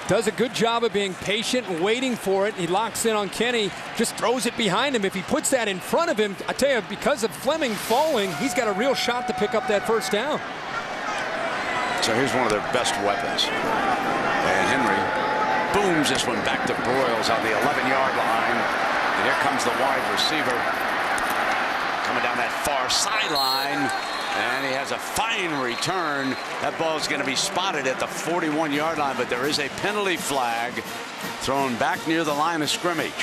Does a good job of being patient and waiting for it. He locks in on Kenny, just throws it behind him. If he puts that in front of him, I tell you, because of Fleming falling, he's got a real shot to pick up that first down. So here's one of their best weapons. And Henry booms this one back to Broyles on the 11-yard line. And here comes the wide receiver coming down that far sideline. And he has a fine return. That ball is going to be spotted at the 41-yard line, but there is a penalty flag thrown back near the line of scrimmage.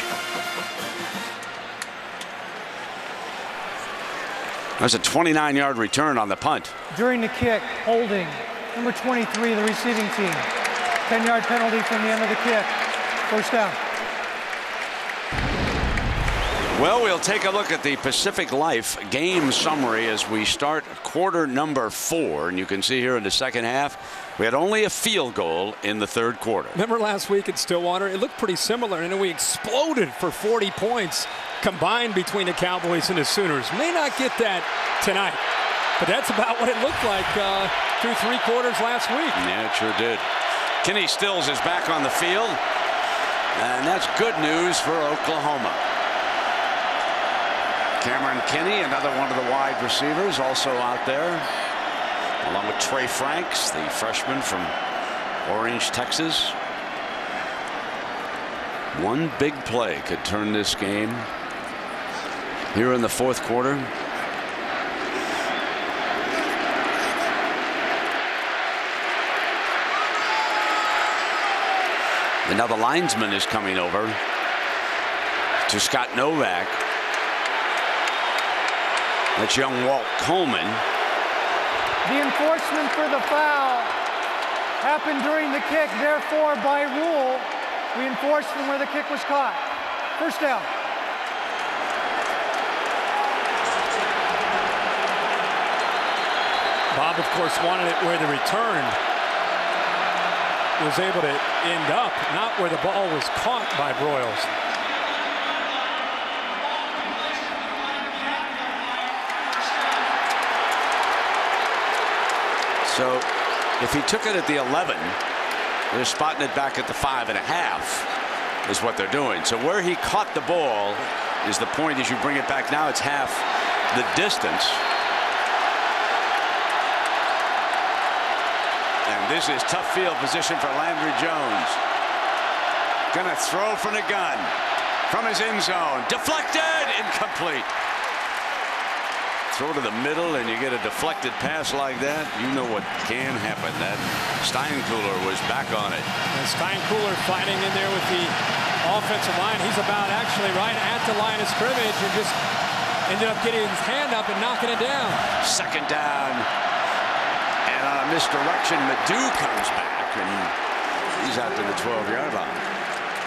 There's a 29-yard return on the punt. During the kick, holding, number 23, the receiving team. 10-yard penalty from the end of the kick. First down. Well, we'll take a look at the Pacific Life game summary as we start quarter number 4. And you can see here in the second half, we had only a field goal in the third quarter. Remember last week at Stillwater? It looked pretty similar, and then we exploded for 40 points combined between the Cowboys and the Sooners. May not get that tonight, but that's about what it looked like through 3 quarters last week. Yeah, it sure did. Kenny Stills is back on the field, and that's good news for Oklahoma. Cameron Kinney, another one of the wide receivers, also out there, along with Trey Franks, the freshman from Orange, Texas. One big play could turn this game here in the fourth quarter. And now the linesman is coming over to Scott Novak. That's young Walt Coleman. The enforcement for the foul happened during the kick. Therefore, by rule, we enforced from where the kick was caught. First down. Bob, of course, wanted it where the return was able to end up, not where the ball was caught by Broyles. So if he took it at the 11, they're spotting it back at the 5.5 is what they're doing. So where he caught the ball is the point. As you bring it back now, it's half the distance. And this is tough field position for Landry Jones. Gonna throw from the gun from his end zone. Deflected, incomplete. Throw to the middle and you get a deflected pass like that, you know what can happen. That Steinkuhler was back on it. And Steinkuhler fighting in there with the offensive line. He's about actually right at the line of scrimmage and just ended up getting his hand up and knocking it down. Second down. And on a misdirection, Madu comes back and he's out to the 12-yard line.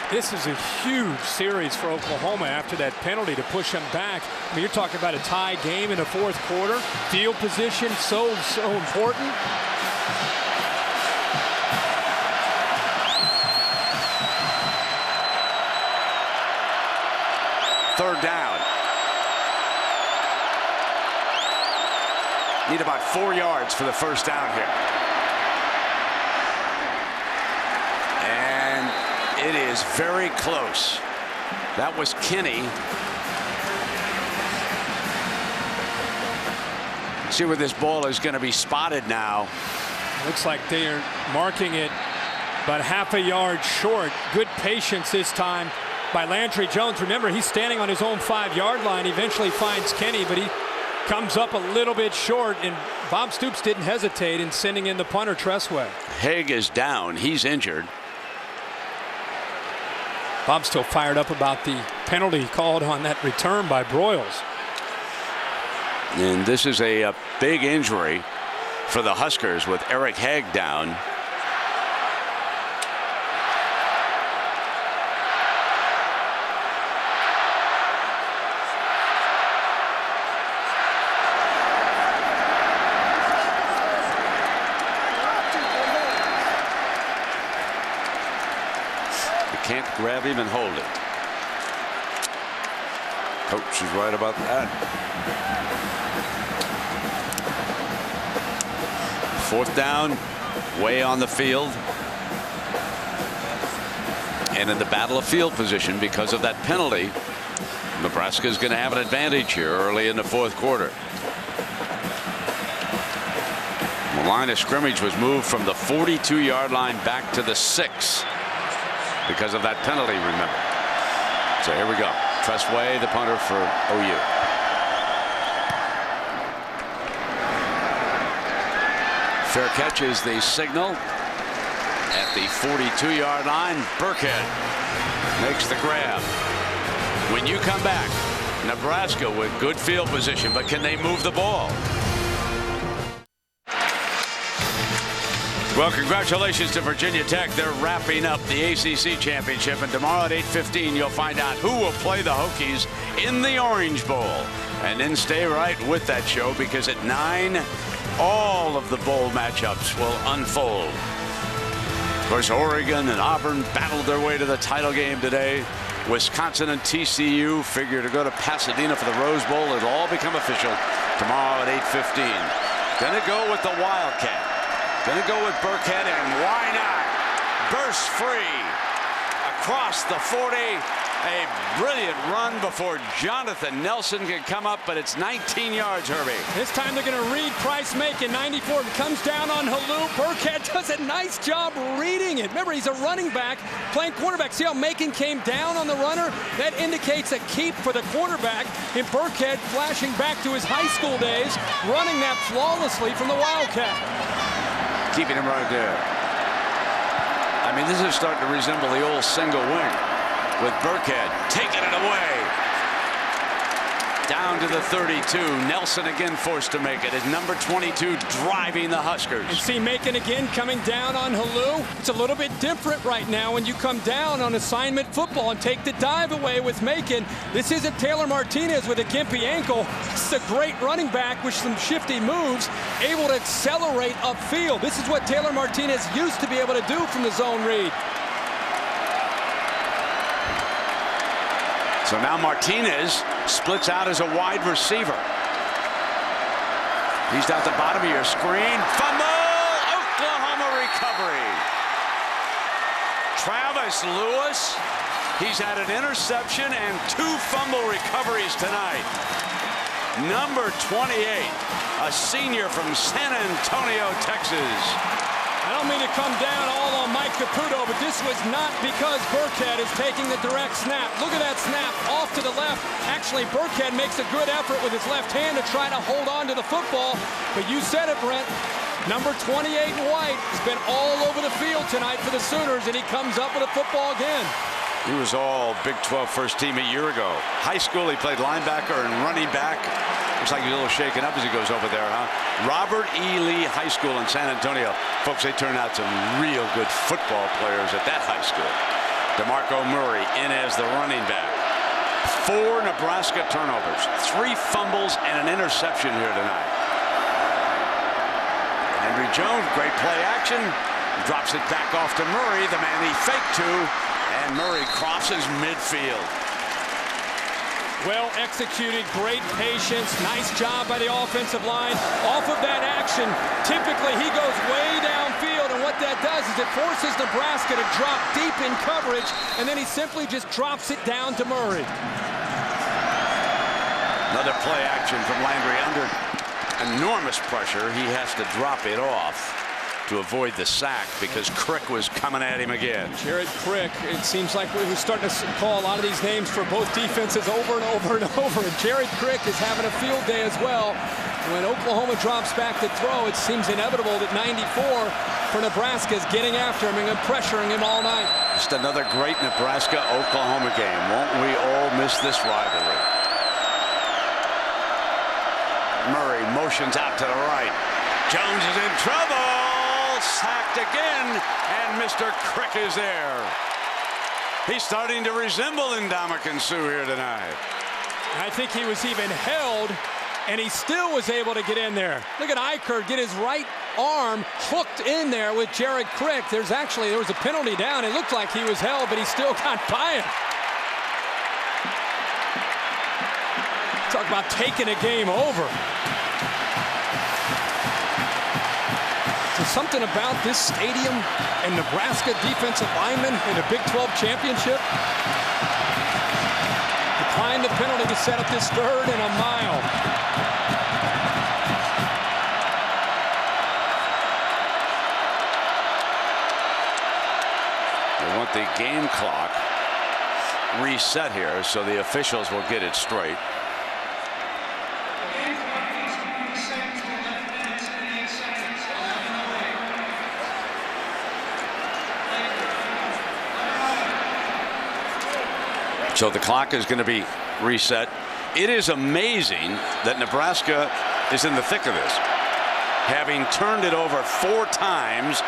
This is a huge series for Oklahoma after that penalty to push them back. I mean, you're talking about a tie game in the fourth quarter. Field position so important. Third down. Need about 4 yards for the first down here. And it is very close. That was Kinney. See where this ball is going to be spotted now. Looks like they are marking it about half a yard short. Good patience this time by Landry Jones. Remember, he's standing on his own 5-yard line. Eventually finds Kinney, but he comes up a little bit short, and Bob Stoops didn't hesitate in sending in the punter, Tressway. Haig is down. He's injured. Bob's still fired up about the penalty called on that return by Broyles. And this is a big injury for the Huskers with Eric Haig down. Can't grab him and hold it. Coach is right about that. Fourth down, way on the field. And in the battle of field position because of that penalty, Nebraska is going to have an advantage here early in the fourth quarter. The line of scrimmage was moved from the 42-yard line back to the 6. Because of that penalty, remember. So here we go. Tressway, the punter for OU. Fair catch is the signal at the 42-yard line. Burkhead makes the grab. When you come back, Nebraska with good field position, but can they move the ball? Well, congratulations to Virginia Tech. They're wrapping up the ACC championship, and tomorrow at 8:15 you'll find out who will play the Hokies in the Orange Bowl. And then stay right with that show, because at 9 all of the bowl matchups will unfold. Of course, Oregon and Auburn battled their way to the title game today. Wisconsin and TCU figure to go to Pasadena for the Rose Bowl. It'll all become official tomorrow at 8:15. Gonna go with the Wildcat. Gonna go with Burkhead, and why not? Burst free across the 40. A brilliant run before Jonathan Nelson can come up, but it's 19 yards, Herbie. This time they're going to read Price Macon. 94 comes down on Halou. Burkhead does a nice job reading it. Remember, he's a running back playing quarterback. See how Macon came down on the runner? That indicates a keep for the quarterback. And Burkhead flashing back to his high school days, running that flawlessly from the Wildcat. Keeping him right there. I I mean, this is starting to resemble the old single wing with Burkhead taking it away. Down to the 32. Nelson again forced to make it. Is number 22 driving the Huskers. And see Macon again coming down on Halou. It's a little bit different right now when you come down on assignment football and take the dive away with Macon. This isn't Taylor Martinez with a gimpy ankle. This is a great running back with some shifty moves, able to accelerate upfield. This is what Taylor Martinez used to be able to do from the zone read. So now Martinez splits out as a wide receiver. He's down the bottom of your screen. Fumble! Oklahoma recovery. Travis Lewis. He's had an interception and 2 fumble recoveries tonight. Number 28, a senior from San Antonio, Texas. I don't mean to come down all on Mike Caputo, but this was not because Burkhead is taking the direct snap. Look at that snap off to the left. Actually, Burkhead makes a good effort with his left hand to try to hold on to the football. But you said it, Brent. Number 28 White has been all over the field tonight for the Sooners, and he comes up with a football again. He was all Big 12 first team a year ago. High school, he played linebacker and running back. Looks like he's a little shaken up as he goes over there, huh? Robert E. Lee High School in San Antonio. Folks, they turned out some real good football players at that high school. DeMarco Murray in as the running back. 4 Nebraska turnovers, 3 fumbles, and an interception here tonight. Henry Jones, great play action. Drops it back off to Murray, the man he faked to, and Murray crosses midfield. Well executed, great patience, nice job by the offensive line. Off of that action, typically he goes way downfield, and what that does is it forces Nebraska to drop deep in coverage, and then he simply just drops it down to Murray. Another play action from Landry under enormous pressure. He has to drop it off to avoid the sack because Crick was coming at him again. Jared Crick, it seems like we're starting to call a lot of these names for both defenses over and over and over. And Jared Crick is having a field day as well. When Oklahoma drops back to throw, it seems inevitable that 94 for Nebraska is getting after him and pressuring him all night. Just another great Nebraska-Oklahoma game. Won't we all miss this rivalry? Murray motions out to the right. Jones is in trouble. Sacked again, and Mr. Crick is there. He's starting to resemble Ndamukong Suh here tonight. I think he was even held, and he still was able to get in there. Look at Eichert get his right arm hooked in there with Jared Crick. There was a penalty down. It looked like he was held, but he still got by it. Talk about taking a game over. There's something about this stadium and Nebraska defensive linemen in a Big 12 championship. Declined the penalty to set up this 3rd and a mile. They want the game clock reset here so the officials will get it straight. So the clock is going to be reset. It is amazing that Nebraska is in the thick of this, having turned it over 4 times,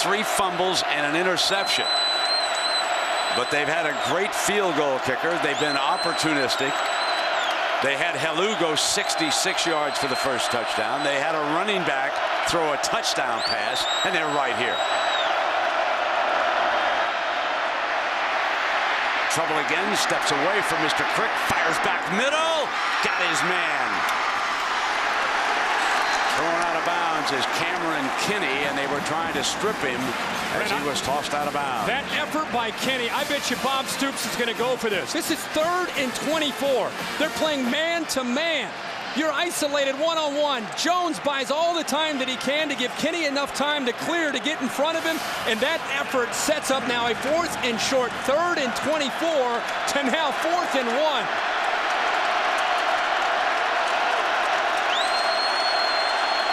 3 fumbles and an interception. But they've had a great field goal kicker. They've been opportunistic. They had Halou go 66 yards for the first touchdown. They had a running back throw a touchdown pass, and they're right here. Trouble again, steps away from Mr. Crick, fires back middle, got his man. Thrown out of bounds is Cameron Kinney, and they were trying to strip him as he was tossed out of bounds. That effort by Kinney, I bet you Bob Stoops is going to go for this. This is 3rd and 24. They're playing man to man. You're isolated one-on-one. Jones buys all the time that he can to give Kinney enough time to clear to get in front of him, and that effort sets up now a 4th and short, 3rd and 24 to now 4th and 1.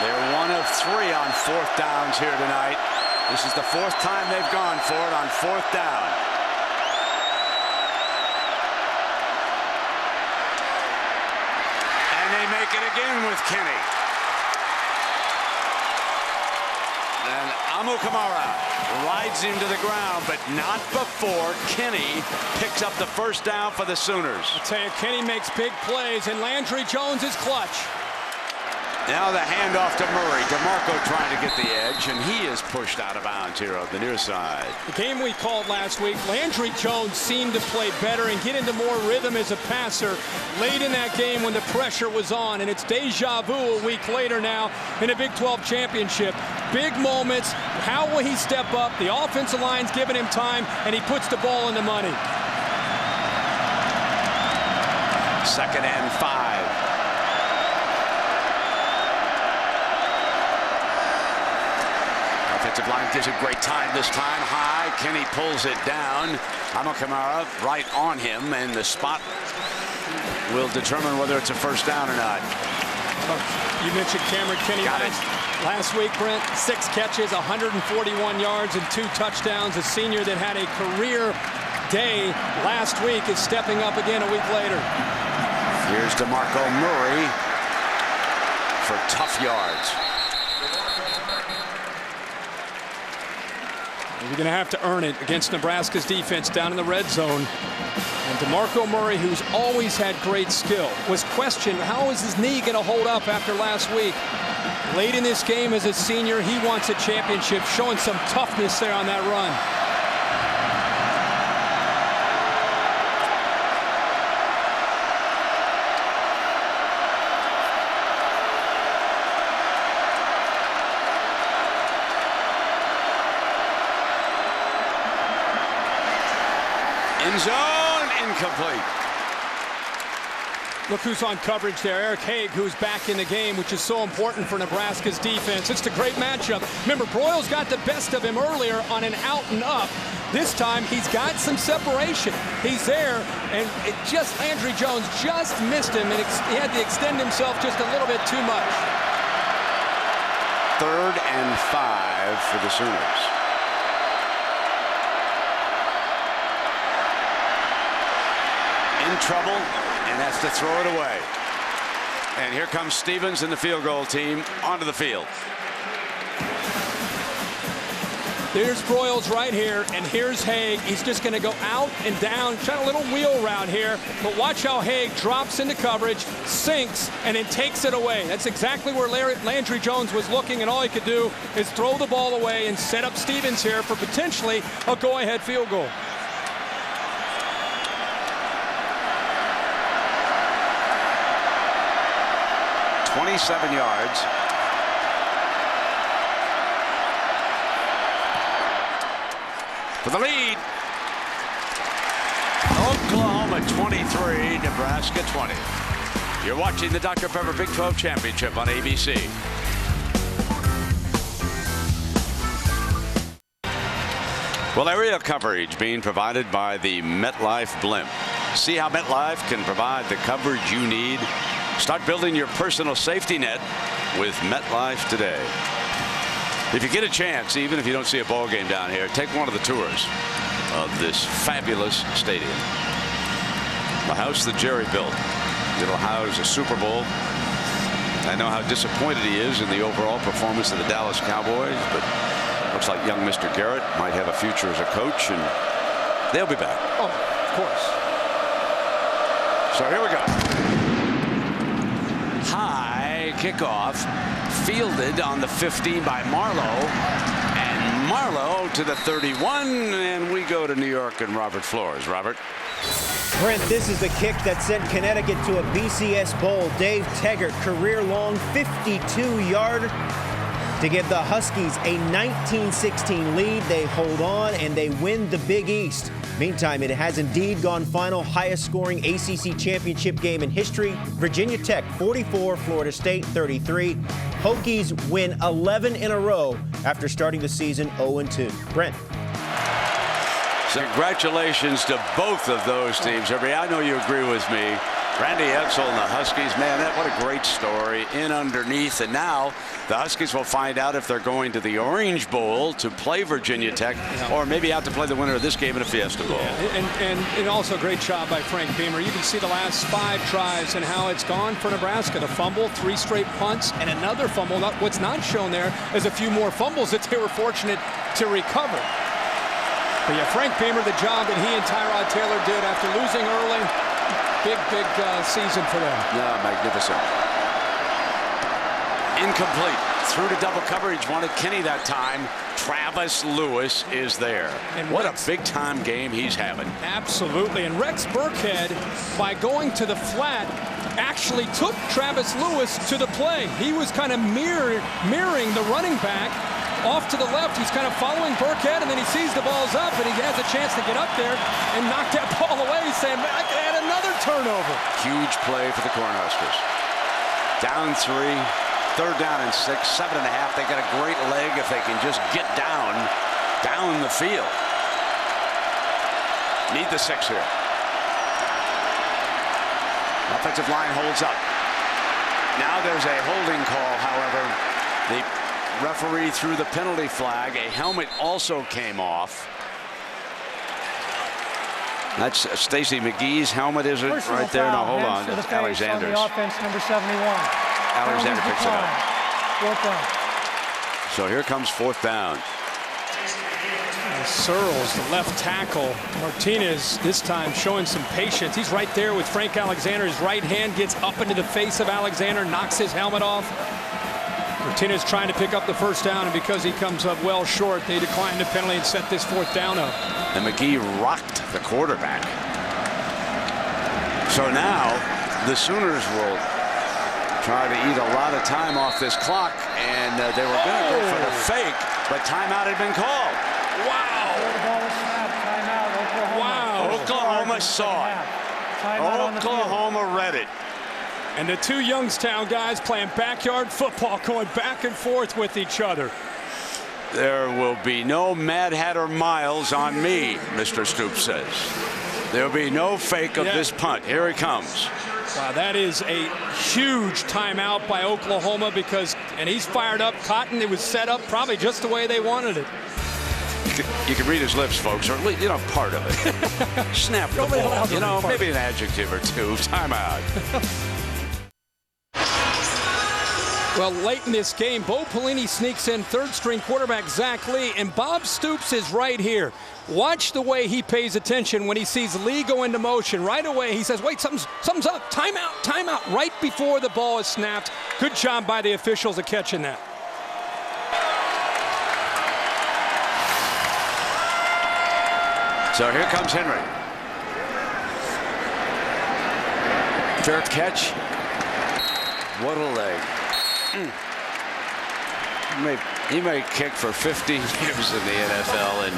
They're 1 of 3 on 4th downs here tonight. This is the 4th time they've gone for it on 4th down. And they make it again with Kenny. And Amukamara rides him to the ground, but not before Kenny picks up the 1st down for the Sooners. I'll tell you, Kenny makes big plays, and Landry Jones is clutch. Now the handoff to Murray. DeMarco trying to get the edge, and he is pushed out of bounds here on the near side. The game we called last week, Landry Jones seemed to play better and get into more rhythm as a passer late in that game when the pressure was on, and it's deja vu a week later now in a Big 12 championship. Big moments. How will he step up? The offensive line's giving him time, and he puts the ball in the money. 2nd and 5. Offensive line gives it great time this time. High. Kenny pulls it down. Amukamara right on him, and the spot will determine whether it's a 1st down or not. You mentioned Cameron Kenny last week, Brent. 6 catches, 141 yards, and 2 touchdowns. A senior that had a career day last week is stepping up again a week later. Here's DeMarco Murray for tough yards. You're going to have to earn it against Nebraska's defense down in the red zone. And DeMarco Murray, who's always had great skill, was questioned, how is his knee going to hold up after last week? Late in this game as a senior, he wants a championship, showing some toughness there on that run. End zone, incomplete. Look who's on coverage there, Eric Haig, who's back in the game, which is so important for Nebraska's defense. It's a great matchup. Remember, Broyles got the best of him earlier on an out and up. This time, he's got some separation. He's there, and Landry Jones just missed him, and he had to extend himself just a little bit too much. 3rd and 5 for the Sooners. In trouble, and has to throw it away. And here comes Stevens and the field goal team onto the field. There's Broyles right here, and here's Haig. He's just going to go out and down, trying a little wheel route here. But watch how Haig drops into coverage, sinks, and then takes it away. That's exactly where Landry Jones was looking, and all he could do is throw the ball away and set up Stevens here for potentially a go-ahead field goal. 27 yards. For the lead. Oklahoma 23, Nebraska 20. You're watching the Dr. Pepper Big 12 Championship on ABC. Well, area coverage being provided by the MetLife Blimp. See how MetLife can provide the coverage you need. Start building your personal safety net with MetLife today. If you get a chance, even if you don't see a ball game down here, take one of the tours of this fabulous stadium. The house that Jerry built. It'll house a Super Bowl. I know how disappointed he is in the overall performance of the Dallas Cowboys, but looks like young Mr. Garrett might have a future as a coach, and they'll be back. Oh, of course. So here we go. High kickoff, fielded on the 15 by Marlowe, and Marlowe to the 31, and we go to New York and Robert Flores. Robert. Brent, this is the kick that sent Connecticut to a BCS Bowl. Dave Teggart, career-long 52-yarder to give the Huskies a 19-16 lead. They hold on, and they win the Big East. Meantime, it has indeed gone final, highest-scoring ACC championship game in history. Virginia Tech 44, Florida State 33. Hokies win 11 in a row after starting the season 0-2. Brent. So congratulations to both of those teams. I know you agree with me. Randy Edsall and the Huskies, man, what a great story. In underneath, and now the Huskies will find out if they're going to the Orange Bowl to play Virginia Tech, or maybe out to play the winner of this game in a Fiesta Bowl. And also a great job by Frank Beamer. You can see the last 5 tries and how it's gone for Nebraska. The fumble, 3 straight punts, and another fumble. What's not shown there is a few more fumbles that they were fortunate to recover. But yeah, Frank Beamer, the job that he and Tyrod Taylor did after losing early. Big season for them. Yeah, magnificent. Incomplete. Through to double coverage. Wanted Kenny that time. Travis Lewis is there. And what a big-time game he's having. Absolutely. And Rex Burkhead, by going to the flat, actually took Travis Lewis to the play. He was kind of mirroring the running back. Off to the left, he's kind of following Burkhead, and then he sees the ball's up, and he has a chance to get up there and knock that ball away. He's saying, I could add another turnover. Huge play for the Cornhuskers. Down 3, 3rd down and 6, 7.5. They got a great leg if they can just get down the field. Need the 6 here. Offensive line holds up. Now there's a holding call, however. The referee threw the penalty flag. A helmet also came off. That's Stacy McGee's helmet, is it? Personal right there? No, foul. hold Hands on. to the That's face Alexander's. on the offense, number 71. Alexander picks it up. 4th down. So here comes 4th down. Searles, the left tackle. Martinez this time showing some patience. He's right there with Frank Alexander. His right hand gets up into the face of Alexander, knocks his helmet off. Martinez trying to pick up the 1st down, and because he comes up well short, they decline the penalty and set this 4th down up. And McGee rocked the quarterback. So now the Sooners will try to eat a lot of time off this clock, and they were going to go for the fake, but timeout had been called. Wow. The ball was snapped. Timeout, Oklahoma. Wow. Oklahoma saw it. Oklahoma read it. And the 2 Youngstown guys playing backyard football, going back and forth with each other. There will be no Mad Hatter miles on me, Mr. Stoops says. There'll be no fake of this punt. Here he comes. Wow, that is a huge timeout by Oklahoma and he's fired up. Cotton, it was set up probably just the way they wanted it. You can read his lips, folks, or at least, part of it. Snap the ball. Maybe an adjective or 2. Timeout. Well, late in this game, Bo Pelini sneaks in 3rd-string quarterback Zach Lee, and Bob Stoops is right here. Watch the way he pays attention when he sees Lee go into motion. Right away, he says, wait, something's up. Timeout, right before the ball is snapped. Good job by the officials of catching that. So here comes Henry. Fair catch. What a leg. He may kick for 15 years in the NFL. And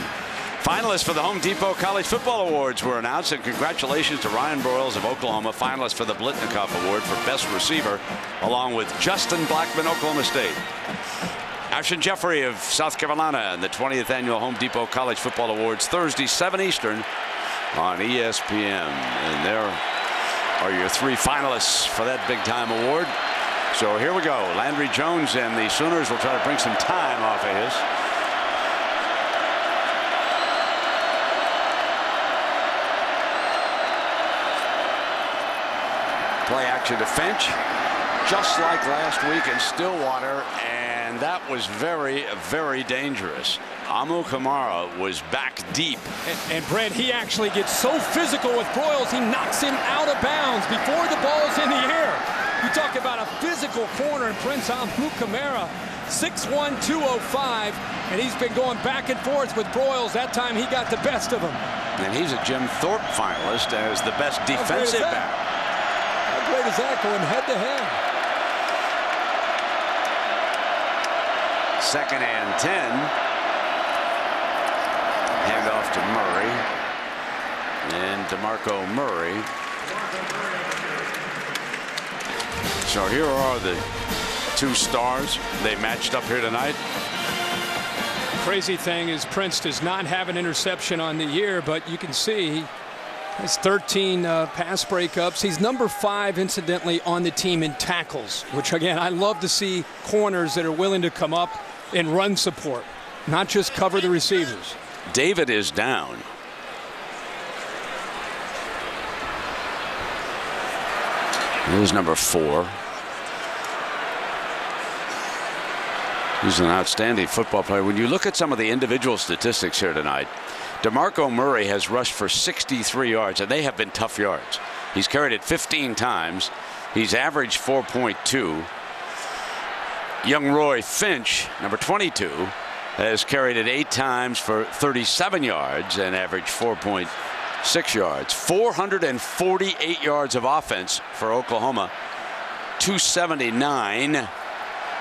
finalists for the Home Depot College Football Awards were announced, and congratulations to Ryan Broyles of Oklahoma, finalist for the Blitnikoff Award for Best Receiver, along with Justin Blackman, Oklahoma State. Ashton Jeffrey of South Carolina in the 20th Annual Home Depot College Football Awards, Thursday, 7 Eastern on ESPN. And there are your 3 finalists for that big-time award. So here we go. Landry Jones and the Sooners will try to bring some time off of his. Play action to Finch, just like last week in Stillwater, and that was very, very dangerous. Amu Kamara was back deep. And Brent, he actually gets so physical with Broyles, he knocks him out of bounds before the ball's in the air. You talk about a physical corner, and Prince Amu Kamara, 6'1", 205, and he's been going back and forth with Broyles. That time he got the best of him. And he's a Jim Thorpe finalist as the best defensive back. How great is that, going head-to-head? 2nd and 10. Hand off to Murray. And DeMarco Murray. So here are the 2 stars. They matched up here tonight. Crazy thing is Prince does not have an interception on the year, but you can see Has 13 pass breakups. He's number 5, incidentally, on the team in tackles, which, again, I love to see corners that are willing to come up and run support, not just cover the receivers. David is down. Here's number 4. He's an outstanding football player. When you look at some of the individual statistics here tonight, DeMarco Murray has rushed for 63 yards, and they have been tough yards. He's carried it 15 times. He's averaged 4.2. Young Roy Finch, number 22, has carried it 8 times for 37 yards and averaged 4.6 yards. 448 yards of offense for Oklahoma. 279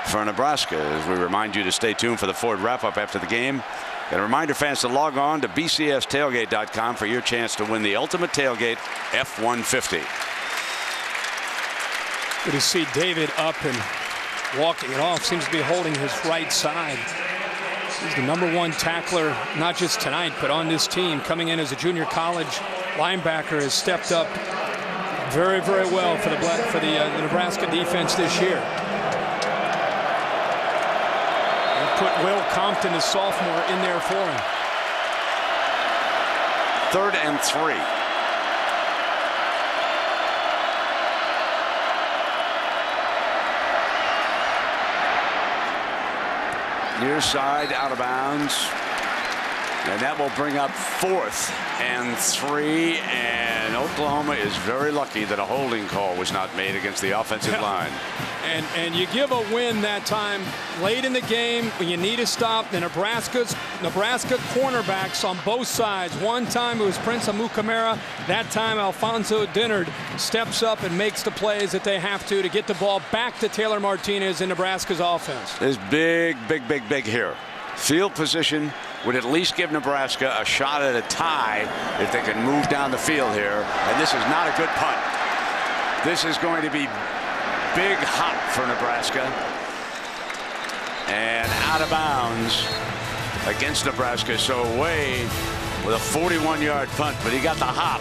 for Nebraska. As we remind you to stay tuned for the Ford wrap-up after the game. And a reminder, fans, to log on to bcstailgate.com for your chance to win the ultimate tailgate F-150. Good to see David up and walking it off. Seems to be holding his right side. He's the number 1 tackler, not just tonight, but on this team. Coming in as a junior college linebacker, has stepped up very, very well for the Nebraska defense this year. Put Will Compton, the sophomore, in there for him. 3rd and 3. Near side, out of bounds. And that will bring up 4th and 3. And Oklahoma is very lucky that a holding call was not made against the offensive line. And you give a win that time late in the game when you need a stop. The Nebraska cornerbacks on both sides. One time it was Prince Amukamara. That time Alfonso Dennard steps up and makes the plays that they have to get the ball back to Taylor Martinez in Nebraska's offense. There's big here. Field position would at least give Nebraska a shot at a tie if they can move down the field here. And this is not a good punt. This is going to be big hop for Nebraska. And out of bounds against Nebraska. So away with a 41-yard punt, but he got the hop.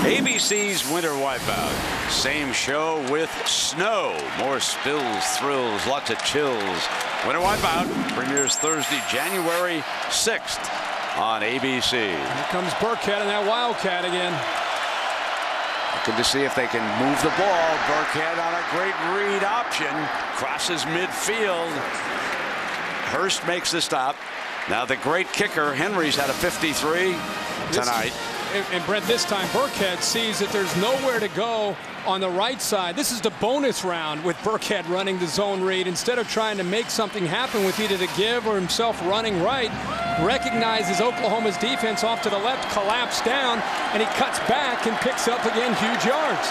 ABC's Winter Wipeout. Same show with snow. More spills, thrills, lots of chills. Winter Wipeout premieres Thursday, January 6th on ABC. Here comes Burkhead and that Wildcat again. Looking to see if they can move the ball. Burkhead on a great read option. Crosses midfield. Hurst makes the stop. Now the great kicker, Henry's had a 53 tonight. And Brent, this time Burkhead sees that there's nowhere to go on the right side. This is the bonus round with Burkhead running the zone read. Instead of trying to make something happen with either the give or himself running right, recognizes Oklahoma's defense off to the left, collapse down, and he cuts back and picks up again huge yards.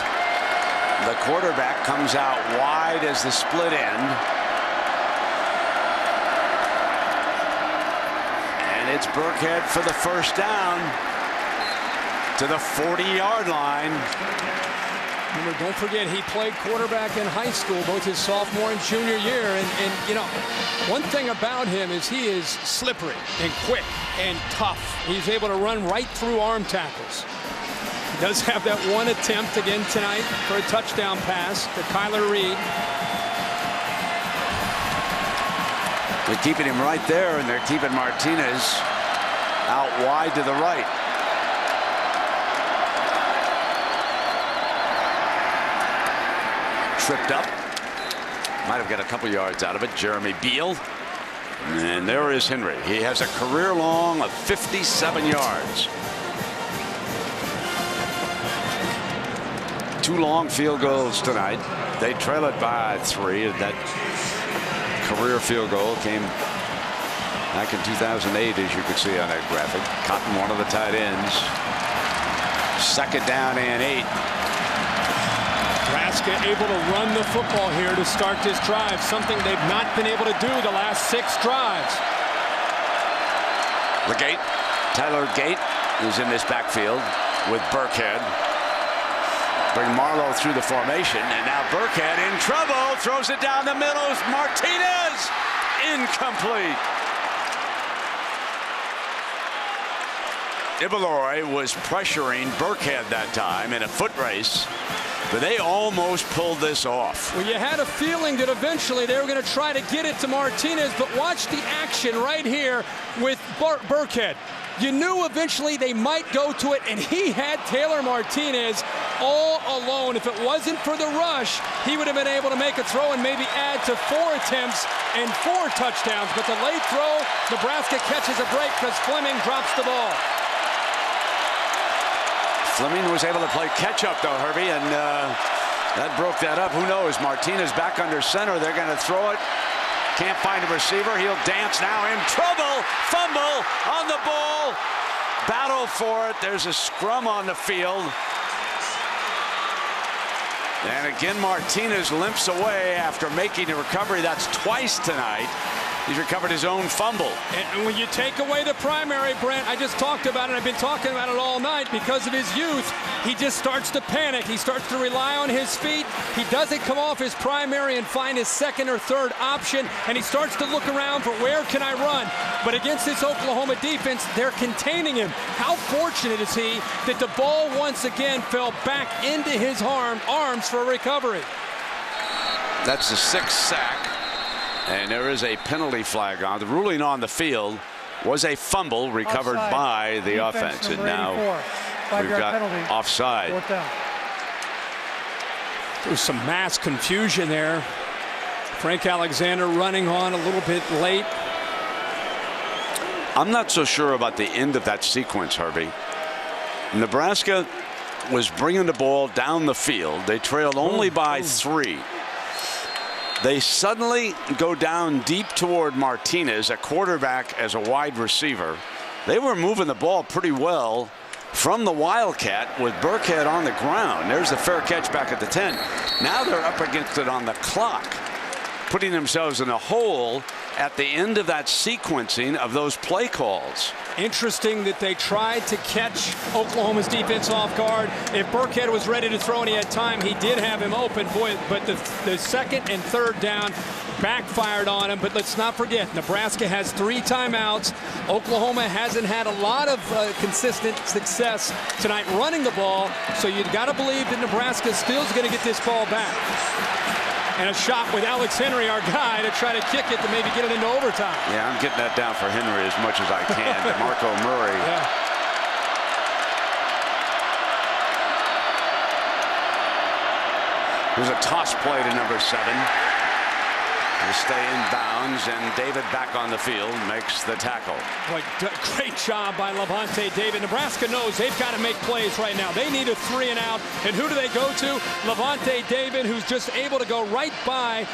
The quarterback comes out wide as the split end. And it's Burkhead for the first down to the 40-yard line. Remember, don't forget, he played quarterback in high school, both his sophomore and junior year. And you know, one thing about him is he is slippery and quick and tough. He's able to run right through arm tackles. He does have that one attempt again tonight for a touchdown pass to Kyler Reed. They're keeping him right there, and they're keeping Martinez out wide to the right. Tripped up. Might have got a couple yards out of it. Jeremy Beal. And there is Henry. He has a career long of 57 yards. 2 long field goals tonight. They trail it by 3. That career field goal came back in 2008, as you could see on that graphic. Cotton, one of the tight ends. 2nd down and 8. Nebraska able to run the football here to start this drive, something they've not been able to do the last 6 drives. Legate, Tyler Gate is in this backfield with Burkhead. Bring Marlowe through the formation, and now Burkhead in trouble, throws it down the middle. Martinez, incomplete. Ibaloi was pressuring Burkhead that time in a foot race, but they almost pulled this off. Well, you had a feeling that eventually they were going to try to get it to Martinez, but watch the action right here with Burkhead. You knew eventually they might go to it, and he had Taylor Martinez all alone. If it wasn't for the rush, he would have been able to make a throw and maybe add to 4 attempts and 4 touchdowns. But the late throw, Nebraska catches a break because Fleming drops the ball. Fleming was able to play catch-up, though, Herbie, and that broke that up. Who knows? Martinez back under center. They're going to throw it. Can't find a receiver. He'll dance now. In trouble. Fumble on the ball. Battle for it. There's a scrum on the field. And again, Martinez limps away after making a recovery. That's twice tonight. He's recovered his own fumble. And when you take away the primary, Brent, I just talked about it. I've been talking about it all night. Because of his youth, he just starts to panic. He starts to rely on his feet. He doesn't come off his primary and find his second or third option. And he starts to look around for where can I run. But against this Oklahoma defense, they're containing him. How fortunate is he that the ball once again fell back into his arms for a recovery. That's the 6th sack. And there is a penalty flag on. The ruling on the field was a fumble recovered Offside. by the offense. And now we've got offside. There was some mass confusion there. Frank Alexander running on a little bit late. I'm not so sure about the end of that sequence, Herbie. Nebraska was bringing the ball down the field. They trailed only by 3. They suddenly go down deep toward Martinez, a quarterback as a wide receiver. They were moving the ball pretty well from the Wildcat with Burkhead on the ground. There's the fair catch back at the 10. Now they're up against it on the clock, putting themselves in a hole at the end of that sequencing of those play calls. Interesting that they tried to catch Oklahoma's defense off guard. If Burkhead was ready to throw and he had time, he did have him open. Boy, but the second and third down backfired on him. But let's not forget, Nebraska has 3 timeouts. Oklahoma hasn't had a lot of consistent success tonight running the ball. So you've got to believe that Nebraska still is going to get this ball back. And a shot with Alex Henry, our guy, to try to kick it to maybe get it into overtime. Yeah, I'm getting that down for Henry as much as I can. DeMarco Murray. Yeah. There's a toss play to number 7. They stay in bounds, and David back on the field makes the tackle. Boy, great job by Levante David. Nebraska knows they've got to make plays right now. They need a 3 and out. And who do they go to? Levante David, who's just able to go right by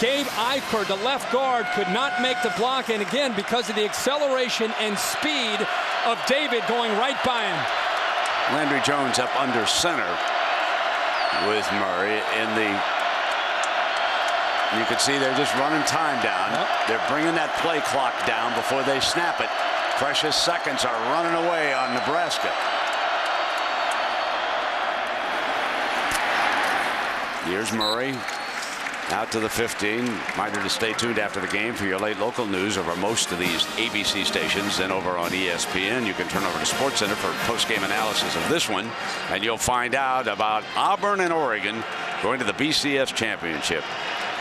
Gabe Eichert, the left guard, could not make the block. And again, because of the acceleration and speed of David going right by him. Landry Jones up under center with Murray in the... You can see they're just running time down. They're bringing that play clock down before they snap it. Precious seconds are running away on Nebraska. Here's Murray out to the 15. Reminder to stay tuned after the game for your late local news over most of these ABC stations. Then over on ESPN, you can turn over to SportsCenter for post-game analysis of this one, and you'll find out about Auburn and Oregon going to the BCS championship.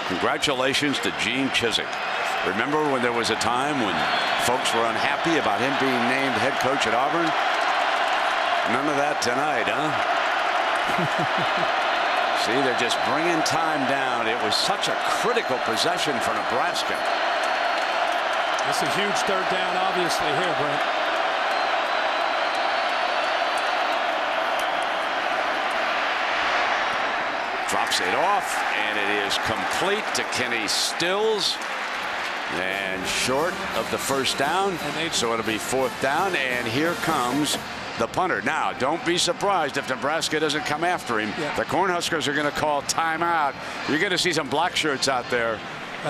Congratulations to Gene Chizik. Remember when there was a time when folks were unhappy about him being named head coach at Auburn? None of that tonight, huh? See, they're just bringing time down. It was such a critical possession for Nebraska. It's a huge third down, obviously, here, Brent. Drops it off, and it is complete to Kenny Stills. And short of the first down, so it'll be 4th down, and here comes the punter. Now, don't be surprised if Nebraska doesn't come after him. The Cornhuskers are going to call timeout. You're going to see some black shirts out there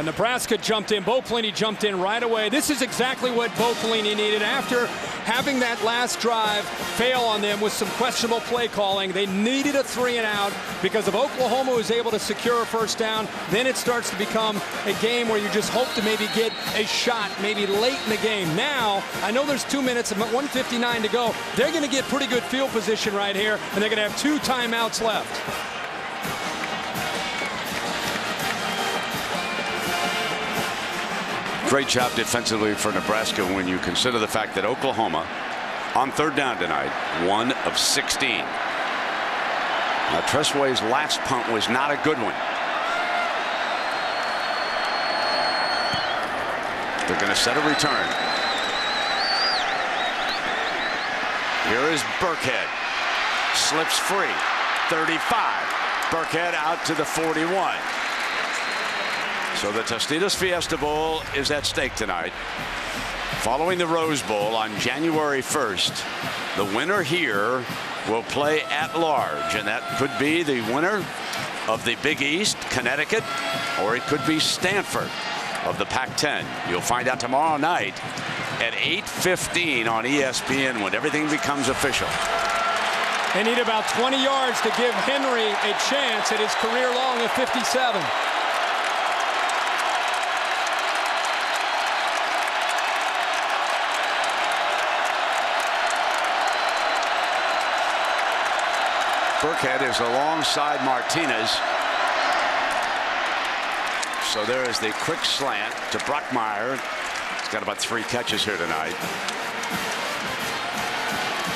Nebraska jumped in. Bo Pelini jumped in right away. This is exactly what Bo Pelini needed after having that last drive fail on them with some questionable play calling. They needed a 3-and-out because if Oklahoma was able to secure a first down, then it starts to become a game where you just hope to maybe get a shot maybe late in the game. Now, I know there's 2 minutes and 1:59 to go. They're going to get pretty good field position right here, and they're going to have 2 timeouts left. Great job defensively for Nebraska when you consider the fact that Oklahoma on third down tonight, 1 of 16. Now Tressway's last punt was not a good one. They're going to set a return. Here is Burkhead. Slips free. 35. Burkhead out to the 41. So the Tostitos Fiesta Bowl is at stake tonight. Following the Rose Bowl on January 1st, the winner here will play at large, and that could be the winner of the Big East, Connecticut, or it could be Stanford of the Pac-10. You'll find out tomorrow night at 8:15 on ESPN when everything becomes official. They need about 20 yards to give Henry a chance at his career long of 57. Burkhead is alongside Martinez. So there is the quick slant to Brockmeyer. He's got about 3 catches here tonight.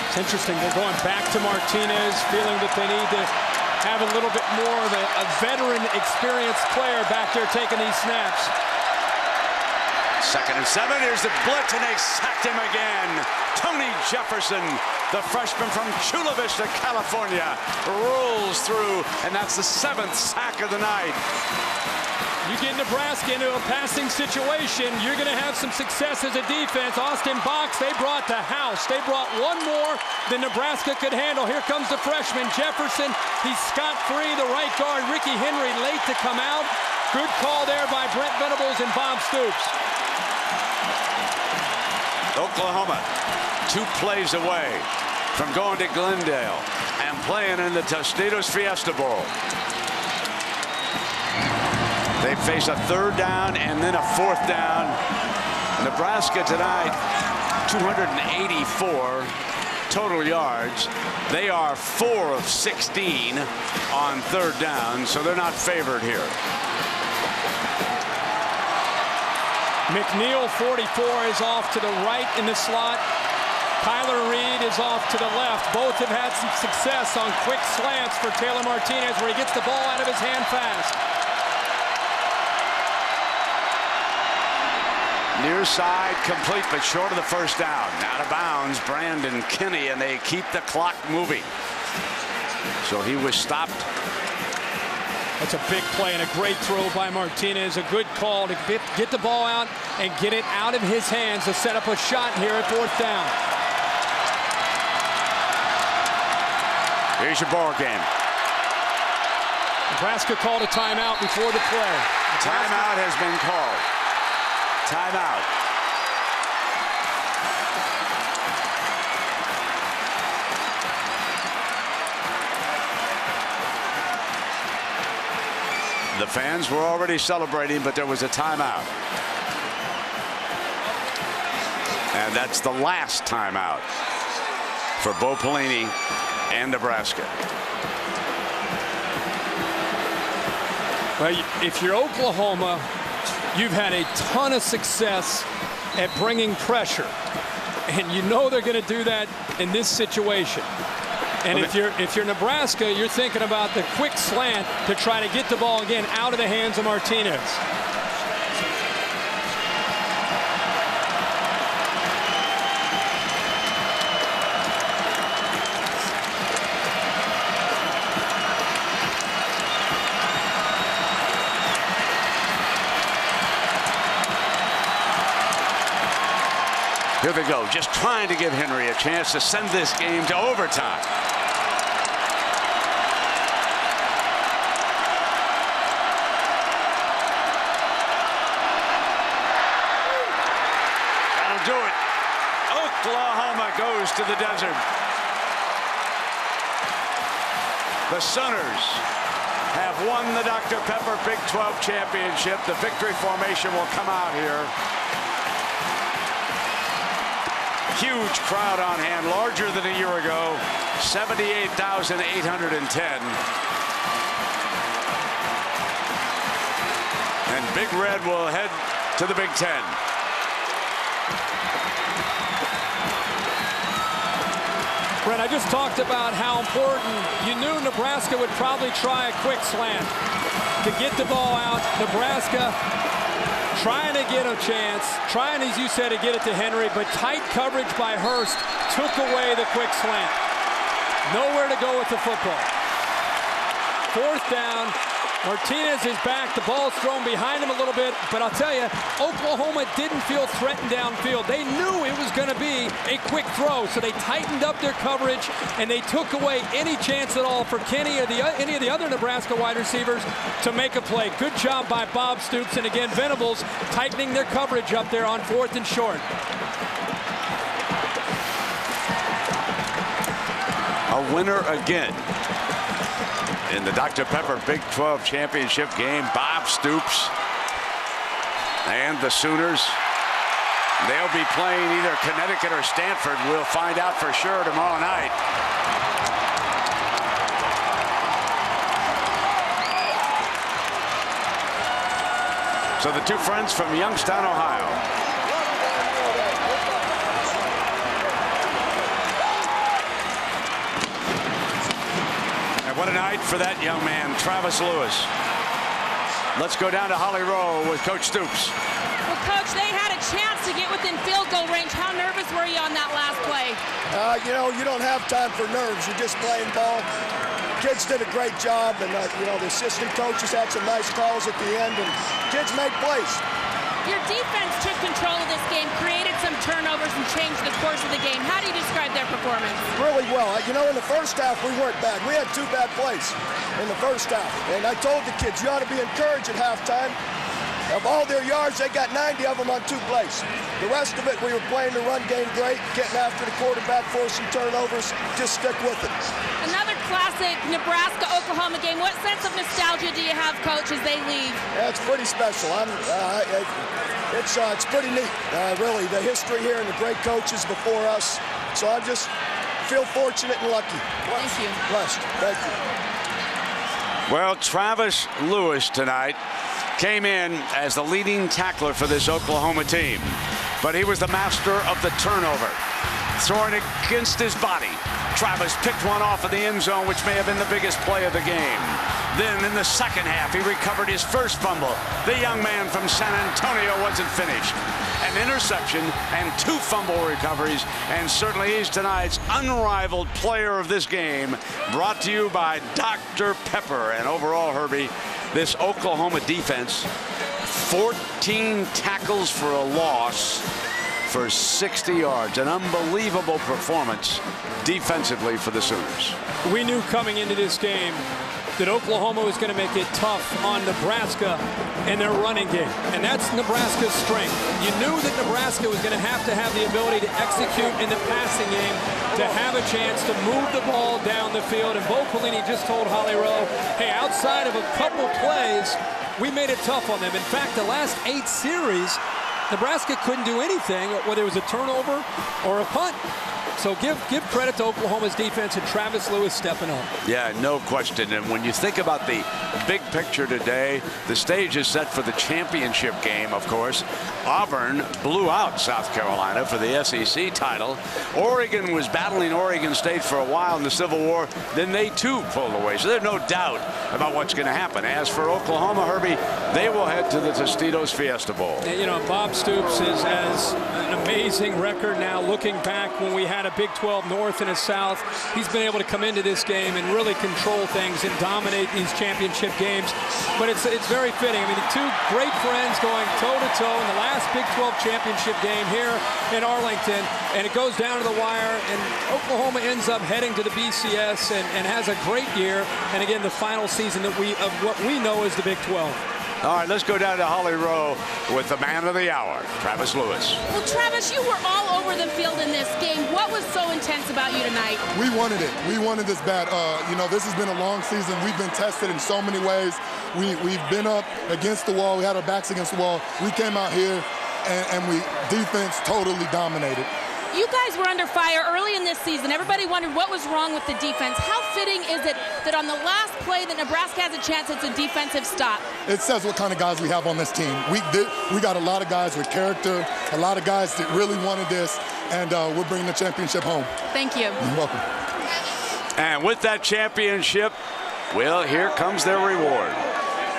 It's interesting. They're going back to Martinez, feeling that they need to have a little bit more of a veteran, experienced player back there taking these snaps. 2nd and 7. Here's the blitz, and they sacked him again. Tony Jefferson, the freshman from Chula Vista, California, rolls through, and that's the 7th sack of the night. You get Nebraska into a passing situation, you're going to have some success as a defense. Austin Box, they brought the house. They brought one more than Nebraska could handle. Here comes the freshman, Jefferson. He's scot-free. The right guard, Ricky Henry, late to come out. Good call there by Brent Venables and Bob Stoops. Oklahoma, 2 plays away from going to Glendale and playing in the Tostitos Fiesta Bowl. They face a 3rd down and then a 4th down. Nebraska tonight, 284 total yards. They are 4 of 16 on 3rd down, so they're not favored here. McNeil, 44, is off to the right in the slot. Tyler Reed is off to the left. Both have had some success on quick slants for Taylor Martinez, where he gets the ball out of his hand fast. Near side, complete, but short of the 1st down. Out of bounds, Brandon Kinney, and they keep the clock moving. So he was stopped. That's a big play and a great throw by Martinez. A good call to get the ball out and get it out of his hands to set up a shot here at 4th down. Here's your ball game. Nebraska called a timeout before the play. Timeout has been called. Timeout. The fans were already celebrating, but there was a timeout. And that's the last timeout for Bo Pelini and Nebraska. Well, if you're Oklahoma, you've had a ton of success at bringing pressure. And you know they're going to do that in this situation. And if you're Nebraska, you're thinking about the quick slant to try to get the ball again out of the hands of Martinez. Here they go, just trying to give Henry a chance to send this game to overtime. That'll do it. Oklahoma goes to the desert. The Sooners have won the Dr. Pepper Big 12 championship. The victory formation will come out here. Huge crowd on hand, larger than a year ago, 78,810. And Big Red will head to the Big Ten. Brett, I just talked about how important you knew Nebraska would probably try a quick slant to get the ball out. Nebraska trying to get a chance, trying, as you said, to get it to Henry, but tight coverage by Hurst took away the quick slant. Nowhere to go with the football. Fourth down. Martinez is back. The ball's thrown behind him a little bit, but I'll tell you, Oklahoma didn't feel threatened downfield. They knew it was going to be a quick throw, so they tightened up their coverage, and they took away any chance at all for Kenny or any of the other Nebraska wide receivers to make a play. Good job by Bob Stoops, and again, Venables tightening their coverage up there on 4th and short. A winner again in the Dr. Pepper Big 12 championship game. Bob Stoops and the Sooners. They'll be playing either Connecticut or Stanford. We'll find out for sure tomorrow night. So the two friends from Youngstown, Ohio. What a night for that young man, Travis Lewis. Let's go down to Holly Rowe with Coach Stoops. Well, Coach, they had a chance to get within field goal range. How nervous were you on that last play? You know, you don't have time for nerves. You're just playing ball. Kids did a great job, and, you know, the assistant coaches had some nice calls at the end, and kids made plays. Your defense took control of this game, created some turnovers, and changed the course of the game. How do you describe their performance? Really well. You know, in the first half, we weren't bad. We had 2 bad plays in the first half. And I told the kids, you ought to be encouraged at halftime. Of all their yards, they got 90 of them on 2 plays. The rest of it, we were playing the run game great, getting after the quarterback, forcing turnovers. Just stick with it. Another classic Nebraska-Oklahoma game. What sense of nostalgia do you have, Coach, as they leave? Yeah, it's pretty special. It's pretty neat, really, the history here and the great coaches before us. So I just feel fortunate and lucky. Thank you. Blessed. Thank you. Well, Travis Lewis tonight came in as the leading tackler for this Oklahoma team, but he was the master of the turnover. Throwing against his body, Travis picked one off of the end zone, which may have been the biggest play of the game. Then in the second half, he recovered his first fumble. The young man from San Antonio wasn't finished. An interception and 2 fumble recoveries, and certainly he's tonight's unrivaled player of this game, brought to you by Dr. Pepper. And overall, Herbie, this Oklahoma defense, 14 tackles for a loss for 60 yards. An unbelievable performance defensively for the Sooners. We knew coming into this game that Oklahoma was going to make it tough on Nebraska and their running game. And that's Nebraska's strength. You knew that Nebraska was going to have the ability to execute in the passing game, to have a chance to move the ball down the field. And Bo Pelini just told Holly Rowe, hey, outside of a couple plays, we made it tough on them. In fact, the last 8 series, Nebraska couldn't do anything, whether it was a turnover or a punt. So give credit to Oklahoma's defense and Travis Lewis stepping up. Yeah, no question. And when you think about the big picture today, the stage is set for the championship game, of course. Auburn blew out South Carolina for the SEC title. Oregon was battling Oregon State for a while in the Civil War. Then they, too, pulled away. So there's no doubt about what's going to happen. As for Oklahoma, Herbie, they will head to the Tostitos Fiesta Bowl. You know, Bob Stoops has an amazing record now. Looking back when we had a Big 12 North and a South, he's been able to come into this game and really control things and dominate these championship games. But it's very fitting. I mean, the 2 great friends going toe-to-toe in the last Big 12 championship game here in Arlington, and it goes down to the wire, and Oklahoma ends up heading to the BCS and has a great year, and again, the final season of what we know as the Big 12. All right, let's go down to Holly Rowe with the man of the hour, Travis Lewis. Well, Travis, you were all over the field in this game. What was so intense about you tonight? We wanted it. We wanted this bad. This has been a long season. We've been tested in so many ways. We've been up against the wall. We had our backs against the wall. We came out here and we defense totally dominated. You guys were under fire early in this season. Everybody wondered what was wrong with the defense. How fitting is it that on the last play that Nebraska has a chance, it's a defensive stop? It says what kind of guys we have on this team. We got a lot of guys with character, a lot of guys that really wanted this, and we're bringing the championship home. Thank you. You're welcome. And with that championship, well, here comes their reward.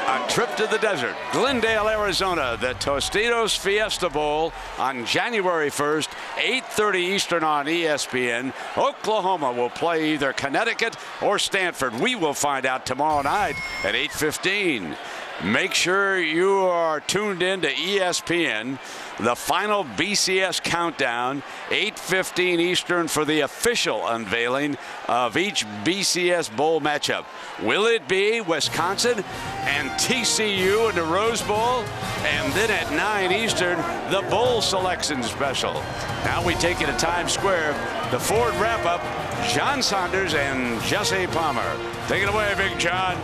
A trip to the desert, Glendale, Arizona, the Tostitos Fiesta Bowl on January 1st, 8:30 Eastern on ESPN. Oklahoma will play either Connecticut or Stanford. We will find out tomorrow night at 8:15. Make sure you are tuned in to ESPN. The final BCS countdown, 8:15 Eastern for the official unveiling of each BCS Bowl matchup. Will it be Wisconsin and TCU in the Rose Bowl? And then at 9 Eastern, the Bowl Selection Special. Now we take you to Times Square. The Ford wrap-up, John Saunders and Jesse Palmer. Take it away, Big John.